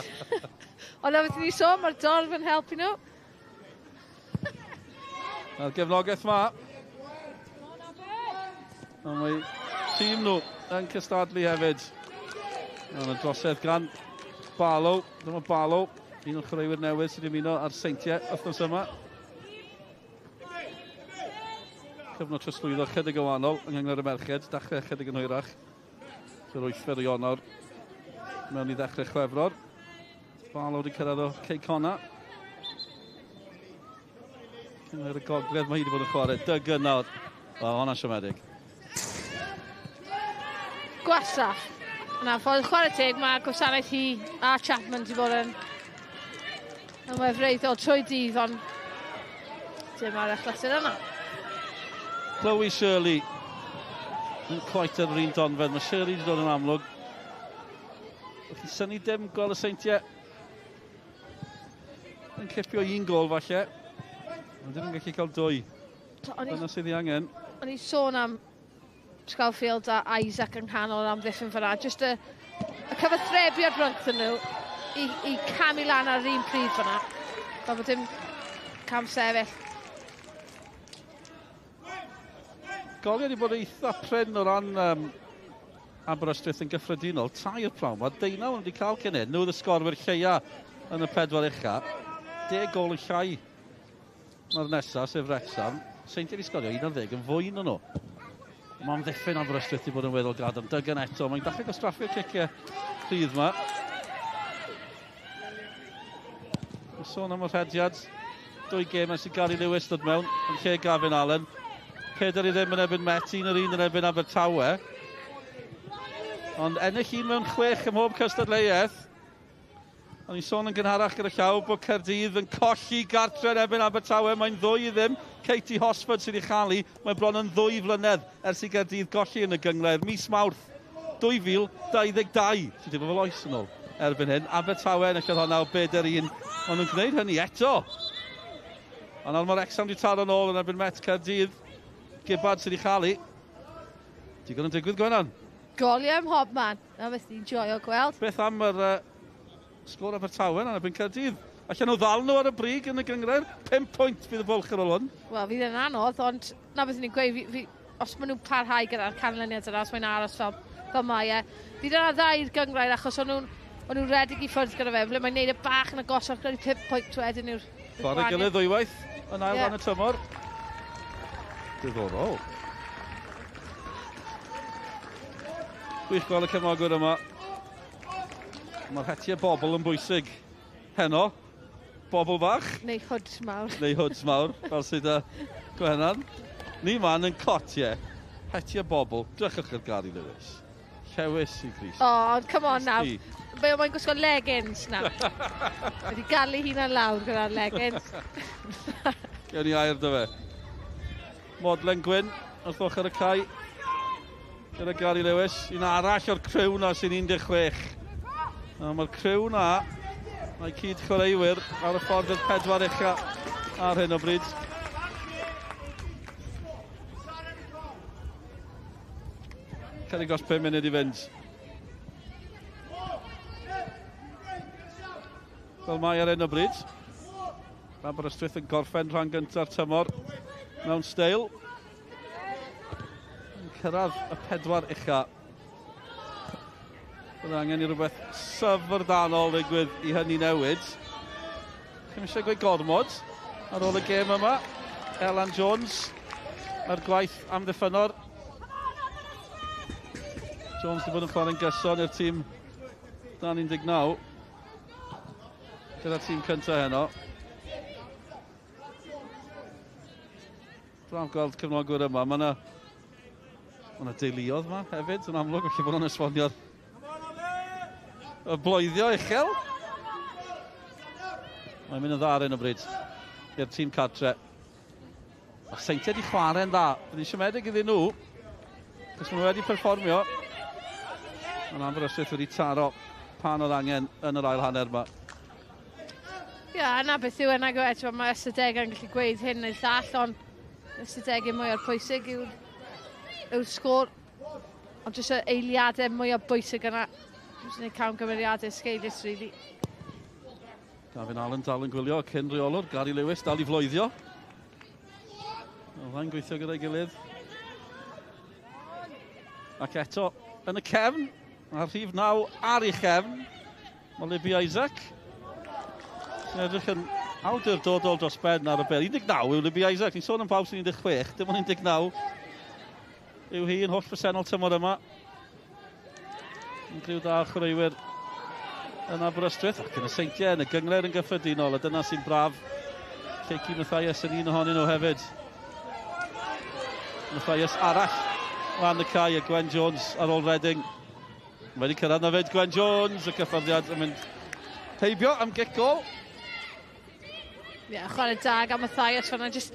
Ond efo ni sôn, mae'r dorf yn helpu nhw. A'r gefnogaeth yma. A mae tîm nhw yn cystadlu hefyd. Yn y drosedd gan Barlow. Dyma Barlow, un o'r chwaraewyr newydd sydd wedi ymuno ar Seintiau wythnos yma. Cyfnod trosglwyddo chydig o wahanol yng Nghyngor y Merched, dechrau chydig yn hwyrach. Yr 8 o Ionawr mewn i ddechrau Chwefror. Barlow wedi cyrraedd o Ceicona. Cyngor y Gogledd mae hi wedi bod yn chwarae. Dygyn nawr. O, hwnna'n siomedig. Gwastraff. Na, ffordd chwarae teg, mae gwasanaeth hi a Chapman wedi bod yn ymwefreiddiol trwy dydd, ond dim ar eich glasur yna. Chloe Shirley yn coet yr un donfedd. Mae Shirley wedi dod yn amlwg. Felly syni dim gol y Seintiau. Yn cipio un gol falle. Ond ddim yn gallu cael 2. Dyna sydd i angen. O'n i sôn am Scofield a Isaac yn canol am ddiffyn fyna. Just y cyfathrebiad rhwngthyn nhw i camu lan ar un pryd fyna. Fel bod dim cam sefyll. Goliau wedi bod eitha prin o ran Aberystwyth yn gyffredinol. Tair prawn. Mae Deunaw wedi cael cyn hyn. Nhw oedd y sgorwyr lleia yn y Pedwar Uchaf. 10 gol yn llai. Mae'r nesaf, sef Wrexham. Seintiau wedi sgorio 11 yn fwy na nhw. Mae'n ddiffyn Aberystwyth wedi bod yn weddol gadarn. Dygyn eto. Mae'n dechrau gwastraffu'r ciciau rhydd yma. Mae'n sôn am y rhediad. 2 gêm ers i Gary Lewis dod mewn yn lle Gavin Allen. 4 i ddim yn ebyn Met, 1 yr un yn ebyn Abertawe. Ond ennill un mewn 6 ym mhob cystadleuaeth. Ond i'n sôn yn gynharach gyda llaw bod Caerdydd yn colli gartre yn ebyn Abertawe. Mae'n 2 i ddim. Katie Hosford sydd wedi chalu. Mae bron yn 2 flynedd ers i Gaerdydd golli yn y gyngred. Mis Mawrth 2022. Sydd efo fel oes yn ôl erbyn hyn. Abertawe yn eich honna o 4-1. Ond yn gwneud hynny eto. Ond mae'r Wrexham wedi taro nôl yn erbyn Met Caerdydd. Gibbard sydd wedi chalu. Digon yn digwydd Gwenan. Goliau ym mhob man. Na beth ni'n joio gweld. Beth am yr sgôr Abertawe yn erbyn Caerdydd? Allan nhw ddal nhw ar y brig yn y gyngred. 5 pwynt fydd y bwlch ar ôl hwn. Wel, fydd yn anodd, ond na beth ni'n gweud, os maen nhw'n parhau gyda'r canlyniad yna, os mae'n aros fel mae e. Fydd yna ddau'r gyngrair achos o'n nhw'n redig i ffwrdd gyda fe, ble mae'n neud y bach yn agosach gyda'r 5 pwynt wedyn yw'r Ffordd ei gilydd ddwywaith yn ail fan y tymor. Diddorol. Gwych gweld y cefnogwr yma. Mae'r hetiau bobl yn bwysig. Heno, bobl bach. Neu hwds mawr. Neu hwds mawr, fel sydd y Gwenan. Ni man yn cotiau. Hetiau bobl. Drychwch ar Gary Lewis. Llewis i Gris. Oh, come on now. Be o'n mae'n gwisgo leggings nawr. Wedi gael ei hunan lawr gyda'r leggings. Gewn ni air dy fe. Modlen Gwyn, wrth ochr y cae. Gyda Gary Lewis. Un arall o'r criw na sy'n 16. Mae'r criw na, mae cyd chwaraewyr ar y ffordd i'r Pedwar Uchaf ar hyn o bryd. Ceri gos 5 munud i fynd. Fel mae ar hyn o bryd. Aberystwyth yn gorffen rhan gyntaf tymor mewn steil. Yn cyrraedd y Pedwar Uchaf. Bydd angen i rhywbeth syfrdanol ddigwydd i hynny newid. Chi'n eisiau gweud gormod ar ôl y gêm yma. Elan Jones, mae'r gwaith amddiffynor. Jones wedi bod yn chwarae'n gyson i'r tîm dan 19. Gyda'r tîm cyntaf heno. Braf gweld cefnogwr yma. Mae yna deuluodd yma hefyd yn amlwg, felly bod nhw'n esbonio'r y bloeddio uchel. Mae'n mynd yn dda ar hyn o bryd i'r tîm cartre. A Seintiau wedi chwarae'n dda. Bydd siomedig iddyn nhw. Cos maen nhw wedi perfformio. Mae'n Aberystwyth wedi taro pan oedd angen yn yr ail hanner yma. Yna beth yw yna gwed. Mae ystadegau'n gallu gweud hyn neu llall, ond ystadegau mwy o'r pwysig yw'r sgôr. Ond jyst y eiliadau mwy o'r bwysig yna. Jyst yn ei cawn gymeriadau sgeilus, really. Gavin Allen dal yn gwylio cyn reolwr. Gary Lewis dal i floeddio. Mae'n gweithio gyda'i gilydd. Ac eto, yn y cefn, ar rhif 9 ar ei chefn, mae Libby Isaac. Sy'n edrych yn awdurdodol dros ben ar y bel. 19 yw Libby Isaac. Ni'n sôn am pawb sy'n 16, dim ond 19. Yw hi yn holl presennol tymor yma. Yn griw da chwaraewyr yn Aberystwyth ac yn y Seintiau yn y gyngred yn gyffredinol, a dyna sy'n braf. Ceici Mathias yn un ohonyn nhw hefyd. Mathias arall lan y cae, a Gwen Jones ar ôl Reading. Mae wedi cyrraedd na fyd Gwen Jones, y cyfforddiad yn mynd heibio am gic gol. Chwarae dag am Mathias fan'na, jyst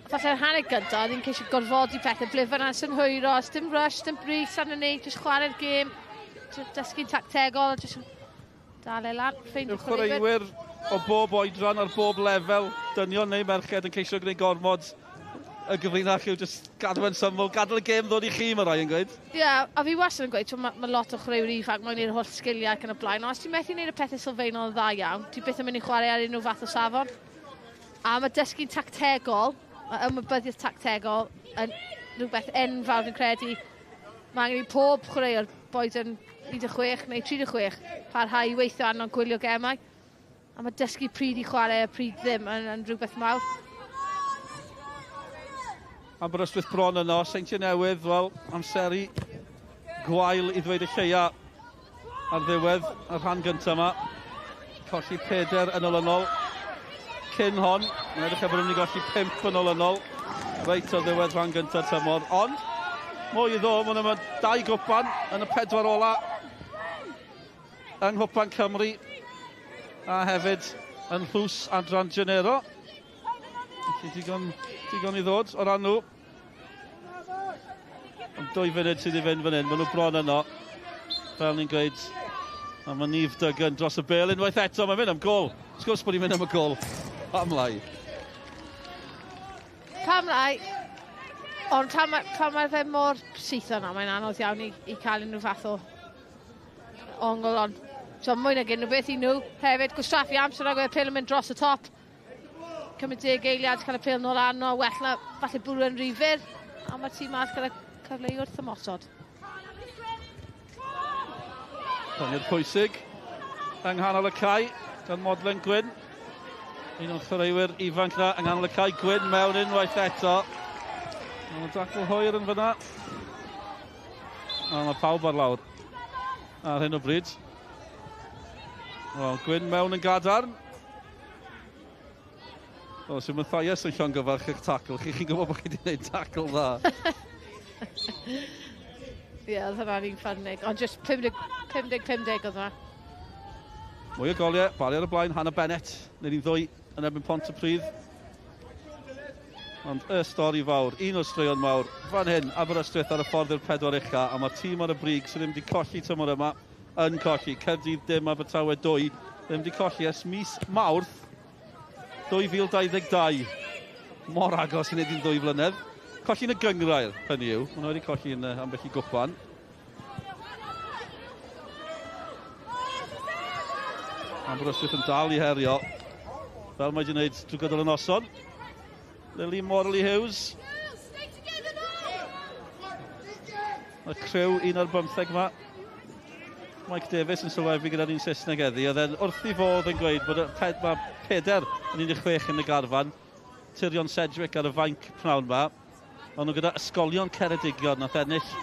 falle'r hanner gyntaf, ddim ceisio gorfodi pethau, blifan yna sy'n hwyro, dim rush, dim bris ar y neud, jyst chwarae'r gêm, dysgu'n tactegol, jyst dal e lan, ffeindio chwaraewyr o bob oedran ar bob lefel, dynion neu merched yn ceisio gwneud gormod. Y gyfrinach yw jyst gadw yn syml, gadw y gêm ddod i chi, mae rai yn gweud. A fi wastad yn gweud, mae lot o chwaraewyr ifanc, mae'n gwneud holl sgiliau ac yn y blaen, ond os ti'n methu gwneud y pethau sylfaenol dda iawn, ti'n byth yn mynd i chwarae ar unrhyw fath o safon. A mae dysgu'n tactegol, ymwybyddiaeth tactegol yn rhywbeth enfawr yn credu. Mae angen i pob chwaraewr boed yn 16 neu 36 parhau i weithio arno gwylio gemau. A mae dysgu pryd i chwarae a pryd ddim yn rhywbeth mawr. Aberystwyth bron yno, Seintiau Newydd, wel, amseru gwael i ddweud y lleia ar ddiwedd y rhan gyntaf yma. Colli 4 yn olynol. Cyn hon, mae'n edrych bod nhw'n golli 5 yn olynol. Reit o ddiwedd rhan gyntaf tymor. Ond, mwy iddo, mae yma 2 gwpan yn y 4 ola. Yng Nghwpan Cymru. A hefyd yn llws Adran Genero. Felly digon i ddod o ran nhw. Yn 2 funud sydd i fynd fan hyn. Maen nhw bron yno. Fel ni'n gweud. A mae Nif Duggan dros y bel unwaith eto. Mae'n mynd am gol. Sgwrs bod ni'n mynd am y gol. Pam lai. Ond pan mae fe mor syth yna, mae'n anodd iawn i cael unrhyw fath o ongl. Ond so mwy nag unrhyw beth i nhw. Hefyd, gwastraffu amser ag Pêl yn mynd dros y top. Cymryd 10 eiliad, cael y Pêl nôl arno, well na falle bwrw yn rifyr. A mae'r tîm arall gyda cyfle i wrth ymosod. Dyniad pwysig yng nghanol y cae gan Modlen Gwyn. Un o'n chwaraewyr ifanc na yng nghanol y cae. Gwyn mewn unwaith eto. Mae'n dacl hwyr yn fyna. Mae pawb ar lawr ar hyn o bryd. Gwyn mewn yn gadarn. Sy'n Mathias yn llongyfarch eich tacl. Chi'n gwybod bod chi wedi gwneud tacl dda. Ie, oedd hwnna'n un ffannig. Ond just 50-50 oedd hwnna. Mwy o goliau, bali ar y blaen, Hannah Bennett. Nid i'n ddwy yn ebyn Pontypridd. Ond y stori fawr, un o'r straeon mawr. Fan hyn, Aberystwyth ar y ffordd i'r Pedwar Uchaf. A mae'r tîm ar y brig sydd ddim wedi colli tymor yma yn colli. Caerdydd dim Abertawe 2. Ddim wedi colli ers mis Mawrth 2022. Mor agos i wneud un 2 flynedd. Colli'n y gyngrair, hynny yw. Maen nhw wedi colli yn ambell i gwpan. Aberystwyth yn dal i herio. Fel mae wedi gwneud drwy gydol y noson. Lily Morley Hughes. Y criw 1 ar 15 yma. Mike Davies yn sylwebu gyda'r un Saesneg eddi. Oedd e'n wrth i fodd yn gweud bod mae Peder yn 16 yn y garfan. Tyrion Sedgwick ar y fainc pnawn ma. Ond nhw gyda ysgolion Ceredigion nath ennill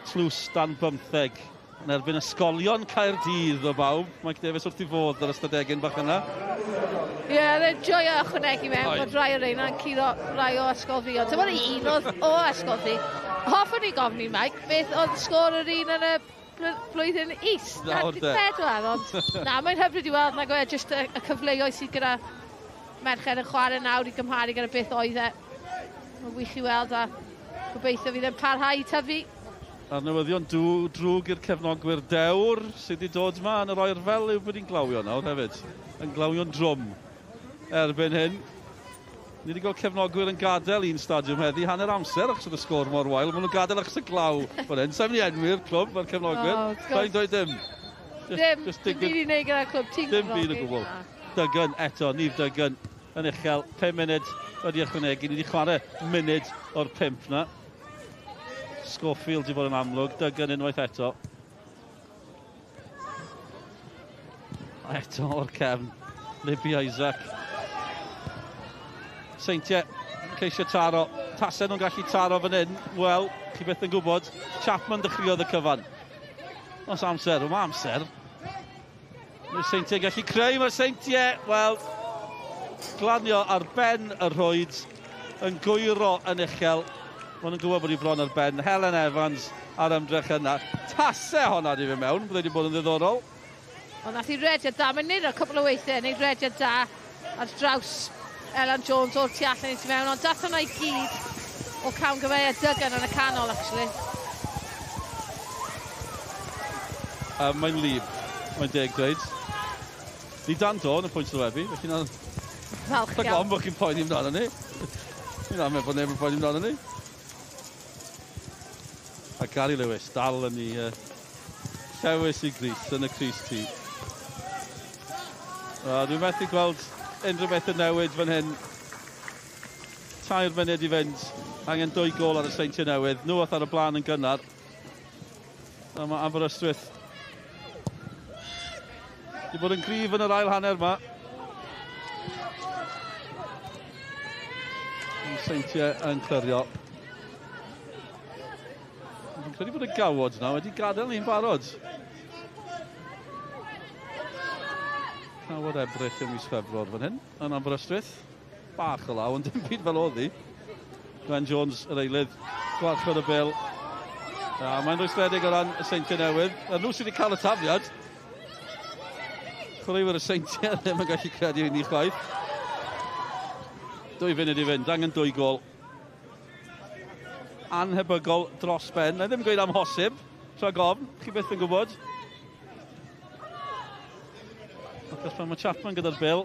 tlws dan 15 yn erbyn ysgolion Caerdydd o bawb. Mike Davies wrth i fodd ar ystadegyn bach yna. Ie, yn joio ychwanegu mewn bod rai o'r ein yn curo rai o ysgol fi. Ond dyma'r un oedd o ysgol fi. Hoffwn i gofni, Mike, beth oedd sgôr yr un yn y blwyddyn is. Nawr de. Pedwar, ond na, mae'n hyfryd i weld. Na gwe, jyst y cyfleoedd sydd gyda merched yn chwarae nawr i gymharu gyda beth oedd e. Mae'n wych i weld a gobeithio fydd yn parhau i tyfu. A'r newyddion drwg i'r cefnogwyr dewr sydd wedi dod yma yn yr oerfel yw bod hi'n glawio nawr hefyd. Yn glawio'n drwm erbyn hyn. Ni wedi gweld cefnogwyr yn gadael un stadiwm heddi hanner amser achos oedd y sgôr mor wael. Maen nhw'n gadael achos y glaw. Fan hyn, sa'n mynd i enwi'r clwb mae'r cefnogwyr. Sa'n dweud dim. Dim byd i wneud gyda'r clwb tîm. Dim byd o gwbl. Dygyn eto, Nif Dygyn yn uchel. 5 munud wedi ychwanegu. Ni wedi chwarae munud o'r 5 na. Schofield wedi bod yn amlwg. Dygyn unwaith eto. A eto o'r cefn. Libby Isaac. Seintiau ceisio taro. Tasen nhw'n gallu taro fan hyn. Wel, chi beth yn gwybod. Chapman dechreuodd y cyfan. Os amser, mae amser. Mae'r Seintiau gallu creu. Mae'r Seintiau, wel, glanio ar ben y rhwyd. Yn gwyro yn uchel. Maen nhw'n gwybod bod hi bron ar ben. Helen Evans ar ymdrech yna. Tasau honna di fe mewn. Bydde wedi bod yn ddiddorol. Ond nath i rediad da. Mae'n neud o'r cwpl o weithiau. Neud rediad da ar draws Ellen Jones o'r tu allan i ti mewn. Ond dath hwnna i gyd o cawn gyfeiriau Dygyn yn y canol, actually. Mae'n lib. Mae'n deg dweud. Ni dan do yn y pwynt sylwebu. Felly na'n... Falch iawn. Ond bod chi'n poeni amdano ni. Ni'n am bod neb yn poeni amdano ni. A Gary Lewis dal yn ei llewis i gris yn y Cris T. Dwi'n methu gweld unrhyw beth yn newid fan hyn. 2 munud i fynd. Angen 2 gol ar y Seintiau Newydd. Nhw oedd ar y blaen yn gynnar. A mae Aberystwyth wedi bod yn gryf yn yr ail hanner yma. Seintiau yn clyrio. Dwi'n credu bod y gawod na wedi gadael ni'n barod. Cawod Ebrill ym mis Chwefror fan hyn, yn Aberystwyth. Bach o law, ond dim byd fel oedd hi. Gwen Jones, yr eilydd, gwarchod y bil. Mae'n rwystredig o ran y Seintiau Newydd. A nhw sydd wedi cael y tafiad. Chwaraewyr y Seintiau ddim yn gallu credu i ni chwaith. 2 funud i fynd, angen 2 gol. Anhebygol dros ben. Na ddim gweud amhosib, rhag ofn, chi beth yn gwybod. Achos pan mae Chapman gyda'r bil.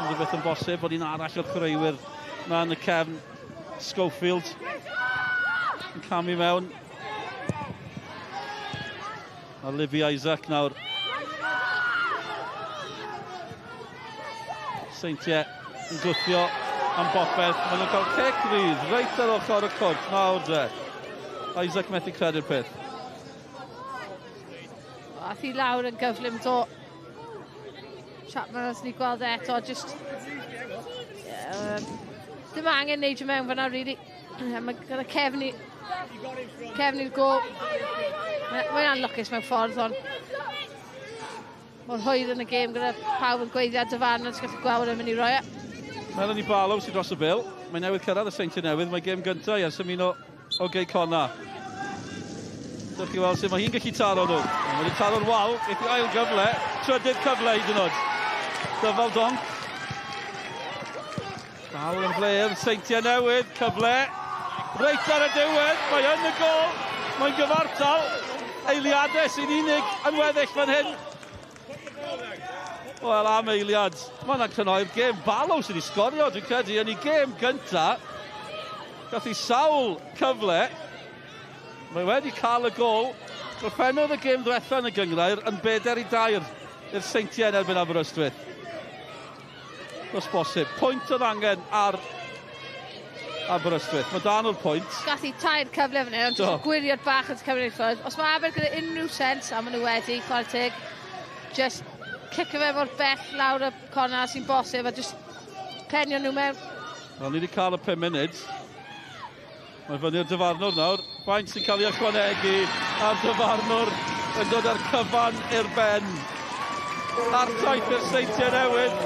Ond beth yn bosib bod un arall o'r chwaraewyr na yn y cefn. Schofield yn camu mewn. A Libby Isaac nawr. Seintiau yn gwthio am bopeth. Maen nhw'n cael cic rydd, reit ar ochr y cwrt. Nawr de. Isaac methu credu'r peth. Ath i lawr yn gyflym do. Chapman, os ni gweld eto, just... dim angen neud i mewn fyna, really. Mae gyda Cefn i'r gol. Mae'n anlwcus mewn ffordd, ond... Mae'n hwyr yn y gêm gyda pawb yn gweithio dyfan, ond gallu gweld yn mynd i roi e. Melanie Barlow sy'n dros y bil. Mae newydd cyrraedd y Seintiau Newydd. Mae gêm gyntaf i ers ymuno o gei conna. Dych chi weld sut mae hi'n gallu taro nhw. Mae wedi taro'r wal, beth i ail gyfle. Trydydd cyfle hyd yn oed. Dyfal donc. Dal yn fleir, Seintiau Newydd, cyfle. Reit ar y diwedd, mae yn y gol. Mae'n gyfartal. Eiliadau sy'n unig yn weddill fan hyn. Wel, am eiliad. Mae'n crynhoi'r gêm. Barlow sydd wedi sgorio, dwi'n credu, yn ei gêm gyntaf. Gath hi sawl cyfle. Mae wedi cael y gol. Gorffennodd y gêm diwetha yn y gyngrair yn 4-2 i'r Seintiau yn erbyn Aberystwyth. Os bosib. Pwynt oedd angen ar Aberystwyth. Mae dan o'r pwynt. Gath hi tair cyfle fan hyn, ond jyst gwiriad bach yn cymryd i ffwrdd. Os mae Aber gyda unrhyw sens, a maen nhw wedi, chwarae teg, just cicio fe mor bell lawr y conna sy'n bosib, a just penio nhw mewn. Wel, ni wedi cael y 5 munud. Mae fyny'r dyfarnwr nawr. Faint sy'n cael ei ychwanegu a'r dyfarnwr yn dod â'r cyfan i'r ben. Ar taith i'r Seintiau Newydd.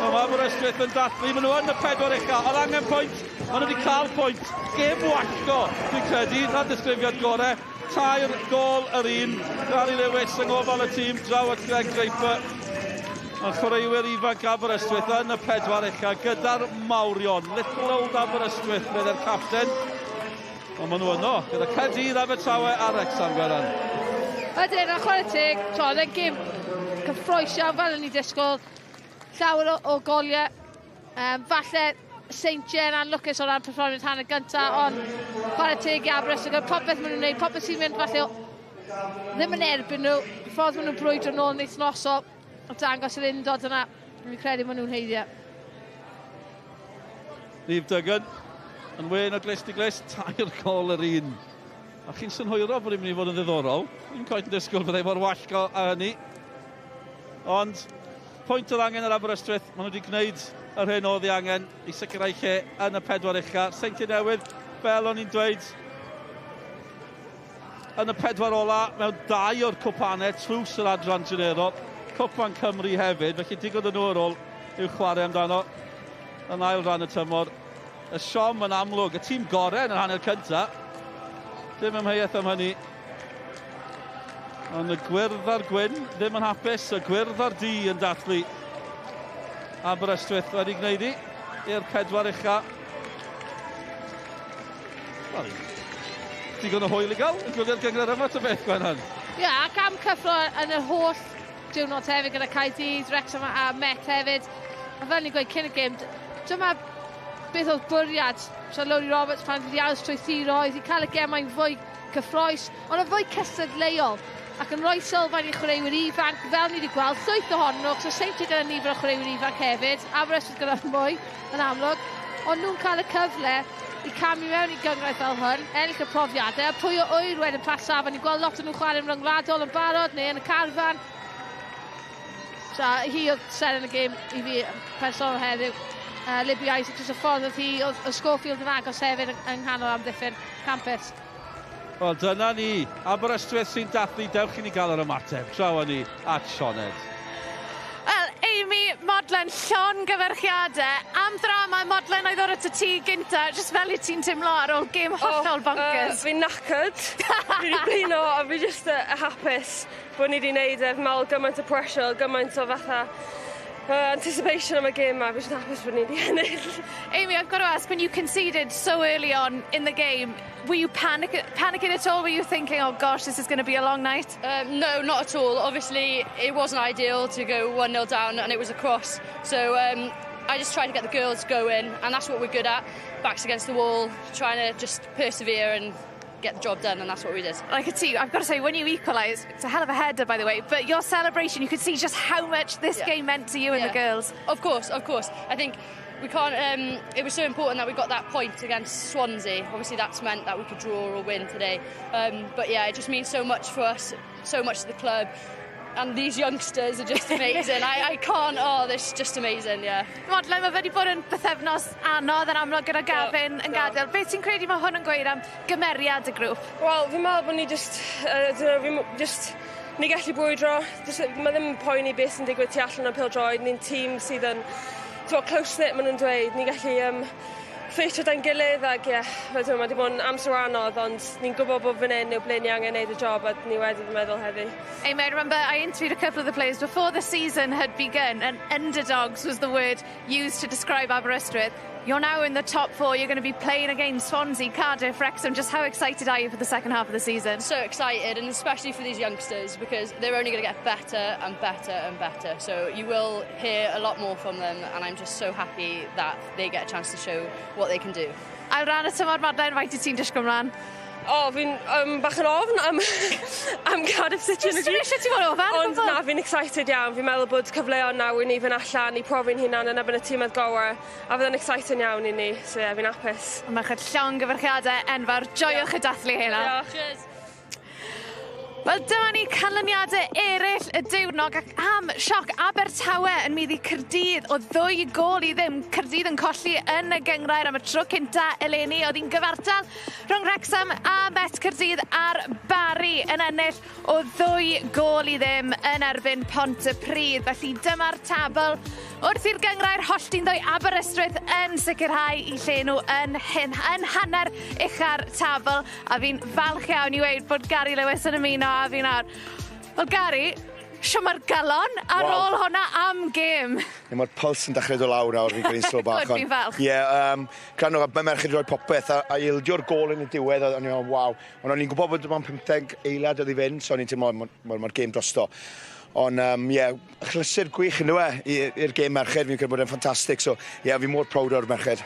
Mae Aberystwyth yn dathlu. Maen nhw yn y 4 uchaf. Oedd angen pwynt. Maen nhw wedi cael pwynt. Gêm wallgo, dwi'n credu. Na disgrifiad gorau. Tair gol yr un. Gary Lewis yng ngofal y tîm. Draw at Greg Draper. Mae'n chwaraewyr ifanc Aberystwyth yn y 4 uchaf. Gyda'r mawrion. Little old Aberystwyth bydd e'r capten. Ond maen nhw yno. Gyda Caerdydd, Abertawe a Wrecsam Gweran. Ydyn, a chwarae teg. Oedd e'n gêm cyffroesio fel yn ei disgwyl. Llawer o goliau. Falle Seintiau yn anlwcus o ran perfformiad hanner gyntaf, ond chwarae teg i Aberystwyth. Popeth maen nhw'n gwneud, popeth sy'n mynd falle ddim yn erbyn nhw. Ffordd maen nhw'n brwydro nôl yn eithnosol. O dangos yr undod yna. Mi'n credu maen nhw'n heiddio. Liv Duggan yn wen o glist i glist. Tair gol yr un. A chi'n synhwyro bod i'n mynd i fod yn ddiddorol. Dwi'n coed yn disgwyl byddai mor wallgo a hynny. Ond pwynt oedd angen ar Aberystwyth. Maen nhw wedi gwneud yr hyn oedd ei angen i sicrhau lle yn y 4 uchaf. Seintiau Newydd, fel o'n i'n dweud, yn y 4 ola mewn 2 o'r cwpanau trws yr Adran Genero. Cwpan Cymru hefyd, felly digon yn nhw ar ôl i'w chwarae amdano yn ail ran y tymor. Y siom yn amlwg, y tîm gorau yn yr hanner cyntaf. Dim ymheuaeth am hynny. Ond y gwyrdd ar gwyn ddim yn hapus, y gwyrdd ar du yn dathlu. Aberystwyth wedi gwneud i'r 4 uchaf. Wel, digon o hwyl i gael yn gwylio'r gyngor yma ta beth gwahanol. Ie, ac am cyffro yn yr holl diwrnod hefyd gyda Caerdydd, Wrecsam a Met hefyd. A fel ni'n gweud cyn y gêm, dyma beth oedd bwriad Sir Lowry Roberts pan wedi aros trwy thiro, oedd i cael y gemau'n fwy cyffroes, ond yn fwy cystadleuol. Ac yn rhoi sylfaen i chwaraewyr ifanc, fel ni wedi gweld, llwyth ohonyn nhw, so Seintiau gyda nifer o chwaraewyr ifanc hefyd, Aberystwyth gyda mwy yn amlwg, ond nhw'n cael y cyfle i camu mewn i gyngraith fel hwn, ennill y profiadau, a pwy o wyr wedyn pas safon, ni'n gweld lot o nhw'n chwarae'n ryngwladol yn barod neu yn y carfan. So, hi oedd ser yn y gêm i fi personol heddiw. Libby Isaac, jyst y ffordd oedd hi, oedd Schofield yn agos hefyd yng nghanol amddiffyn campus. Wel, dyna ni. Aberystwyth sy'n dathlu, dewch i ni gael yr ymateb. Trawa ni at Sioned. Wel, Amy, Modlen, llongyfarchiadau. Am drama, Modlen oedd o'r at y tŷ gynta, jyst fel i ti'n teimlo ar ôl gêm hollol bonkers. Fi'n knackered. Fi wedi blino, a fi jyst hapus bod ni wedi gwneud efo mal gymaint o pressure, gymaint o fatha anticipation am y gêm ma. Fi'n hapus bod ni wedi ennill. Amy, I've got to ask, when you conceded so early on in the game, were you panicking at all? Were you thinking, oh gosh, this is going to be a long night? No, not at all. Obviously, it wasn't ideal to go 1-0 down and it was a cross. So I just tried to get the girls going, and that's what we're good at. Backs against the wall, trying to just persevere and get the job done, and that's what we did. I could see, I've got to say, when you equalised, it's a hell of a header, by the way, but your celebration, you could see just how much this game meant to you and the girls. Of course. I think we can't. It was so important that we got that point against Swansea. Obviously, that's meant that we could draw or win today. But yeah, it just means so much for us, so much to the club. And these youngsters are just amazing. I can't, this is just amazing, yeah. Nghoedlan, mae wedi bod yn bythefnos anodd yn amlwg gyda Gavin yn gadael. Beth ti'n credu mae hwn yn gweud am gymeriad y grŵp? Wel, fi'n meddwl bod ni gallu bwydro. Mae ddim yn poeni beth sy'n digwydd tu allan o Pêl-droed. Ni'n tîm sydd yn close-knit, maen nhw'n dweud. Ni'n gallu ffeithio da'n gilydd ac mae wedi bod yn amser anodd, ond ni'n gwybod bod fan hyn yw ble ni angen gwneud y job a ni wedi meddwl heddi. Hey, I remember I interviewed a couple of the players before the season had begun, and underdogs was the word used to describe Aberystwyth. You're now in the top 4. You're going to be playing against Swansea, Cardiff, Wrexham. Just how excited are you for the second half of the season? So excited, and especially for these youngsters, because they're only going to get better and better and better. So you will hear a lot more from them, and I'm just so happy that they get a chance to show what they can do. Adran, y tymor Madlen, faint i ti'n disgwyl mlaen? Fi'n bach yn ofn am Cardiff City yn y Dwi'n eisiau ti fod ofn? Ond na, fi'n excited iawn. Fi'n meddwl bod cyfleoedd nawr i ni fynd allan i profi'n hunan yn ebyn y tîm gower. A fydd yn exciting iawn i ni, so fi'n apus. Mae'n chyd llawn gyfarchiadau enfawr. Joiwch y dathlu hynna. Cheers. Wel, dyma ni canlyniadau eraill y diwrnod ac am sioc Abertawe yn meddu Caerdydd o 2 gôl i ddim. Caerdydd yn colli yn y gyngrair am y tro cynta eleni. Oedd hi'n gyfartal rhwng Wrexham a Met Caerdydd ar Bari yn ennill o 2 gôl i ddim yn erbyn Pontypridd. Felly dyma'r tabl. Wrth i'r gyngrair hollti'n ddwy Aberystwyth yn sicrhau I lle nhw yn hanner ucha'r tabl. A fi'n falch iawn I weid bod Gary Lewis yn ymuno a fi'n ar. Wel, Gary, siwmar galon ar ôl hwnna am gêm. Mae'r puls yn dechrau dod lawr nawr, fi'n cael ei slo bach. Good, fi'n falch. Grano, mae merched wedi rhoi popeth a ildio'r gôl yn y diwedd, a ni'n waw. Ond o'n i'n gwybod bod yma'n 15 eiliad oedd I fynd, so o'n i'n teimlo mae'r gêm drosto. Ond, chlysur gwych yn dweud i'r gêm merched, fi'n credu bod e'n ffantastig, so fi'n mor proud o'r merched.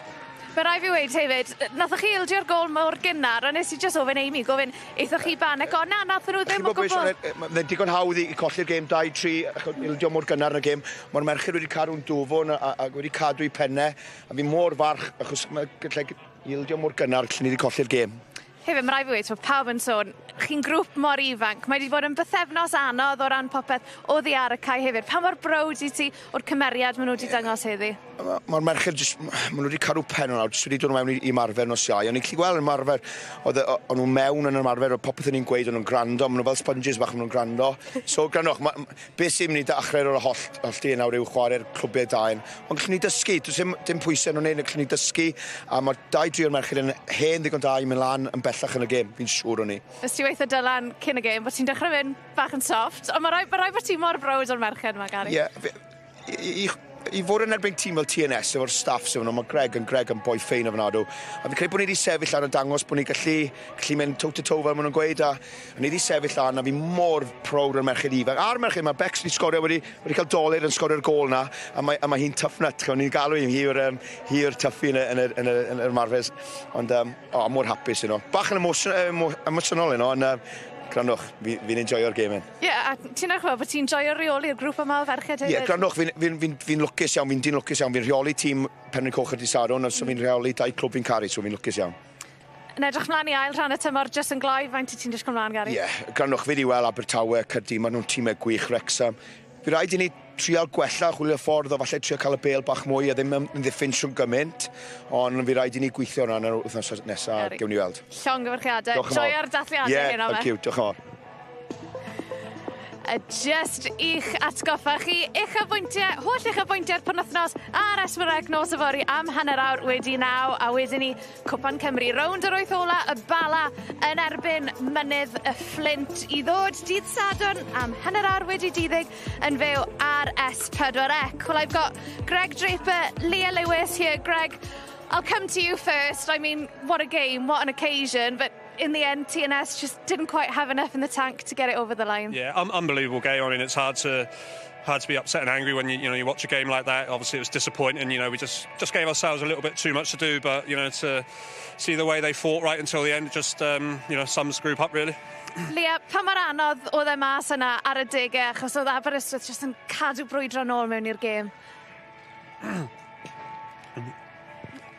Fe rai fi weid hefyd, nathoch chi ildio'r gôl mawr gynnar, a nes I just ofyn Amy, gofyn, eithaf chi banec, o na, nathon nhw ddim o gwbl. Mae'n digon hawdd I colli'r gêm 2-3, ildio mor gynnar yn y gêm. Mae'r merched wedi cadw'n dwfwn a wedi cadw I penne, a fi mor farch, achos mae gallai ildio mor gynnar, lle ni wedi colli'r gêm. Hefyd, mae rai fi weid, pawb yn sôn, chi'n grŵp mor ifanc, mae wedi bod yn bythefnos anodd o ran popeth o ddi ar y cae hefyd. Pa mor browd I ti o'r cymeriad maen nhw wedi dangos heddi? Mae'r merched, maen nhw wedi cadw pen o'n awr, jyst wedi dod mewn I marfer nos iau. O'n i'n gallu gweld yn marfer, o'n nhw mewn yn y marfer, o popeth yn i'n gweud, o'n nhw'n gwrando, maen nhw fel sponges bach, maen nhw'n gwrando. So, grandwch, beth sy'n mynd I dachrau o'r hollti yn awr yw chwarae'r clwbiau dain. Ond gallwn ni dysgu, dim pwysau nhw'n neud, gallwn ni dysgu, a mae'r 2-3 o'r merched yn hen ddigon da I mynd lan yn bellach yn y gêm, fi'n siŵr o'n ni. Ys ti weithio Dylan cyn y gêm, bod ti'n dechrau mynd bach yn soft, ond mae rai bod ti mor browd o'r merched yma, Gary. I fod yn erbyn tîm fel TNS efo'r staff sy'n fyna, mae Greg yn boi ffein ofnadw. A fi'n credu bod ni wedi sefyll lan yn dangos bod ni gallu mynd toe-to-toe fel maen nhw'n gweud. A ni wedi sefyll lan a fi'n mor prowd o'r merched ifanc. A'r merched, mae Bex wedi sgorio, wedi cael dolyr yn sgorio'r gôl na. A mae hi'n tough nut. Ni'n galw hi'r tuffy yn yr marfers. Ond mor hapus yno. Bach yn emosiynol yno, ond grandwch, fi'n enjoyo'r gêm hyn. A ti'n edrych bod ti'n joio'r reoli'r grŵp yma o ferched hefyd? Grandwch, fi'n lwcus iawn, fi'n lwcus iawn. Fi'n rheoli tîm Penrhyn Coch a Disadwn, so fi'n rheoli 2 clwb fi'n caru, so fi'n lwcus iawn. Yn edrych mlaen I ail rhan y tymor jyst yn gloi, faint I ti'n disgwyl mlaen, Gary? Grandwch, fi wedi weld Abertawe, Caerdydd, maen nhw'n tîmau gwych, Wrexham. Fi rhaid I ni trial gwella, chwilio ffordd o falle trio cael y bêl bach mwy, a ddim yn ddiffyn siwm gymaint, ond fi rhaid I ni gweithio ran yr wythnos nesaf, gewn ni weld. Llong gyfarchiadau, joio'r dathliadau hyn o'ma. Diolch yn fawr. Just i'ch atgoffa chi, holl eich bwyntiau'r penwythnos a'r esmyreg nos y fori am hanner awr wedi 9 a wedyn ni Cwpan Cymru rownd yr wyth ola y bala yn erbyn mynydd y Fflint I ddod dydd Sadwrn am hanner awr wedi 12 yn fyw ar S4C. Well, I've got Greg Draper, Leah Lewis here. Greg, I'll come to you first. I mean, what a game, what an occasion, but in the end, TNS just didn't quite have enough in the tank to get it over the line. Yeah, unbelievable game. I mean, it's hard to be upset and angry when you watch a game like that. Obviously, it was disappointing. We just gave ourselves a little bit too much to do. But to see the way they fought right until the end, just sums the group up really. Leah, pa mor anodd oedd e mas yna ar y degau, achos oedd Aberystwyth just yn cadw brwydro nôl mewn i'r gêm?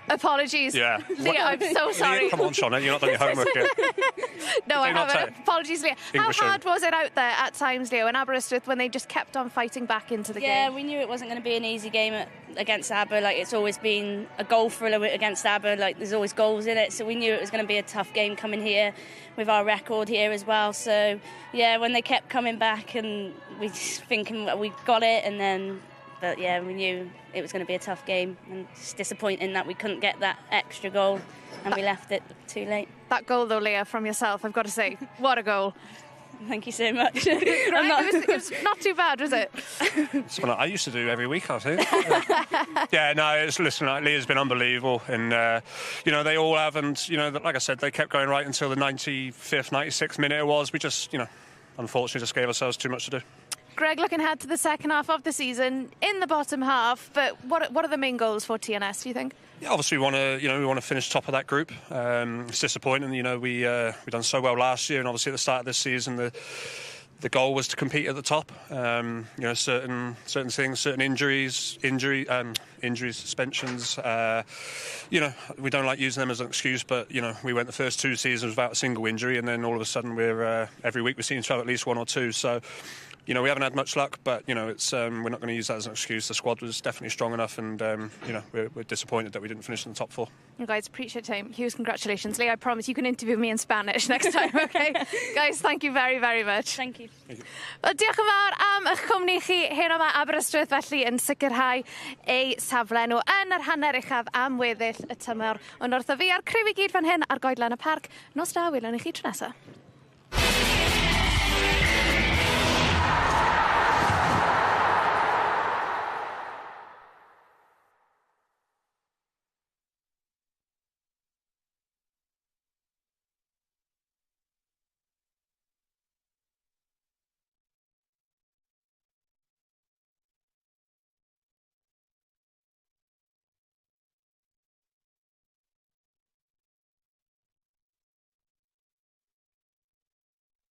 Apologies. Yeah. Leah, I'm so sorry. Leah, come on, Shauna, you're not done your homework yet. No, I haven't. Apologies, Leah. How hard was it out there at times, Leah, in Aberystwyth when they just kept on fighting back into the game? Yeah, we knew it wasn't going to be an easy game against Aber. Like, it's always been a goal thriller against Aber. Like, there's always goals in it. So we knew it was going to be a tough game coming here with our record here as well. So, yeah, when they kept coming back and we just thinking that we got it and then... But yeah, we knew it was going to be a tough game, and it's disappointing that we couldn't get that extra goal and we left it too late. That goal though, Leah, from yourself, I've got to say, what a goal. Thank you so much. It was not too bad, was it? It's what I used to do every week, I think. Yeah, no, listen, Leah's been unbelievable, and they all have, and like I said, they kept going right until the 95th, 96th minute it was. We just, unfortunately, just gave ourselves too much to do. Greg, looking ahead to the second half of the season, in the bottom half, but what are the main goals for TNS, do you think? Yeah, obviously we want to finish top of that group. It's disappointing, we done so well last year, and obviously at the start of this season the goal was to compete at the top. Certain things, certain injuries, suspensions. We don't like using them as an excuse, but we went the first 2 seasons without a single injury, and then all of a sudden we're every week we seem to have at least 1 or 2. So. We haven't had much luck, but it's we're not going to use that as an excuse. The squad was definitely strong enough, and we're disappointed that we didn't finish in the top 4. You guys, appreciate your time. Huge congratulations. Leah, I promise you can interview me in Spanish next time, okay? Guys, thank you very, very much. Thank you. Diolch yn fawr am eich cwmni chi hyn yma Aberystwyth, felly yn sicrhau eu safle nhw yn yr hanner uchaf am weddill y tymor. Ond wrtho fi ar criw i gyd fan hyn ar Nghoedlan y Parc, nos da, welwn i chi tro nesaf.